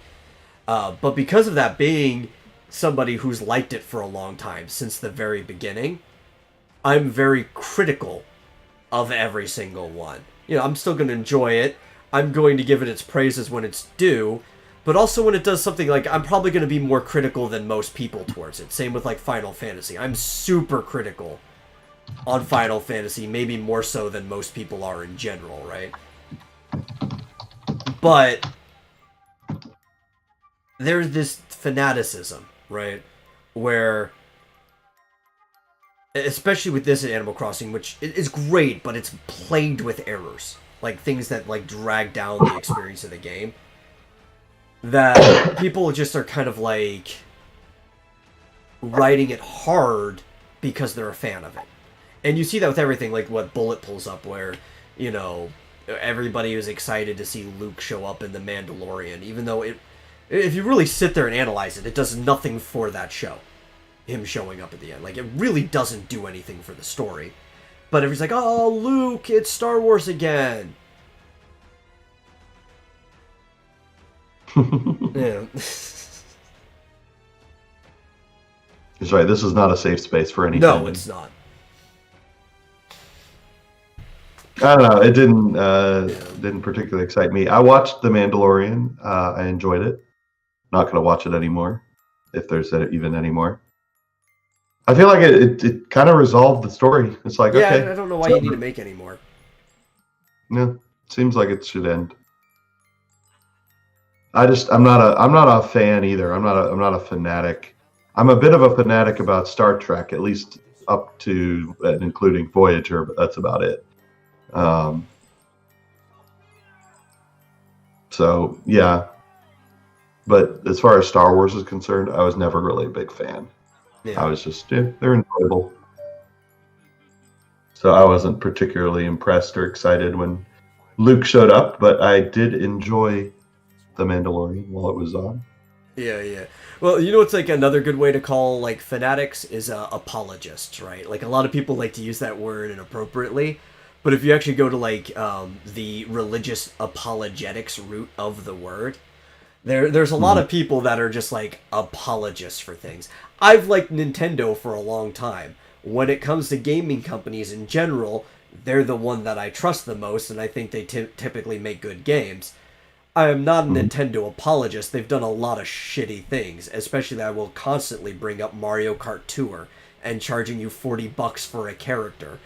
But because of that, being somebody who's liked it for a long time, since the very beginning, I'm very critical of every single one. I'm still going to enjoy it. I'm going to give it its praises when it's due. But also when it does something, like, I'm probably going to be more critical than most people towards it. Same with, like, Final Fantasy. I'm super critical on Final Fantasy, maybe more so than most people are in general, right? But there's this fanaticism right? Where, especially with this in Animal Crossing, which is great, but it's plagued with errors, like things that like drag down the experience of the game. That people just are kind of like writing it hard because they're a fan of it. And you see that with everything, like what Bullet pulls up, where, you know, everybody was excited to see Luke show up in The Mandalorian, even though if you really sit there and analyze it, it does nothing for that show. Him showing up at the end. Like, it really doesn't do anything for the story. But everybody's like, oh, Luke, it's Star Wars again. Yeah. He's right, this is not a safe space for any No, fan. it's not. I don't know. It didn't particularly excite me. I watched The Mandalorian. I enjoyed it. Not going to watch it anymore, if there's even any more. I feel like it kind of resolved the story. It's like, yeah, okay. I don't know why you need to make any more. No, seems like it should end. I'm not a fan either. I'm not a fanatic. I'm a bit of a fanatic about Star Trek, at least up to and including Voyager, but that's about it. So yeah, but as far as Star Wars is concerned, I was never really a big fan. Yeah. I was just, they're enjoyable. So I wasn't particularly impressed or excited when Luke showed up, but I did enjoy The Mandalorian while it was on. Yeah. Well, you know what's like another good way to call like fanatics is apologists, right? Like a lot of people like to use that word inappropriately, but if you actually go to like the religious apologetics root of the word, there's a lot of people that are just like apologists for things. I've liked Nintendo for a long time. When it comes to gaming companies in general, they're the one that I trust the most, and I think they typically make good games. I am not a Nintendo apologist. They've done a lot of shitty things, especially that I will constantly bring up Mario Kart Tour and charging you $40 for a character.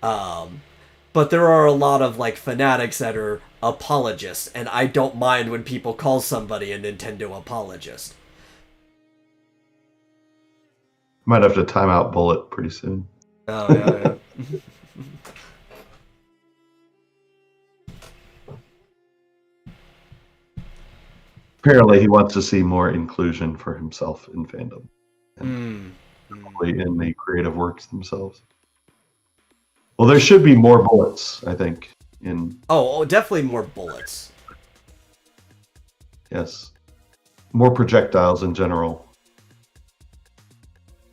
But there are a lot of like fanatics that are apologists, and I don't mind when people call somebody a Nintendo apologist. Might have to time out Bullet pretty soon. Oh, yeah. Apparently, he wants to see more inclusion for himself in fandom, and probably in the creative works themselves. Well, there should be more bullets, I think. Oh, definitely more bullets. Yes, more projectiles in general,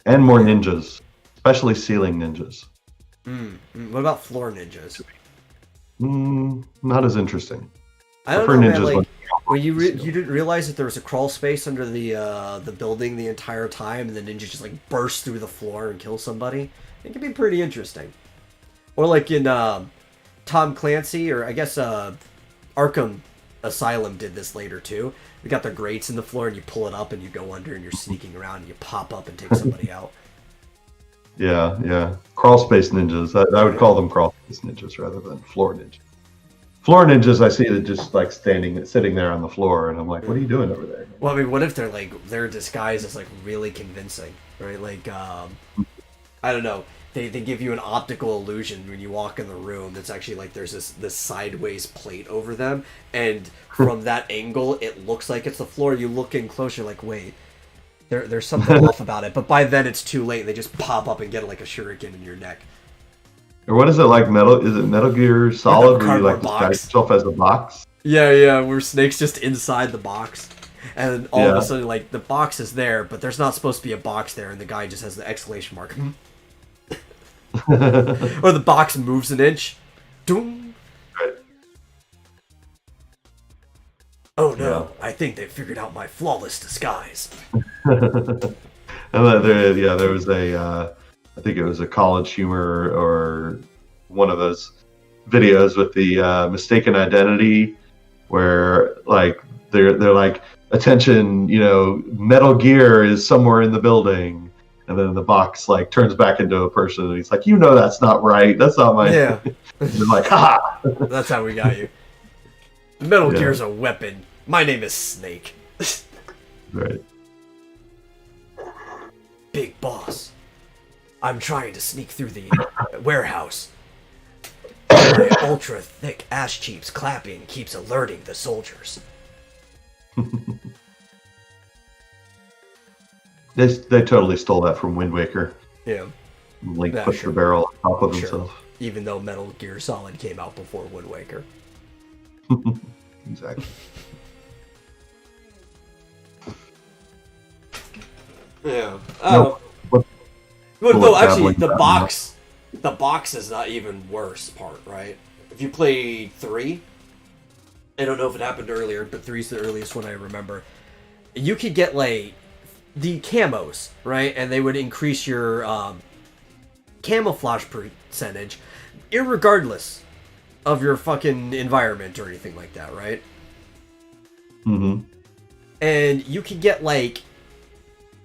and more ninjas, especially ceiling ninjas. What about floor ninjas? Not as interesting. I don't prefer know, ninjas man, like, when you didn't realize that there was a crawl space under the building the entire time, and the ninja just like burst through the floor and kill somebody. It could be pretty interesting. Or like in Tom Clancy, or I guess Arkham Asylum did this later too. They got their grates in the floor, and you pull it up, and you go under, and you're sneaking around, and you pop up and take somebody out. Yeah. Crawl space ninjas. I would call them crawl space ninjas rather than floor ninjas. Floor ninjas, I see that just like sitting there on the floor, and I'm like, what are you doing over there? Well, I mean, what if their disguise is like really convincing, right? Like, I don't know. They give you an optical illusion when you walk in the room that's actually like there's this sideways plate over them, and from that angle it looks like it's the floor. You look in closer, like, wait, there's something off about it. But by then it's too late. They just pop up and get like a shuriken in your neck. Or what is it like? Is it Metal Gear Solid where you like disguise yourself as a box? Yeah, where Snake's just inside the box. And all of a sudden, like, the box is there, but there's not supposed to be a box there, and the guy just has the exclamation mark. Or the box moves an inch. Doom. Right. Oh no, I think they figured out my flawless disguise. And there was I think it was a College Humor or one of those videos with the mistaken identity, where like they're like, attention, Metal Gear is somewhere in the building, and then the box like turns back into a person, and he's like, that's not right. That's not my. Yeah. They're like, ha! That's how we got you. Metal Gear's a weapon. My name is Snake. Right. I'm trying to sneak through the warehouse. My ultra-thick ash cheeks clapping keeps alerting the soldiers. They totally stole that from Wind Waker. Yeah. Link pushed the barrel on top of himself. Even though Metal Gear Solid came out before Wind Waker. Exactly. Yeah. Well, no, actually, the box is not even worse part, right? If you play 3, I don't know if it happened earlier, but 3's the earliest one I remember. You could get, like, the camos, right? And they would increase your camouflage percentage, irregardless of your fucking environment or anything like that, right? Mm-hmm. And you could get, like,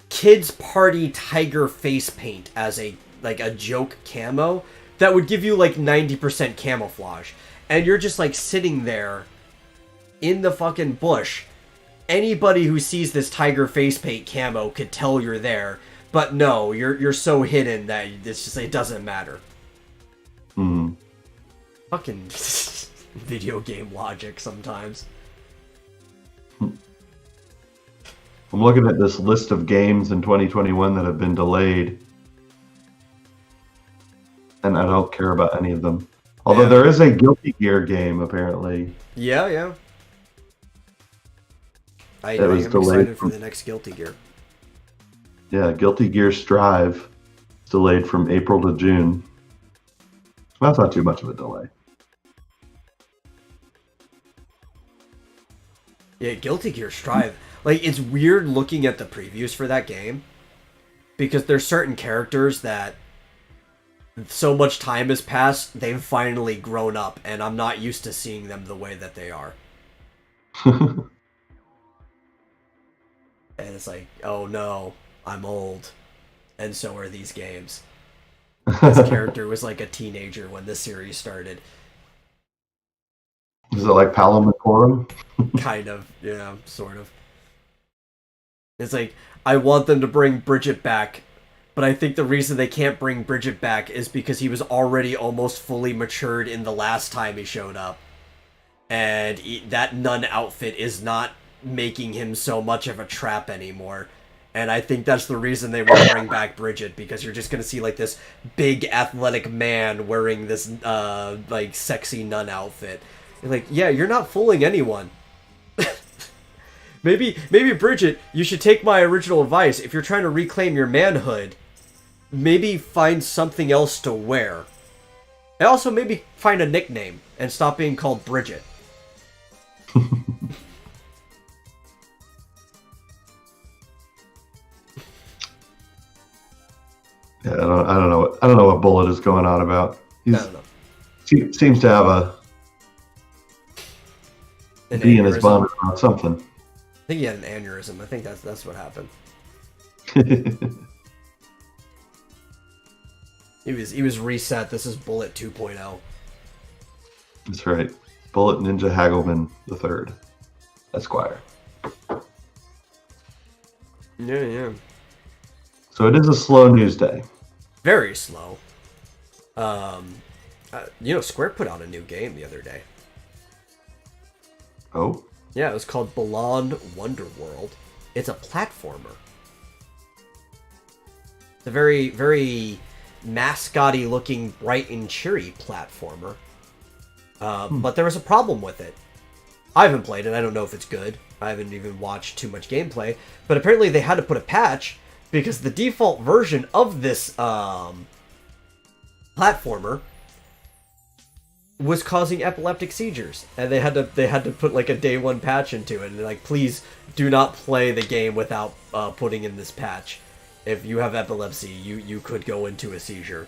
Kids Party Tiger face paint as a joke camo that would give you like 90% camouflage, and you're just like sitting there in the fucking bush. Anybody who sees this tiger face paint camo could tell you're there, but no, you're so hidden that it's just, it doesn't matter. Fucking video game logic sometimes. I'm looking at this list of games in 2021 that have been delayed, and I don't care about any of them. Although there is a Guilty Gear game, apparently. Yeah. I am excited for the next Guilty Gear. Yeah, Guilty Gear Strive. It's delayed from April to June. That's not too much of a delay. Yeah, Guilty Gear Strive. Like, it's weird looking at the previews for that game, because there's certain characters that so much time has passed, they've finally grown up, and I'm not used to seeing them the way that they are. And it's like, oh no, I'm old. And so are these games. This character was like a teenager when this series started. Is it like Vomitorium? Kind of, yeah, sort of. It's like, I want them to bring Bridget back, but I think the reason they can't bring Bridget back is because he was already almost fully matured in the last time he showed up. And that nun outfit is not making him so much of a trap anymore. And I think that's the reason they want to bring back Bridget, because you're just going to see like this big athletic man wearing this like sexy nun outfit. You're like, yeah, you're not fooling anyone. Maybe Bridget, you should take my original advice. If you're trying to reclaim your manhood, maybe find something else to wear. And also maybe find a nickname and stop being called Bridget. Yeah, I don't know what Bullet is going on about. I don't know. He seems to have An bee in his aneurysm. bonnet about something. I think he had an aneurysm. I think that's what happened. He was reset. This is Bullet 2.0. That's right. Bullet Ninja Hagelman III, Esquire. Yeah. So it is a slow news day. Very slow. Square put out a new game the other day. Oh? Yeah, it was called Beyond Wonderworld. It's a platformer. It's a very, very mascot-y looking, bright and cheery platformer. But there was a problem with it. I haven't played it. I don't know if it's good. I haven't even watched too much gameplay. But apparently they had to put a patch because the default version of this platformer was causing epileptic seizures, and they had to put like a day one patch into it, and like, please do not play the game without putting in this patch. If you have epilepsy, you could go into a seizure.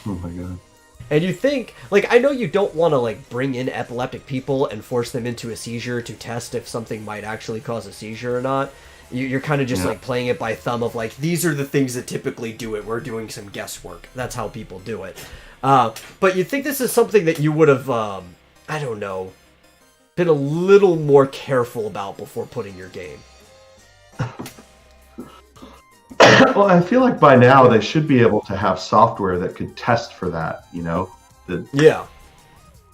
Oh my god. And you think, like, I know you don't want to like bring in epileptic people and force them into a seizure to test if something might actually cause a seizure or not. You're kind of just like playing it by thumb of like, these are the things that typically do it. We're doing some guesswork. That's how people do it. But you'd think this is something that you would have, I don't know, been a little more careful about before putting your game. Well, I feel like by now they should be able to have software that could test for that. That Yeah.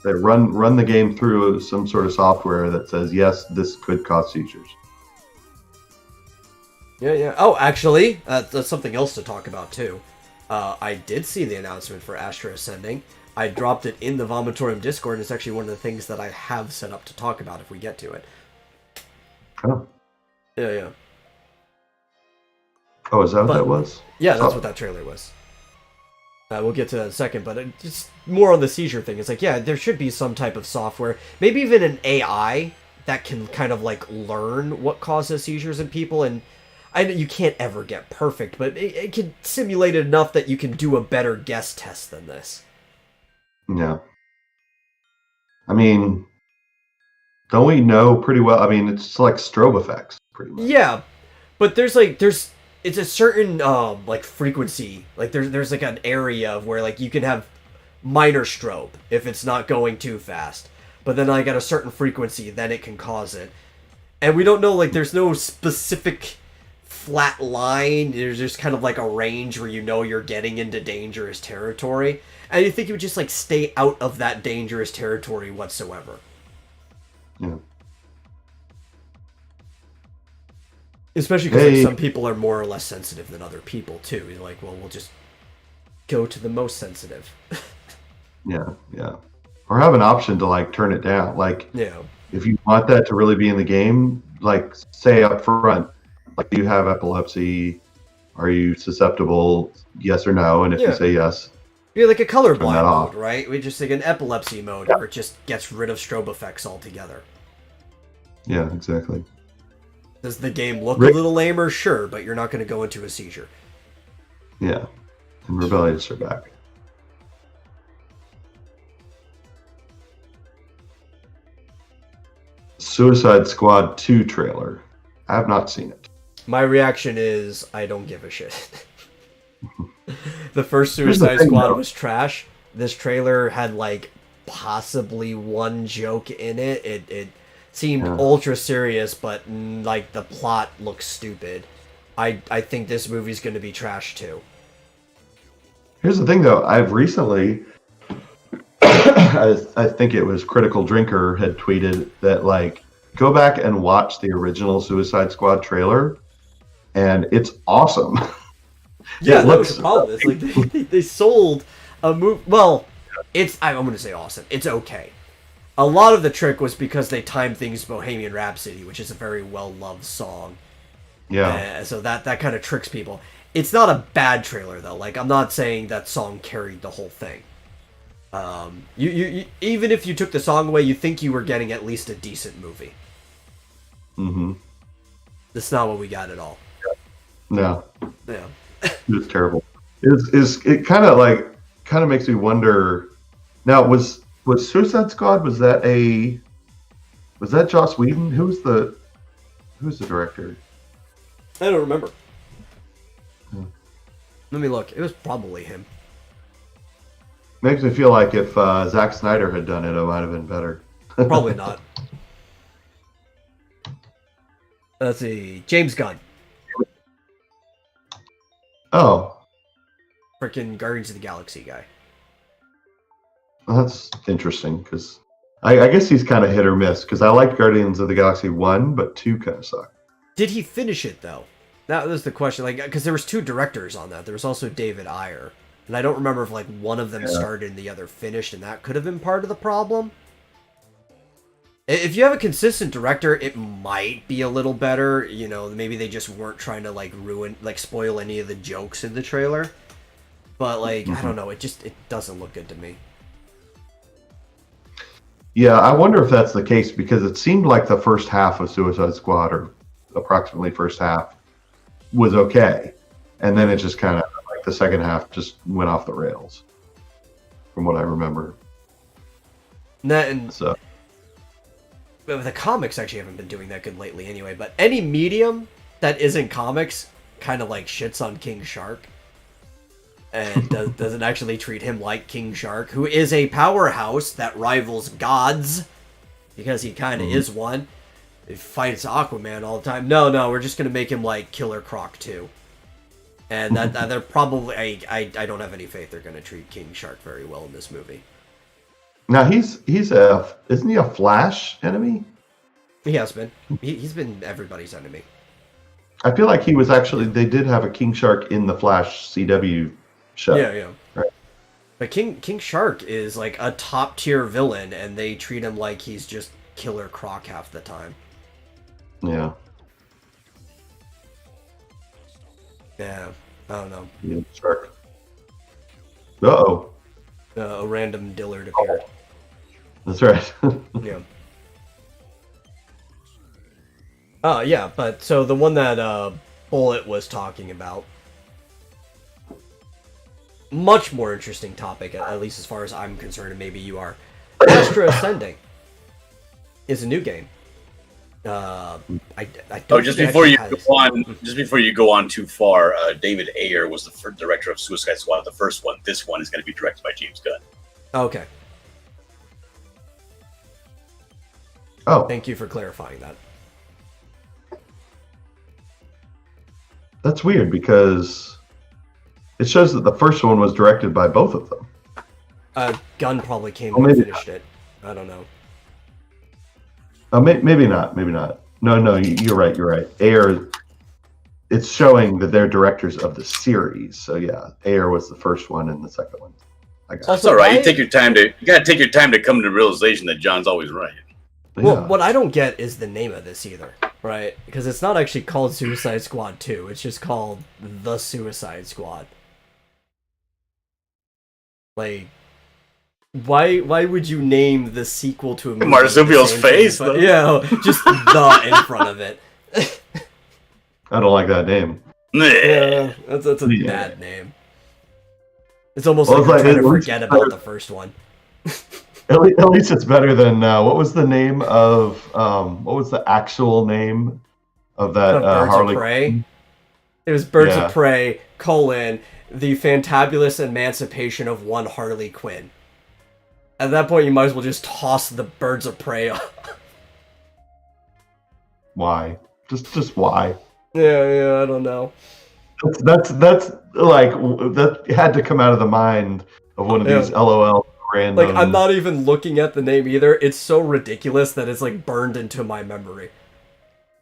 that run the game through some sort of software that says yes, this could cause seizures. Yeah. Oh, actually, that's something else to talk about too. I did see the announcement for Astra Ascending. I dropped it in the Vomitorium Discord, and it's actually one of the things that I have set up to talk about if we get to it. Oh. Yeah. Oh, is that what that was? Yeah, that's what that trailer was. We'll get to that in a second, but just more on the seizure thing. It's like, yeah, there should be some type of software, maybe even an AI that can kind of like learn what causes seizures in people. And I know you can't ever get perfect, but it can simulate it enough that you can do a better guess test than this. Yeah. I mean, don't we know pretty well? I mean, it's like strobe effects, pretty much. Yeah, but there's it's a certain like frequency. Like there's like an area of where like you can have minor strobe if it's not going too fast, but then like at a certain frequency, then it can cause it. And we don't know, like there's no specific flat line. There's just kind of like a range where you're getting into dangerous territory, and you think you would just like stay out of that dangerous territory whatsoever. Yeah. Especially because like, some people are more or less sensitive than other people too. You're like, well, we'll just go to the most sensitive. Yeah. Or have an option to like turn it down. Like, if you want that to really be in the game, like say up front, like, do you have epilepsy? Are you susceptible? Yes or no? And if you say yes, you're like a colorblind mode, right? We just like an epilepsy mode where it just gets rid of strobe effects altogether. Yeah, exactly. Does the game look a little lamer? Sure, but you're not going to go into a seizure. Yeah, and Rebellious are back. Suicide Squad 2 trailer. I have not seen it. My reaction is, I don't give a shit. The first Suicide Squad was trash. This trailer had like possibly one joke in it. It seemed ultra serious, but like the plot looks stupid. I think this movie's going to be trash too. Here's the thing though, I've recently I think it was Critical Drinker had tweeted that like go back and watch the original Suicide Squad trailer and it's awesome. Yeah, that was the problem. It's like they sold a movie. Well, I'm going to say awesome. It's okay. A lot of the trick was because they timed things Bohemian Rhapsody, which is a very well-loved song. Yeah. So that kind of tricks people. It's not a bad trailer, though. Like, I'm not saying that song carried the whole thing. You even if you took the song away, you think you were getting at least a decent movie. Mm-hmm. That's not what we got at all. No. Yeah. It was terrible. It kind of makes me wonder. Now, was Suicide Squad, was that Joss Whedon? Who's the director? I don't remember. Let me look. It was probably him. Makes me feel like if Zack Snyder had done it, it might have been better. Probably not. Let's see. James Gunn. Oh. Freaking Guardians of the Galaxy guy. Well, that's interesting, because I guess he's kind of hit or miss, because I liked Guardians of the Galaxy 1, but 2 kind of sucked. Did he finish it, though? That was the question. Like, because there was 2 directors on that. There was also David Ayer. And I don't remember if, like, one of them started and the other finished, and that could have been part of the problem. If you have a consistent director, it might be a little better. You know, maybe they just weren't trying to, like, spoil any of the jokes in the trailer. But, like, I don't know. It doesn't look good to me. Yeah, I wonder if that's the case, because it seemed like the first half of Suicide Squad, or approximately first half, was okay. And then it just kind of, like, the second half just went off the rails, from what I remember. So. But the comics actually haven't been doing that good lately anyway. But any medium that isn't comics kind of, like, shits on King Shark. And doesn't actually treat him like King Shark, who is a powerhouse that rivals gods, because he kind of is one. He fights Aquaman all the time. No, we're just going to make him like Killer Croc too. And that they're probably I don't have any faith they're going to treat King Shark very well in this movie. Now isn't he a Flash enemy? He has been. He's been everybody's enemy. I feel like he was actually. They did have a King Shark in the Flash CW show. Yeah. Right. But King Shark is like a top tier villain, and they treat him like he's just Killer Croc half the time. Yeah. Yeah, I don't know. Yeah, Shark. Uh-oh. A random Dillard appeared. That's right. Yeah. Yeah, but so the one that Bullet was talking about, much more interesting topic, at least as far as I'm concerned, and maybe you are. Astro Ascending is a new game. I don't just before you go on too far, David Ayer was the director of Suicide Squad, the first one. This one is going to be directed by James Gunn. Okay. Oh, Thank you for clarifying that. that's weird because it shows that the first one was directed by both of them. Gunn probably came Oh, and maybe finished it. I don't know. Maybe not. Maybe not. No, you're right. You're right. Ayer. It's showing that they're directors of the series. So yeah, Ayer was the first one and the second one. I got That's all right. You gotta take your time to come to the realization that John's always right. Well, what I don't get is the name of this either, right? Because it's not actually called Suicide Squad 2. It's just called The Suicide Squad. Like, why would you name the sequel to a movie Marsupial's face, though. Yeah, just the in front of it. I don't like that name. Yeah, that's a bad name. It's almost Well, like you're it's trying to like- forget about the first one. At least it's better than what was the name of what was the actual name of that Birds Harley of Prey. It was Birds Yeah. of Prey, the fantabulous emancipation of one Harley Quinn. At that point, you might as well just toss the Birds of Prey off. Why? Just why? Yeah, I don't know. That's like that had to come out of the mind of one of these LOL random. Like, I'm not even looking at the name either. It's so ridiculous that it's like burned into my memory.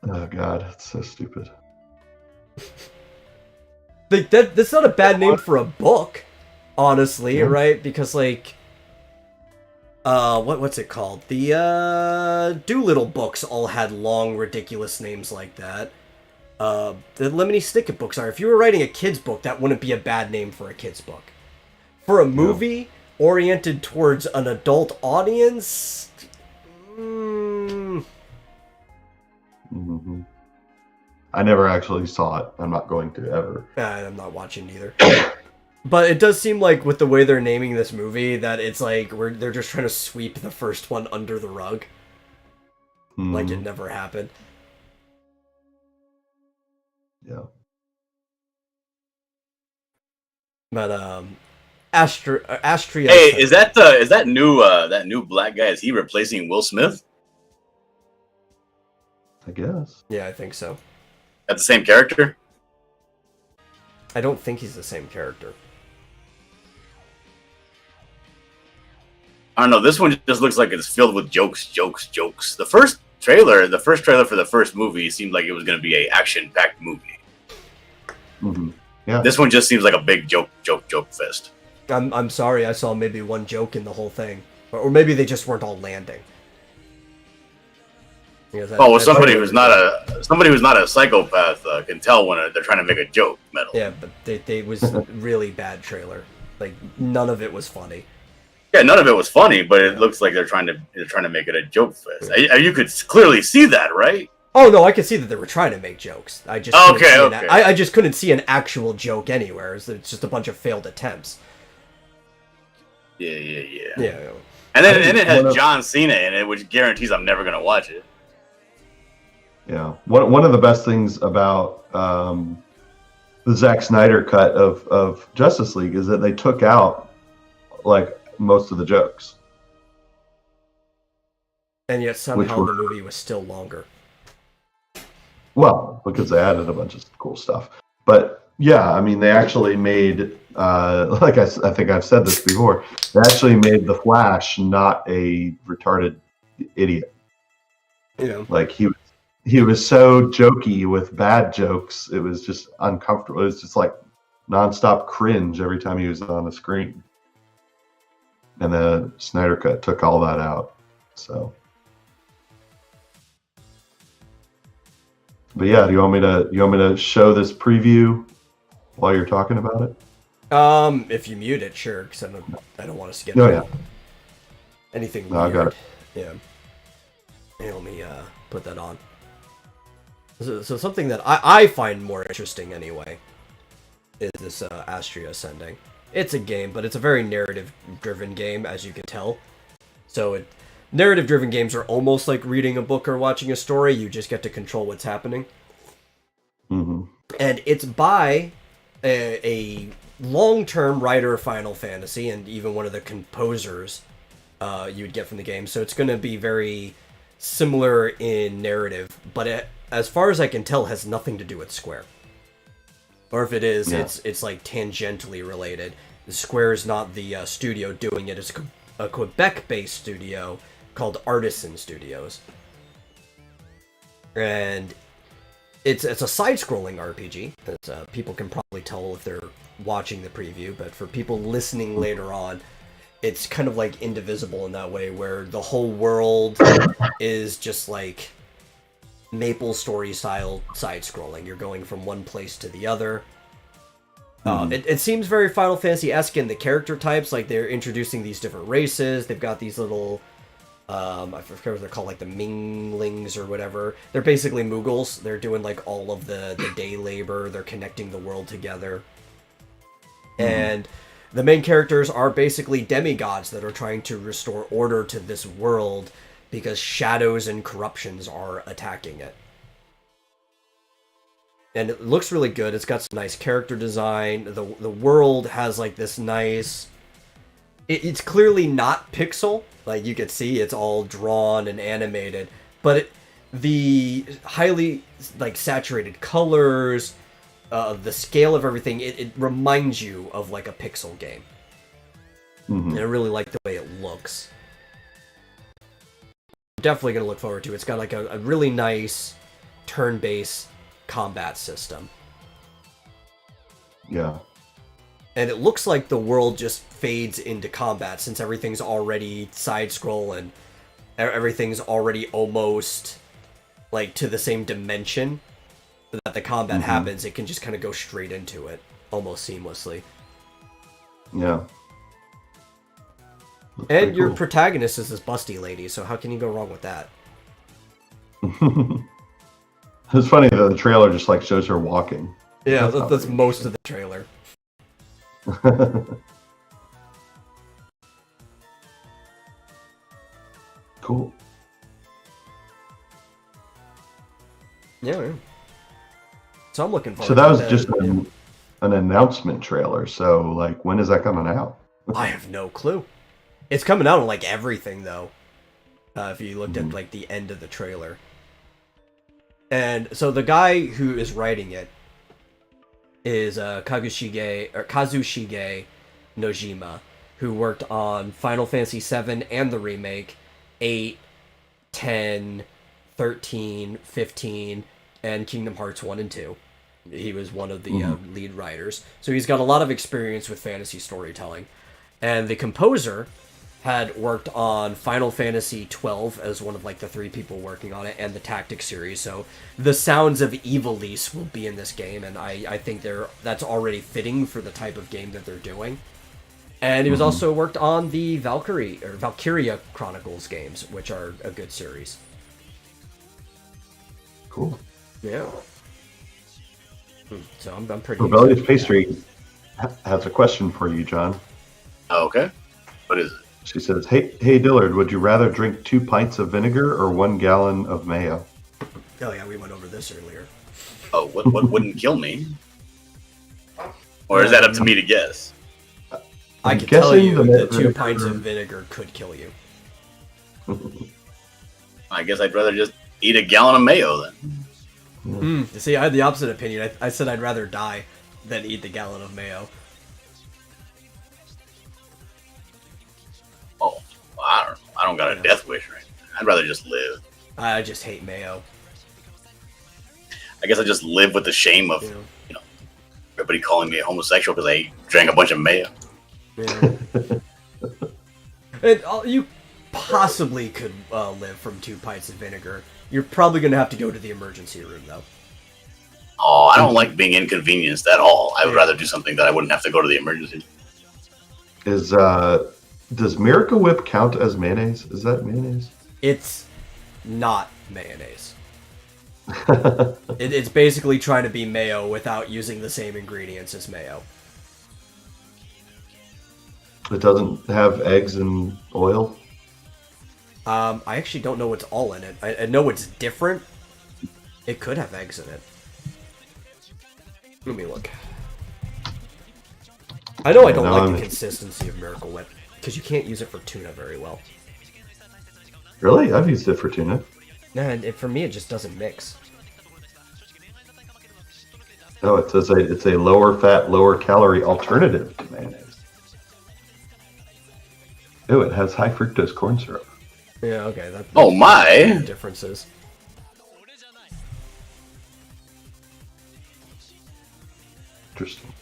Oh god, it's so stupid. Like that's not a bad name for a book, honestly, right? Because like, what's it called? The Doolittle books all had long, ridiculous names like that. The Lemony Snicket books are. If you were writing a kid's book, that wouldn't be a bad name for a kid's book. For a movie oriented towards an adult audience, Mm-hmm. I never actually saw it. I'm not going to ever. I'm not watching either. But it does seem like with the way they're naming this movie that it's like they're just trying to sweep the first one under the rug. Like it never happened. Yeah. But Astria. Hey, is that new black guy? Is he replacing Will Smith? I guess. Yeah, I think so. That the same character? I don't think he's the same character. I don't know. This one just looks like it's filled with jokes. The first trailer for the first movie seemed like it was going to be a action-packed movie. Mm-hmm. Yeah. This one just seems like a big joke fest. I'm sorry, I saw maybe one joke in the whole thing, or maybe they just weren't all landing. Somebody who's not a psychopath can tell when they're trying to make a joke. Metal. Yeah, but they was a really bad trailer. Like none of it was funny. Yeah, none of it was funny, but it looks like they're trying to make it a joke fest. You could clearly see that, right? Oh no, I could see that they were trying to make jokes. I just I just couldn't see an actual joke anywhere. It's just a bunch of failed attempts. Yeah. And then it has John Cena in it, which guarantees I'm never gonna watch it. Yeah. One of the best things about the Zack Snyder cut of Justice League is that they took out like most of the jokes. And yet somehow the movie was still longer. Well, because they added a bunch of cool stuff. But Yeah, I mean, they actually made, like I think I've said this before, they actually made the Flash not a retarded idiot. You know, Like he was so jokey with bad jokes, it was just uncomfortable. It was just like nonstop cringe every time he was on the screen. And the Snyder Cut took all that out. So, but yeah, do you want me to show this preview while you're talking about it? if you mute it, sure, because I don't want to skip Oh yeah, anything no, weird. I got it. Yeah. Hey, let me put that on. So something that I find more interesting anyway is this Astria Ascending. It's a game, but it's a very narrative-driven game, as you can tell. So narrative-driven games are almost like reading a book or watching a story. You just get to control what's happening. Mm-hmm. And it's by a long-term writer of Final Fantasy and even one of the composers you would get from the game. So it's going to be very similar in narrative, but as far as I can tell, has nothing to do with Square. Or if it is, Yeah. it's like tangentially related. Square is not the studio doing it. It's a Quebec-based studio called Artisan Studios. And it's a side-scrolling RPG. People can probably tell if they're watching the preview, but for people listening later on, it's kind of like Indivisible in that way, where the whole world is just like Maple Story style side-scrolling. You're going from one place to the other. It seems very Final Fantasy-esque in the character types, like they're introducing these different races. They've got these little, I forget what they're called, like the Minglings or whatever. They're basically Moogles. They're doing like all of the day labor. They're connecting the world together. And the main characters are basically demigods that are trying to restore order to this world because shadows and corruptions are attacking it. And it looks really good. It's got some nice character design. The world has like this nice... It's clearly not pixel. Like you could see it's all drawn and animated. But the highly like saturated colors, the scale of everything, it reminds you of like a pixel game. And I really like the way it looks. Definitely going to look forward to it. It's got like a really nice turn-based combat system. Yeah. And it looks like the world just fades into combat since everything's already side-scroll and everything's already almost like to the same dimension that the combat happens. It can just kind of go straight into it almost seamlessly. Yeah. And your protagonist is this busty lady, so how can you go wrong with that? It's funny that the trailer just like shows her walking. Yeah, that's most of the trailer. Cool. Yeah. So I'm looking forward So that to was just an announcement trailer. So like, when is that coming out? I have no clue. It's coming out on like everything though. If you looked at like the end of the trailer. And so the guy who is writing it is Kazushige Nojima, who worked on Final Fantasy VII and the remake, 8, 10, 13, 15, and Kingdom Hearts 1 and 2. He was one of the lead writers. So he's got a lot of experience with fantasy storytelling. And the composer had worked on Final Fantasy XII as one of like the 3 people working on it, and the Tactics series. So the sounds of Ivalice will be in this game, and I think that's already fitting for the type of game that they're doing. And he was also worked on the Valkyria Chronicles games, which are a good series. Cool. Yeah. So I'm pretty Rebellious excited. Pastry has a question for you, John. Okay. What is it? She says, hey Dillard, would you rather drink 2 pints of vinegar or 1 gallon of mayo? Oh yeah, we went over this earlier. Oh, what wouldn't kill me? Or is that up to me to guess? I I'm can tell guessing you the that 2 vinegar- pints of vinegar could kill you. I guess I'd rather just eat a gallon of mayo then. See, I had the opposite opinion. I said I'd rather die. than eat the gallon of mayo. Oh, well, I don't know. I don't got a death wish right now. I'd rather just live. I just hate mayo. I guess I just live with the shame of, everybody calling me a homosexual because I drank a bunch of mayo. Yeah. And you possibly could live from 2 pints of vinegar. You're probably going to have to go to the emergency room, though. Oh, I don't like being inconvenienced at all. I would rather do something that I wouldn't have to go to the emergency. Does Miracle Whip count as mayonnaise? Is that mayonnaise? It's not mayonnaise. It's basically trying to be mayo without using the same ingredients as mayo. It doesn't have eggs and oil? I actually don't know what's all in it. I know it's different. It could have eggs in it. Let me look. I know I don't like the consistency of Miracle Whip, because you can't use it for tuna very well. Really? I've used it for tuna. Nah, for me it just doesn't mix. No, it says it's a lower fat, lower calorie alternative to mayonnaise. Oh, it has high fructose corn syrup. Yeah, okay. Oh my! Differences. Interesting.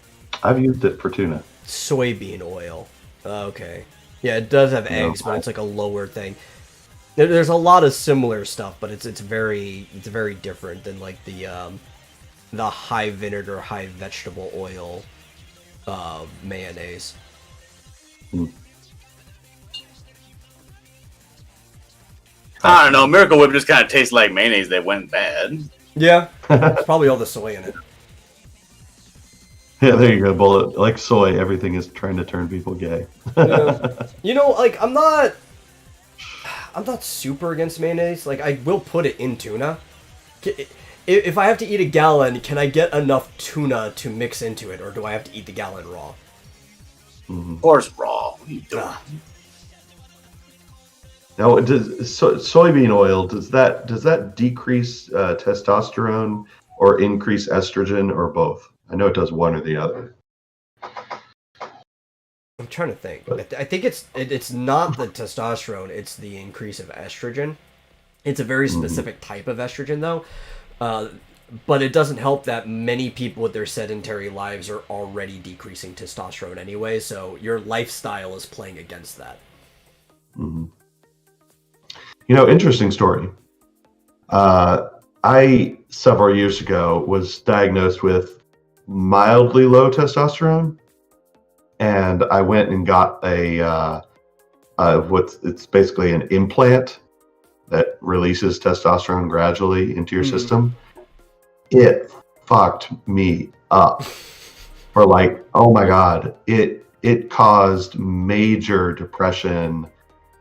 I've used it for tuna. Soybean oil. Okay. Yeah, it does have eggs, but it's like a lower thing. There's a lot of similar stuff, but it's very different than like the high vinegar, high vegetable oil mayonnaise. I don't know. Miracle Whip just kind of tastes like mayonnaise that went bad. Yeah, it's probably all the soy in it. Yeah, there you go, Bullet. Like soy, everything is trying to turn people gay. Yeah. Like I'm not super against mayonnaise. Like I will put it in tuna. If I have to eat a gallon, can I get enough tuna to mix into it, or do I have to eat the gallon raw? Of course, raw. What are you doing? Now, soybean oil, does that decrease testosterone or increase estrogen or both? I know it does one or the other. I'm trying to think. I think it's not the testosterone, it's the increase of estrogen. It's a very specific type of estrogen, though. But it doesn't help that many people with their sedentary lives are already decreasing testosterone anyway, so your lifestyle is playing against that. Mm-hmm. Interesting story. I, several years ago, was diagnosed with mildly low testosterone, and I went and got it's basically an implant that releases testosterone gradually into your system. It fucked me up for like, oh my God, it caused major depression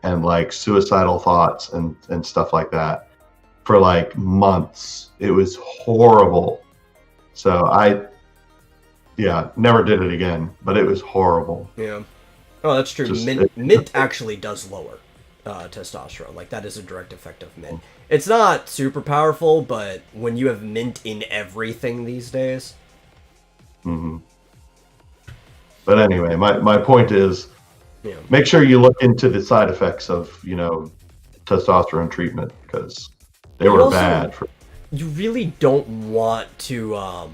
and like suicidal thoughts and stuff like that for like months. It was horrible. So never did it again, but it was horrible. Yeah. Oh, that's true. Mint actually does lower testosterone. Like that is a direct effect of mint. It's not super powerful, but when you have mint in everything these days. Mm-hmm. But anyway, my point is, make sure you look into the side effects of testosterone treatment, because they were bad. You really don't want to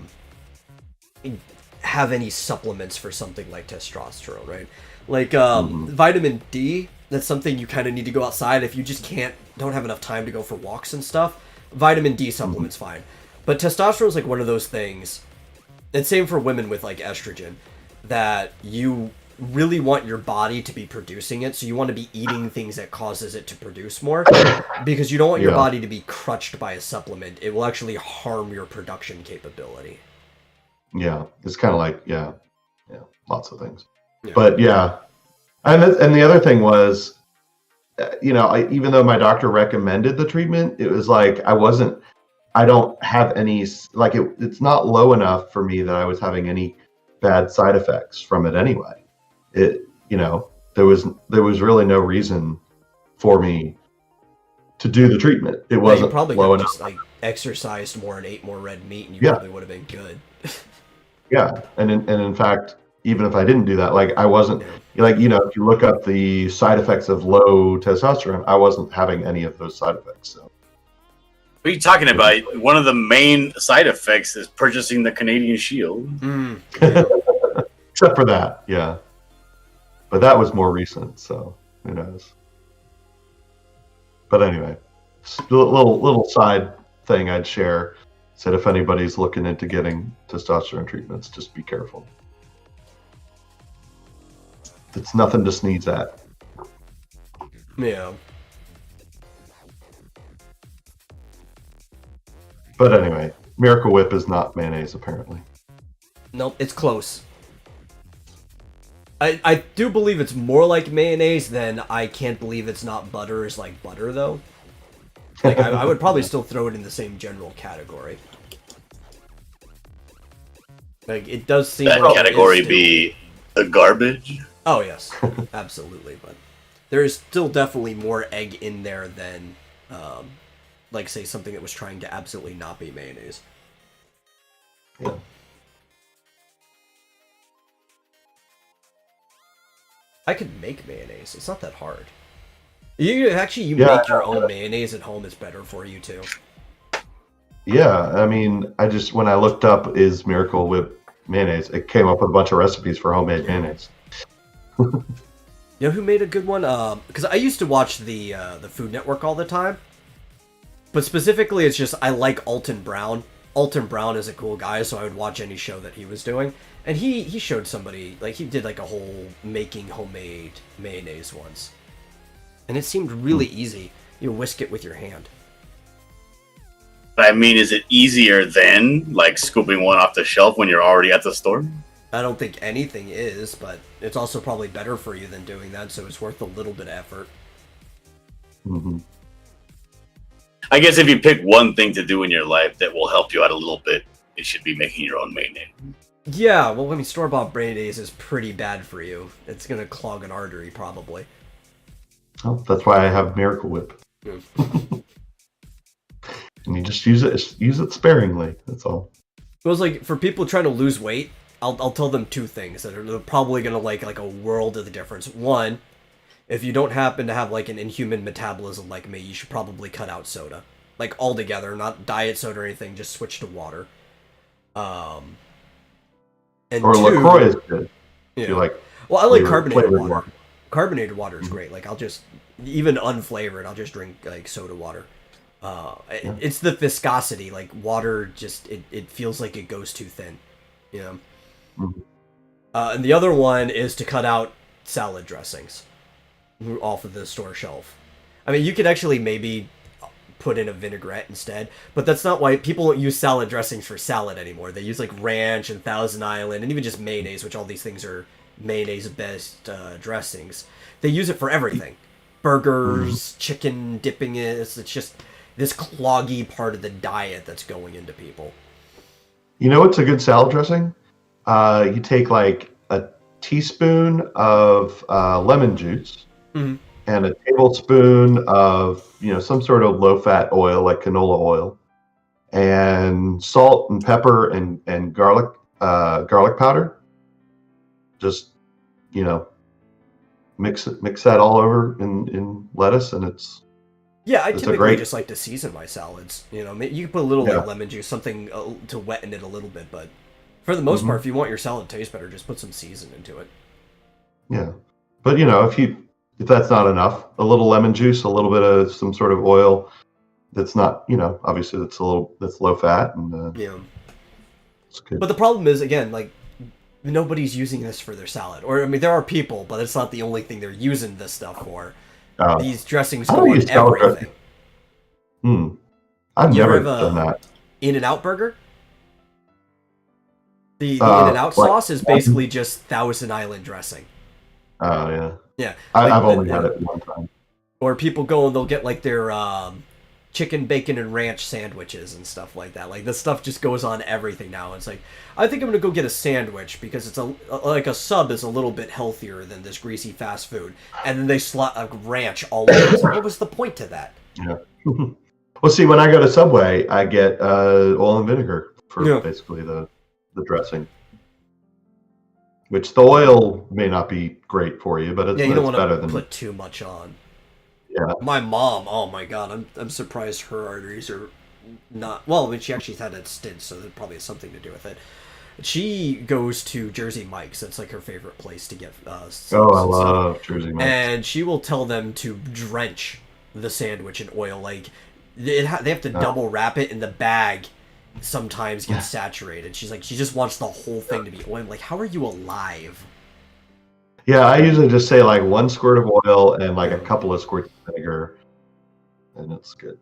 have any supplements for something like testosterone, right? Like vitamin D. That's something you kind of need to go outside if you just don't have enough time to go for walks and stuff. Vitamin D supplement's fine. But testosterone is like one of those things, and same for women with like estrogen, that you really want your body to be producing it, so you want to be eating things that causes it to produce more, because you don't want your body to be crutched by a supplement. It will actually harm your production capability. Yeah, it's kind of like, lots of things. Yeah. But and the other thing was, even though my doctor recommended the treatment, it was like I don't have any, like it's not low enough for me that I was having any bad side effects from it anyway. There was really no reason for me to do the treatment. It wasn't you probably low could enough. just like exercised more and ate more red meat, and you probably would have been good. Yeah, and in fact, even if I didn't do that, like I wasn't like if you look up the side effects of low testosterone, I wasn't having any of those side effects. So. What are you talking about? One of the main side effects is purchasing the Canadian Shield. Except for that, yeah. But that was more recent, so who knows? But anyway, little side thing I'd share. Said if anybody's looking into getting testosterone treatments, just be careful. It's nothing to sneeze at. Yeah. But anyway, Miracle Whip is not mayonnaise, apparently. Nope, it's close. I do believe it's more like mayonnaise than I can't believe it's not butter is like butter, though. Like, I would probably still throw it in the same general category. Like, it does seem that like category be the garbage? Oh, yes. Absolutely. But there is still definitely more egg in there than, like, say, something that was trying to absolutely not be mayonnaise. Yeah. I could make mayonnaise. It's not that hard. You make your own mayonnaise at home is better for you, too. Yeah, I mean, when I looked up is Miracle Whip mayonnaise, it came up with a bunch of recipes for homemade mayonnaise. You know who made a good one? Because I used to watch the Food Network all the time. But specifically, it's just I like Alton Brown. Alton Brown is a cool guy, so I would watch any show that he was doing. And he showed somebody, like, he did like a whole making homemade mayonnaise once. And it seemed really easy. You whisk it with your hand. I mean, is it easier than, like, scooping one off the shelf when you're already at the store? I don't think anything is, but it's also probably better for you than doing that, so it's worth a little bit of effort. Mm-hmm. I guess if you pick one thing to do in your life that will help you out a little bit, it should be making your own mayonnaise. Yeah, well, I mean, store-bought mayonnaise is pretty bad for you. It's gonna clog an artery, probably. Well, that's why I have Miracle Whip. And you just use it sparingly. That's all. It was like, for people trying to lose weight, I'll tell them two things that are probably gonna like a world of the difference. One, if you don't happen to have like an inhuman metabolism like me, you should probably cut out soda, like altogether, not diet soda or anything. Just switch to water. And or two, LaCroix is good. Yeah. You like? Well, I like carbonated flavored water. Carbonated water is great. Like, I'll just, even unflavored, I'll just drink like soda water. It's the viscosity. Like, water just it feels like it goes too thin. You know. Mm-hmm. And the other one is to cut out salad dressings off of the store shelf. I mean, you could actually maybe put in a vinaigrette instead, but that's not why people don't use salad dressings for salad anymore. They use like ranch and Thousand Island and even just mayonnaise, which all these things are mayonnaise-based dressings. They use it for everything. Burgers, chicken dipping it. It's just this cloggy part of the diet that's going into people. You know what's a good salad dressing? You take like a teaspoon of lemon juice and a tablespoon of some sort of low-fat oil like canola oil, and salt and pepper and garlic powder. Just mix that all over in lettuce, and it's I typically just like to season my salads. You can put a little like lemon juice, something to wetten it a little bit, but for the most part, if you want your salad to taste better, just put some seasoning into it. Yeah, but if that's not enough, a little lemon juice, a little bit of some sort of oil that's not, obviously that's low fat, and it's good. But the problem is, again, like, nobody's using this for their salad. Or, I mean, there are people, but it's not the only thing they're using this stuff for. These dressings go on everything. I've never done that. In-N-Out burger? The In-N-Out sauce is basically just Thousand Island dressing. Oh, yeah. Yeah. I've only had it one time. Or people go and they'll get, like, their chicken, bacon, and ranch sandwiches and stuff like that. Like, this stuff just goes on everything now. It's like, I think I'm going to go get a sandwich because it's a sub is a little bit healthier than this greasy fast food. And then they slot a ranch all over. Like, what was the point to that? Yeah. Well, see, when I go to Subway, I get oil and vinegar for basically the dressing. which the oil may not be great for you, but it's, Yeah, you don't it's want better to than put too much on. yeah. My mom, oh my god, I'm surprised her arteries are not. Well, I mean, she actually had a stint, so that probably has something to do with it. She goes to Jersey Mike's. That's like her favorite place to get. Oh, I subs and stuff. love Jersey Mike's. And she will tell them to drench the sandwich in oil. Like they have to double wrap it, and the bag sometimes gets saturated. She's like, she just wants the whole thing to be oil. I'm like, how are you alive? Yeah, I usually just say like 1 squirt of oil and like a couple of squirts of vinegar, and it's good.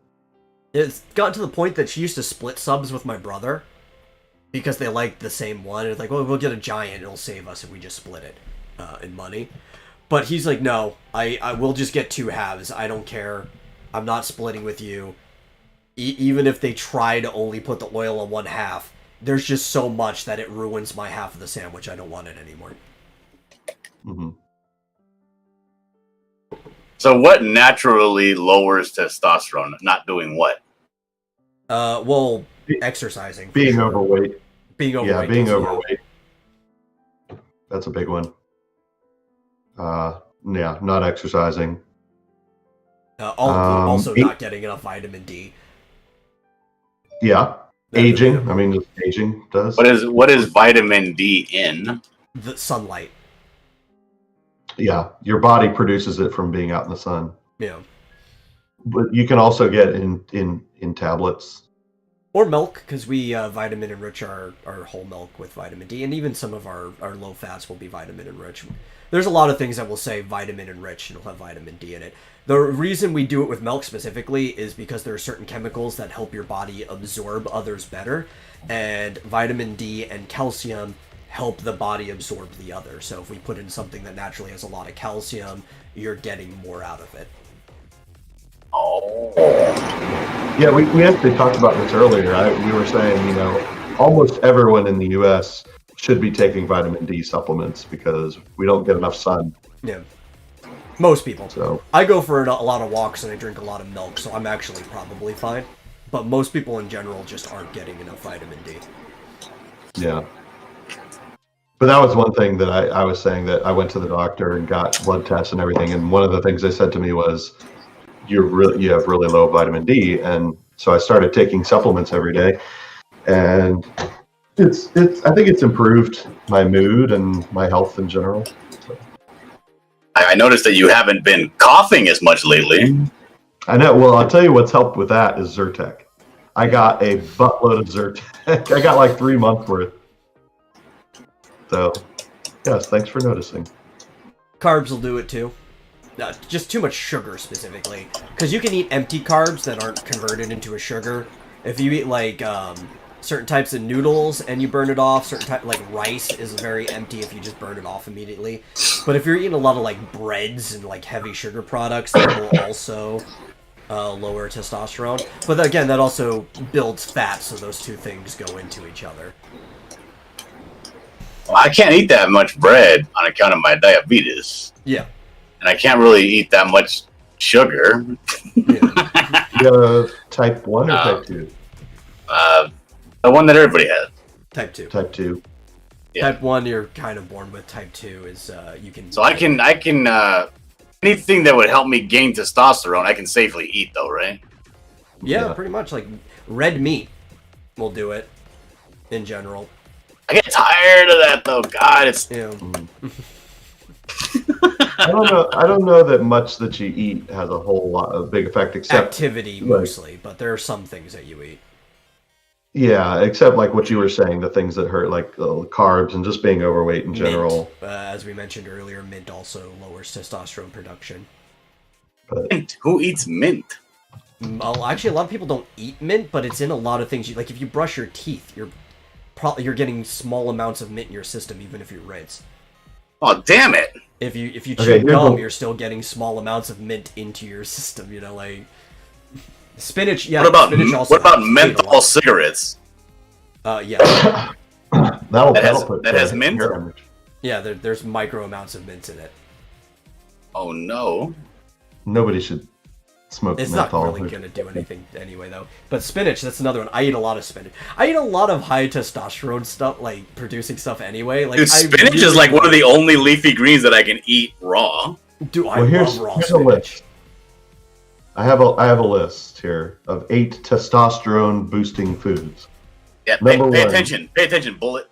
It's gotten to the point that she used to split subs with my brother because they liked the same one. It's like, well, we'll get a giant. It'll save us if we just split it in money. But he's like, no, I will just get 2 halves. I don't care. I'm not splitting with you. Even if they try to only put the oil on 1 half, there's just so much that it ruins my half of the sandwich. I don't want it anymore. Mm-hmm. So what naturally lowers testosterone? Not doing what? Well, exercising. Being sure. overweight. Being overweight. Yeah, being does, overweight. That's a big one. Yeah, not exercising. Also not getting enough vitamin D. Yeah, aging. I mean, just aging does. What is vitamin D in? The sunlight. Yeah, your body produces it from being out in the sun. Yeah. But you can also get in tablets. Or milk, because we vitamin enrich our whole milk with vitamin D, and even some of our low fats will be vitamin enriched. There's a lot of things that will say vitamin enriched and it'll have vitamin D in it. The reason we do it with milk specifically is because there are certain chemicals that help your body absorb others better, and vitamin D and calcium help the body absorb the other. So if we put in something that naturally has a lot of calcium, you're getting more out of it. Oh. Yeah, we actually talked about this earlier. We were saying, you know, almost everyone in the U.S. should be taking vitamin D supplements because we don't get enough sun. Yeah. Most people. So I go for a lot of walks and I drink a lot of milk, so I'm actually probably fine. But most people in general just aren't getting enough vitamin D. yeah. But that was one thing that I was saying, that I went to the doctor and got blood tests and everything, and one of the things they said to me was, you have really low vitamin D, and so I started taking supplements every day, and I think it's improved my mood and my health in general. So. I noticed that you haven't been coughing as much lately. I know. Well, I'll tell you what's helped with that is Zyrtec. I got a buttload of Zyrtec. I got like 3 months worth. So, yes, thanks for noticing. Carbs will do it too. Just too much sugar specifically, because you can eat empty carbs that aren't converted into a sugar. If you eat like certain types of noodles and you burn it off, certain type like rice is very empty if you just burn it off immediately. But if you're eating a lot of like breads and like heavy sugar products, that will also lower testosterone. But again, that also builds fat, so those two things go into each other. Well, I can't eat that much bread on account of my diabetes. Yeah. And I can't really eat that much sugar. Yeah. Type 1 or type 2? The one that everybody has. Type 2. Type 2. Yeah. Type 1 you're kind of born with. Type 2 is you can... So I can anything that would help me gain testosterone, I can safely eat though, right? Yeah, pretty much. Like red meat will do it in general. I get tired of that though. God, it's I don't know that much that you eat has a whole lot of big effect, except activity mostly, but there are some things that you eat. Yeah, except like what you were saying, the things that hurt, like carbs and just being overweight in general. Mint, as we mentioned earlier, mint also lowers testosterone production. But mint. Who eats mint? Well, actually, a lot of people don't eat mint, but it's in a lot of things. Like if you brush your teeth, you're getting small amounts of mint in your system, even if you rinse. Oh, damn it! If you chew gum, you're still getting small amounts of mint into your system. You know, like spinach. Yeah. What about menthol cigarettes? Yeah. that has mint. Yeah, there's micro amounts of mint in it. Oh no! Nobody should smoked It's not menthol. really going to do anything anyway, though. But spinach, that's another one. I eat a lot of spinach. I eat a lot of high testosterone stuff, like producing stuff anyway. Like, Dude, spinach is like one of the only leafy greens that I can eat raw. Dude, I love raw here's a spinach. list. I have a list here of 8 testosterone boosting foods. Yeah, Number pay one. attention. Pay attention, Bullet.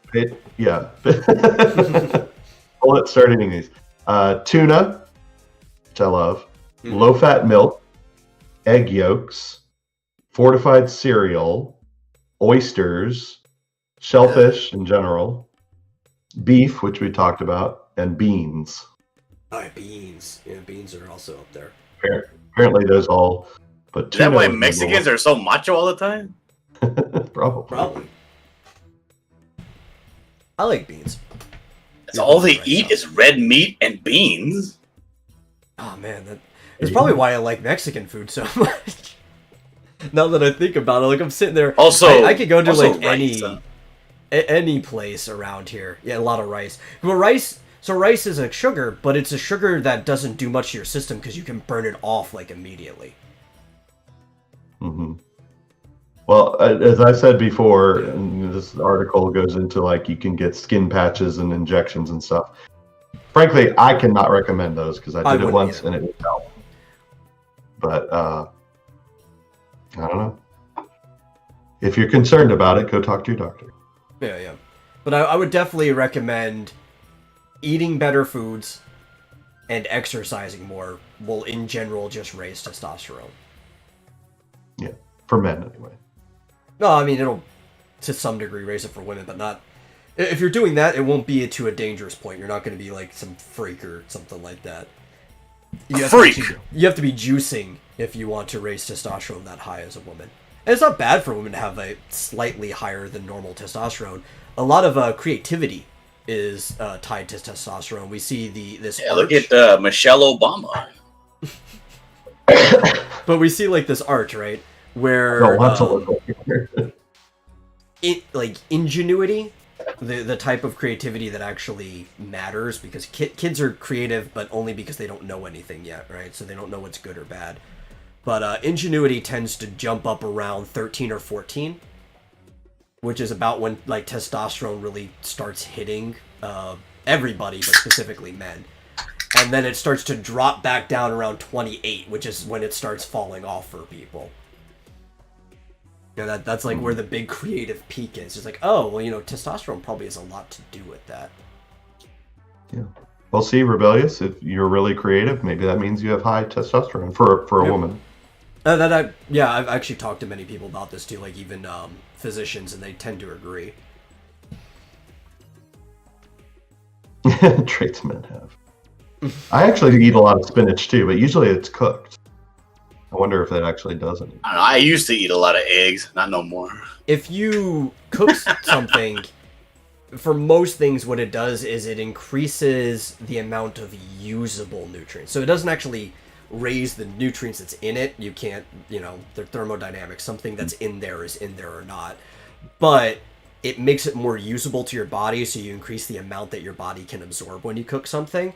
Yeah. Bullet start eating these. Tuna, which I love. Low-fat milk. Egg yolks. Fortified cereal. Oysters. Shellfish in general. Beef, which we talked about. And beans. Oh, beans. Yeah, beans are also up there. Apparently those all... But Is that why tuna was Mexicans are so macho all the time? Probably. Probably. I like beans. That's all they eat is red meat and beans. Oh man, that's probably why I like Mexican food so much. Now that I think about it, like I'm sitting there. Also, I could go to like rice, any place around here. Yeah, a lot of rice. But rice is a sugar, but it's a sugar that doesn't do much to your system because you can burn it off like immediately. Mm-hmm. Well, as I said before, and this article goes into like you can get skin patches and injections and stuff. Frankly, I cannot recommend those because I did it once and it was hell. But I don't know. If you're concerned about it, go talk to your doctor. Yeah. But I would definitely recommend eating better foods and exercising more will in general just raise testosterone. Yeah, for men anyway. No, I mean, it'll to some degree raise it for women, but not... If you're doing that, it won't be to a dangerous point. You're not going to be like some freak or something like that. You have to be juicing if you want to raise testosterone that high as a woman. And it's not bad for women to have a slightly higher than normal testosterone. A lot of creativity is tied to testosterone. We see this arch. Look at Michelle Obama. But we see like this arch, right? Where ingenuity, the type of creativity that actually matters, because kids are creative, but only because they don't know anything yet, right? So they don't know what's good or bad. But ingenuity tends to jump up around 13 or 14, which is about when like testosterone really starts hitting everybody, but specifically men. And then it starts to drop back down around 28, which is when it starts falling off for people. Yeah, that's like where the big creative peak is. It's like, oh, well, testosterone probably has a lot to do with that. Yeah. Well, see, Rebellious, if you're really creative, maybe that means you have high testosterone for a woman. I've actually talked to many people about this too, like even physicians, and they tend to agree. Traits men have. I actually eat a lot of spinach too, but usually it's cooked. I wonder if that actually does anything. I don't know, I used to eat a lot of eggs, not no more. If you cook something, for most things, what it does is it increases the amount of usable nutrients. So it doesn't actually raise the nutrients that's in it. You can't, they're thermodynamics. Something that's in there is in there or not. But it makes it more usable to your body, so you increase the amount that your body can absorb when you cook something.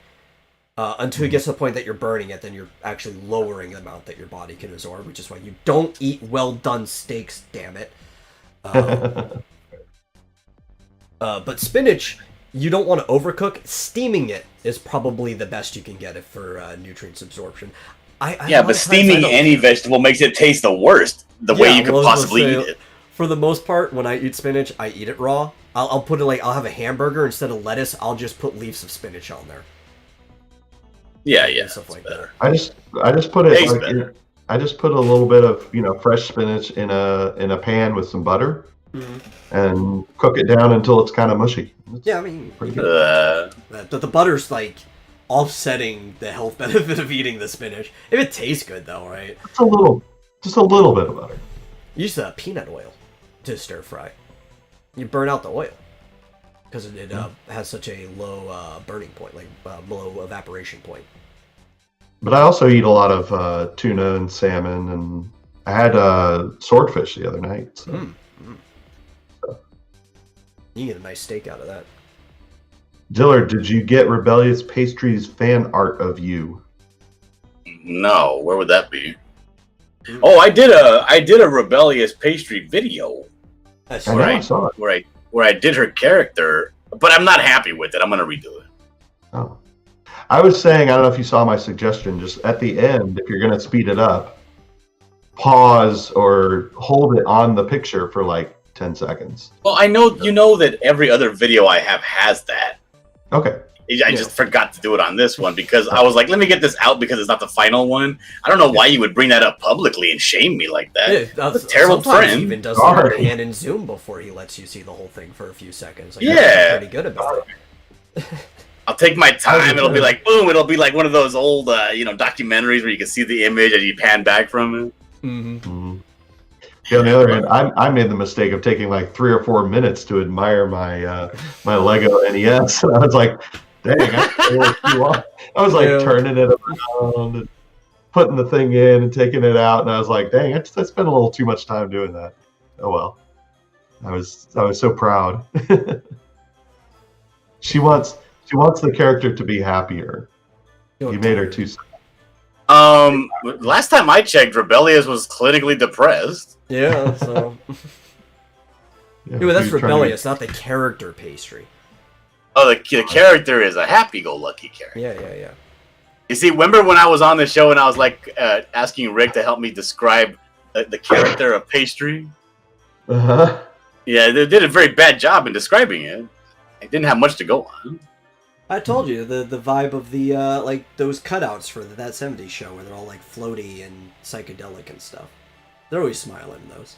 Until it gets to the point that you're burning it, then you're actually lowering the amount that your body can absorb, which is why you don't eat well-done steaks, damn it. But spinach, you don't want to overcook. Steaming it is probably the best you can get it for nutrients absorption. But steaming any vegetable makes it taste the worst, the way you could possibly eat it. For the most part, when I eat spinach, I eat it raw. I'll put it I'll have a hamburger, instead of lettuce, I'll just put leaves of spinach on there. Yeah, stuff like better. I just put it. I just put a little bit of fresh spinach in a pan with some butter, and cook it down until it's kind of mushy. I mean, pretty good. But the butter's like offsetting the health benefit of eating the spinach. If it tastes good though, right? Just a little bit of butter. Use peanut oil to stir fry. You burn out the oil because it has such a low burning point, like low evaporation point. But I also eat a lot of tuna and salmon, and I had swordfish the other night. So. You get a nice steak out of that. Dillard, did you get Rebellious Pastries fan art of you? No, where would that be? Oh, I did a rebellious pastry video That's I know, I saw it. where I did her character, but I'm not happy with it. I'm gonna redo it. Oh. I was saying, I don't know if you saw my suggestion, just at the end, if you're going to speed it up, pause or hold it on the picture for like 10 seconds. Well, I know you know that every other video I have has that. Okay. I just forgot to do it on this one because I was like, let me get this out because it's not the final one. I don't know why you would bring that up publicly and shame me like that. Yeah, That's a terrible sometimes friend. he even does Sorry. it hand in Zoom before he lets you see the whole thing for a few seconds. Like, Yeah. that's pretty good about it. I'll take my time. It'll be like boom. It'll be like one of those old, documentaries where you can see the image and you pan back from it. Mm-hmm. Mm-hmm. Yeah, on the other hand, I made the mistake of taking like 3 or 4 minutes to admire my my Lego NES, and I was like, "Dang, I was like turning it around and putting the thing in and taking it out, and I was like, "Dang, I spent a little too much time doing that." Oh well, I was so proud. She wants the character to be happier. You made her too sad. Last time I checked, Rebellious was clinically depressed. Yeah, so. Yeah, but that's she was trying to- rebellious, not the character pastry. Oh, the character is a happy-go-lucky character. Yeah. You see, remember when I was on the show and I was like asking Rick to help me describe the character of pastry? Uh-huh. Yeah, they did a very bad job in describing it. I didn't have much to go on. I told you the vibe of the like those cutouts for that '70s show where they're all like floaty and psychedelic and stuff. They're always smiling in those.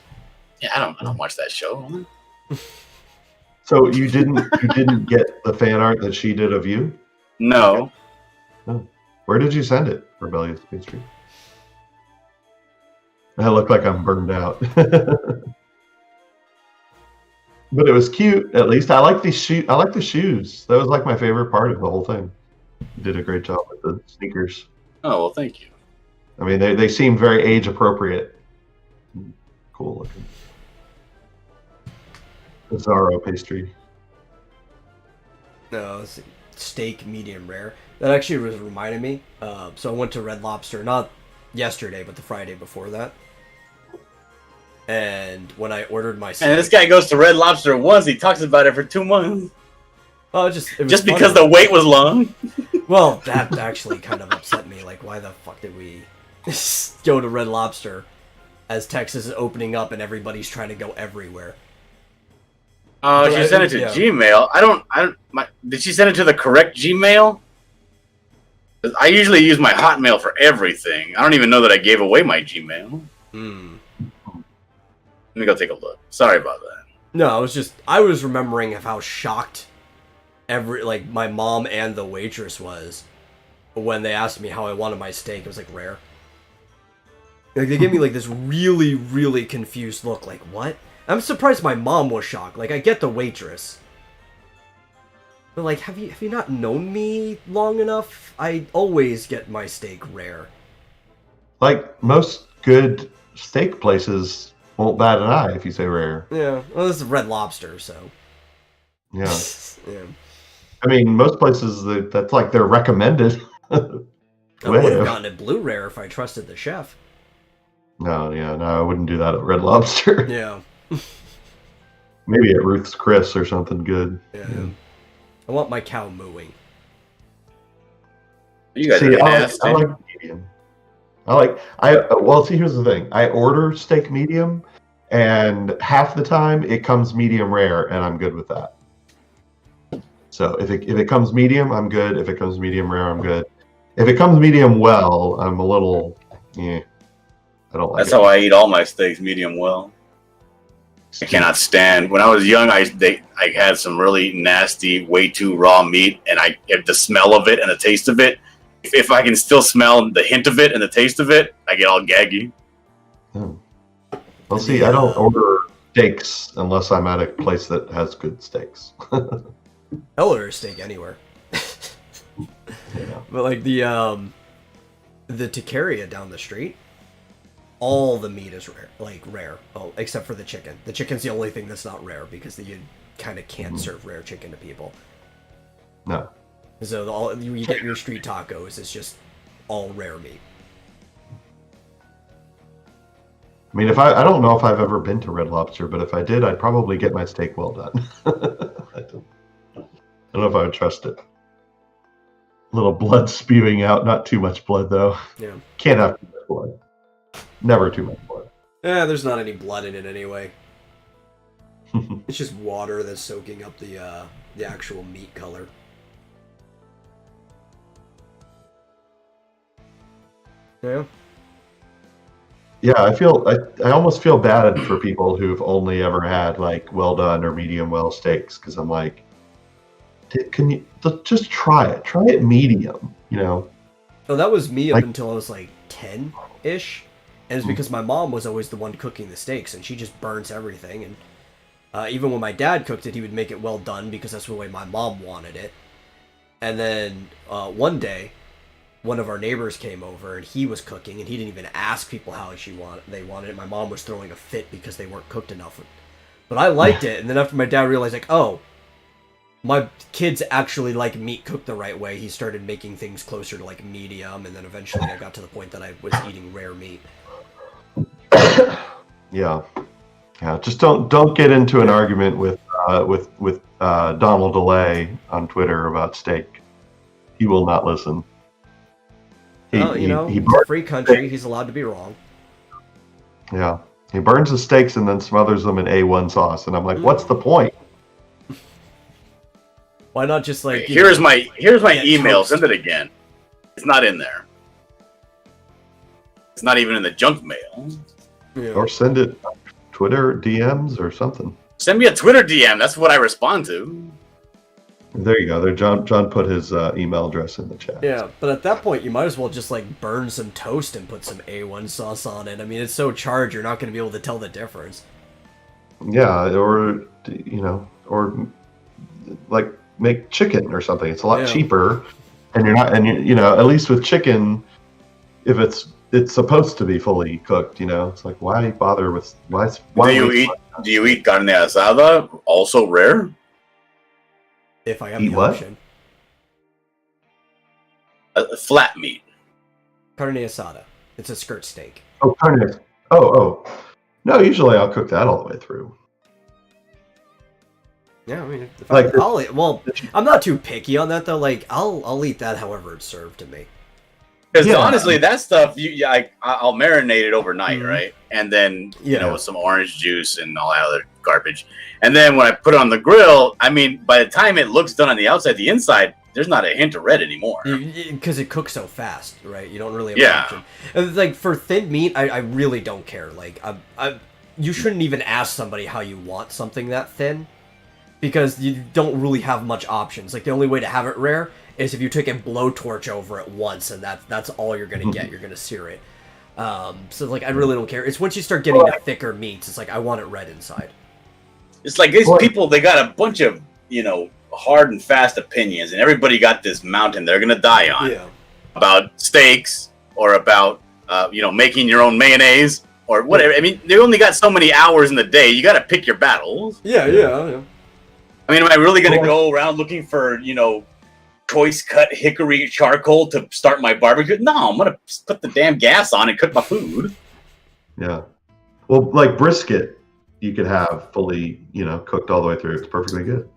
Yeah, I don't watch that show. So you didn't get the fan art that she did of you? No. Oh. Where did you send it, Rebellious Pastry? I look like I'm burned out. But it was cute. At least I like these shoes. I like the shoes. That was like my favorite part of the whole thing. You did a great job with the sneakers. Oh well, thank you. I mean, they seem very age appropriate. Cool looking. Bizarro pastry. No, it's steak medium rare. That actually was reminding me. So I went to Red Lobster, not yesterday, but the Friday before that. And when I ordered my steak, And this guy goes to Red Lobster once. He talks about it for 2 months. oh, it was Just funny. because the wait was long. Well, that actually kind of upset me. Like, why the fuck did we go to Red Lobster as Texas is opening up and everybody's trying to go everywhere? Oh, she sent it to Gmail. Did she send it to the correct Gmail? 'Cause I usually use my Hotmail for everything. I don't even know that I gave away my Gmail. Let me go take a look. Sorry about that. No, I was remembering of how shocked my mom and the waitress was when they asked me how I wanted my steak. It was like rare. Like they gave me like this really, really confused look. Like, what? I'm surprised my mom was shocked. Like, I get the waitress. But like, have you not known me long enough? I always get my steak rare. Like most good steak places won't bat an eye if you say rare. Yeah. Well, this is Red Lobster, so. Yeah. Yeah. I mean, most places that's like they're recommended. I would have gotten it blue rare if I trusted the chef. No, I wouldn't do that at Red Lobster. Yeah. Maybe at Ruth's Chris or something good. Yeah. I want my cow mooing. You guys See, are I nasty. like medium. See, here's the thing. I order steak medium, and half the time it comes medium rare, and I'm good with that. So if it comes medium, I'm good. If it comes medium rare, I'm good. If it comes medium well, I'm a little, I don't like That's it. how I eat all my steaks, medium well. I cannot stand. When I was young, I had some really nasty, way too raw meat, and the smell of it and the taste of it. If I can still smell the hint of it and the taste of it, I get all gaggy. Oh. Well, see, I don't order steaks unless I'm at a place that has good steaks. I'll order a steak anywhere. Yeah. But like the taqueria down the street, all the meat is rare. Oh, except for the chicken. The chicken's the only thing that's not rare because you kind of can't serve rare chicken to people. No. So you get your street tacos, it's just all rare meat. I mean, I don't know if I've ever been to Red Lobster, but if I did, I'd probably get my steak well done. I don't know if I would trust it. A little blood spewing out, not too much blood though. Yeah. Can't have too much blood. Never too much blood. Yeah, there's not any blood in it anyway. It's just water that's soaking up the actual meat color. Yeah. Yeah, I almost feel bad for people who've only ever had like well done or medium well steaks, because I'm like, can you just try it? Try it medium, you know? Oh, that was me up until I was like 10-ish. And it's because my mom was always the one cooking the steaks, and she just burns everything. And even when my dad cooked it, he would make it well done because that's the way my mom wanted it. And then one day, one of our neighbors came over, and he was cooking, and he didn't even ask people how they wanted it. My mom was throwing a fit because they weren't cooked enough. But I liked it, and then after my dad realized, like, oh, my kids actually like meat cooked the right way, he started making things closer to like medium, and then eventually I got to the point that I was eating rare meat. Yeah. Just don't get into an argument with Donald DeLay on Twitter about steak. He will not listen. He's a free country. He's allowed to be wrong. Yeah, he burns the steaks and then smothers them in A1 sauce, and I'm like, what's the point? Why not just like here's my email. Toast. Send it again. It's not in there. It's not even in the junk mail. Yeah. Or send it Twitter DMs or something. Send me a Twitter DM. That's what I respond to. There you go. There, John put his email address in the chat. Yeah, but at that point, you might as well just like burn some toast and put some A1 sauce on it. I mean, it's so charged, you're not going to be able to tell the difference. Yeah, or like make chicken or something. It's a lot cheaper, and at least with chicken, if it's supposed to be fully cooked, it's like, why bother with why do you eat carne asada, also rare? If I have the option. Flat meat. Carne asada. It's a skirt steak. Oh, carne. Oh. No, usually I'll cook that all the way through. Yeah, I mean, I'm not too picky on that though. Like, I'll eat that however it's served to me. Because honestly, that stuff I'll marinate it overnight, right? And then with some orange juice and all that other garbage. And then when I put it on the grill, I mean, by the time it looks done on the outside, the inside, there's not a hint of red anymore. Because it cooks so fast, right? You don't really have an option. And like for thin meat, I really don't care. Like, you shouldn't even ask somebody how you want something that thin, because you don't really have much options. Like, the only way to have it rare is if you take a blowtorch over it once, and that's all you're gonna get. You're gonna sear it. So like, I really don't care. It's once you start getting to thicker meats, it's like, I want it red inside. It's like these people, they got a bunch of hard and fast opinions, and everybody got this mountain they're gonna die on about steaks or about making your own mayonnaise or whatever. I mean, they only got so many hours in the day. You got to pick your battles. Yeah. I mean, am I really gonna go around looking for choice cut hickory charcoal to start my barbecue? No, I'm gonna put the damn gas on and cook my food. Yeah. Well, like brisket, you could have fully, cooked all the way through. It's perfectly good.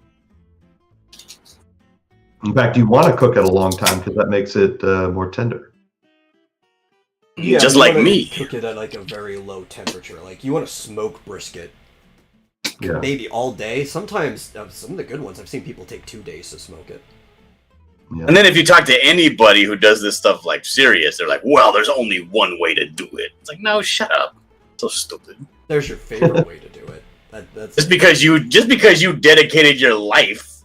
In fact, you want to cook it a long time because that makes it more tender. Yeah, just like me. Cook it at like a very low temperature. Like, you want to smoke brisket. Maybe all day. Sometimes some of the good ones, I've seen people take 2 days to smoke it. Yeah. And then if you talk to anybody who does this stuff like serious, they're like, well, there's only one way to do it. It's like, no, shut up. So stupid. There's your favorite way to do it. That's just because you dedicated your life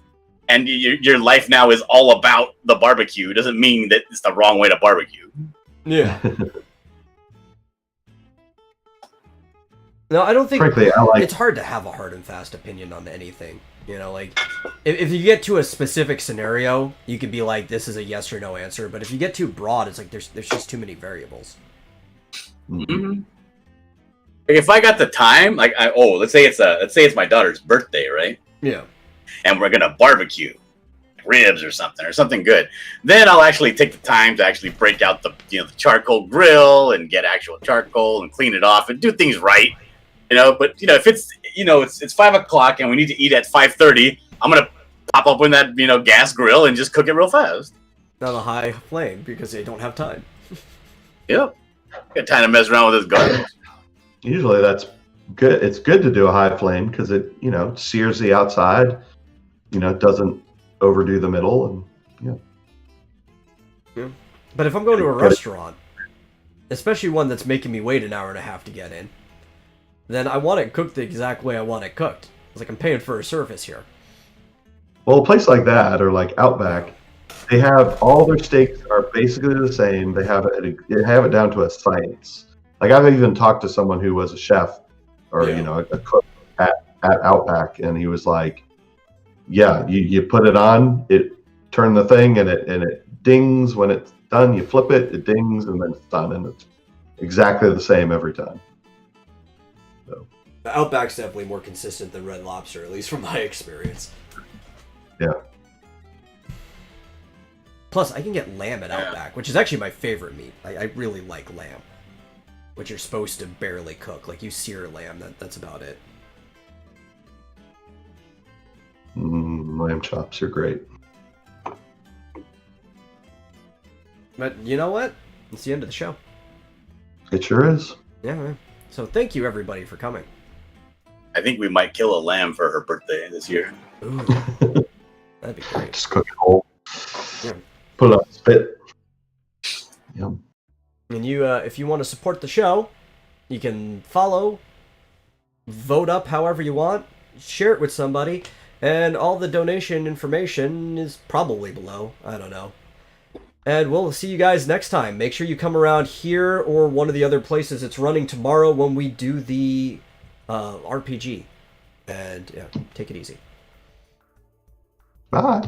and your life now is all about the barbecue doesn't mean that it's the wrong way to barbecue. Yeah. No, I don't think... Frankly, it's hard to have a hard and fast opinion on anything. Like, if you get to a specific scenario, you can be like, this is a yes or no answer. But if you get too broad, it's like there's just too many variables. Mm-hmm. If I got the time, like, let's say it's my daughter's birthday, right? Yeah. And we're gonna barbecue. ribs or something good. Then I'll actually take the time to actually break out the the charcoal grill and get actual charcoal and clean it off and do things right. But if it's it's 5 o'clock and we need to eat at 5:30, I'm gonna pop up in that gas grill and just cook it real fast. On a high flame because they don't have time. Yep, got time to mess around with this garbage. Usually that's good. It's good to do a high flame because it sears the outside. Doesn't overdo the middle, and yeah. But if I'm going to a restaurant, especially one that's making me wait an hour and a half to get in, then I want it cooked the exact way I want it cooked. It's like I'm paying for a service here. Well, a place like that, or like Outback, they have all their steaks are basically the same. They have it down to a science. Like I've even talked to someone who was a chef, or a cook at Outback, and he was like, "Yeah, you put it on, it turn the thing, and it dings when it's done. You flip it, it dings, and then it's done, and it's exactly the same every time." So Outback's definitely more consistent than Red Lobster, at least from my experience. Yeah. Plus, I can get lamb at Outback, which is actually my favorite meat. I really like lamb, which you're supposed to barely cook. Like, you sear lamb, that's about it. Lamb chops are great. But you know what? It's the end of the show. It sure is. Yeah, man. So thank you, everybody, for coming. I think we might kill a lamb for her birthday this year. Ooh, that'd be great. Just cook it whole. Yeah. Put it on spit. Yum. And if you want to support the show, you can follow, vote up however you want, share it with somebody, and all the donation information is probably below. I don't know. And we'll see you guys next time. Make sure you come around here or one of the other places it's running tomorrow when we do the RPG. And yeah, take it easy. Bye.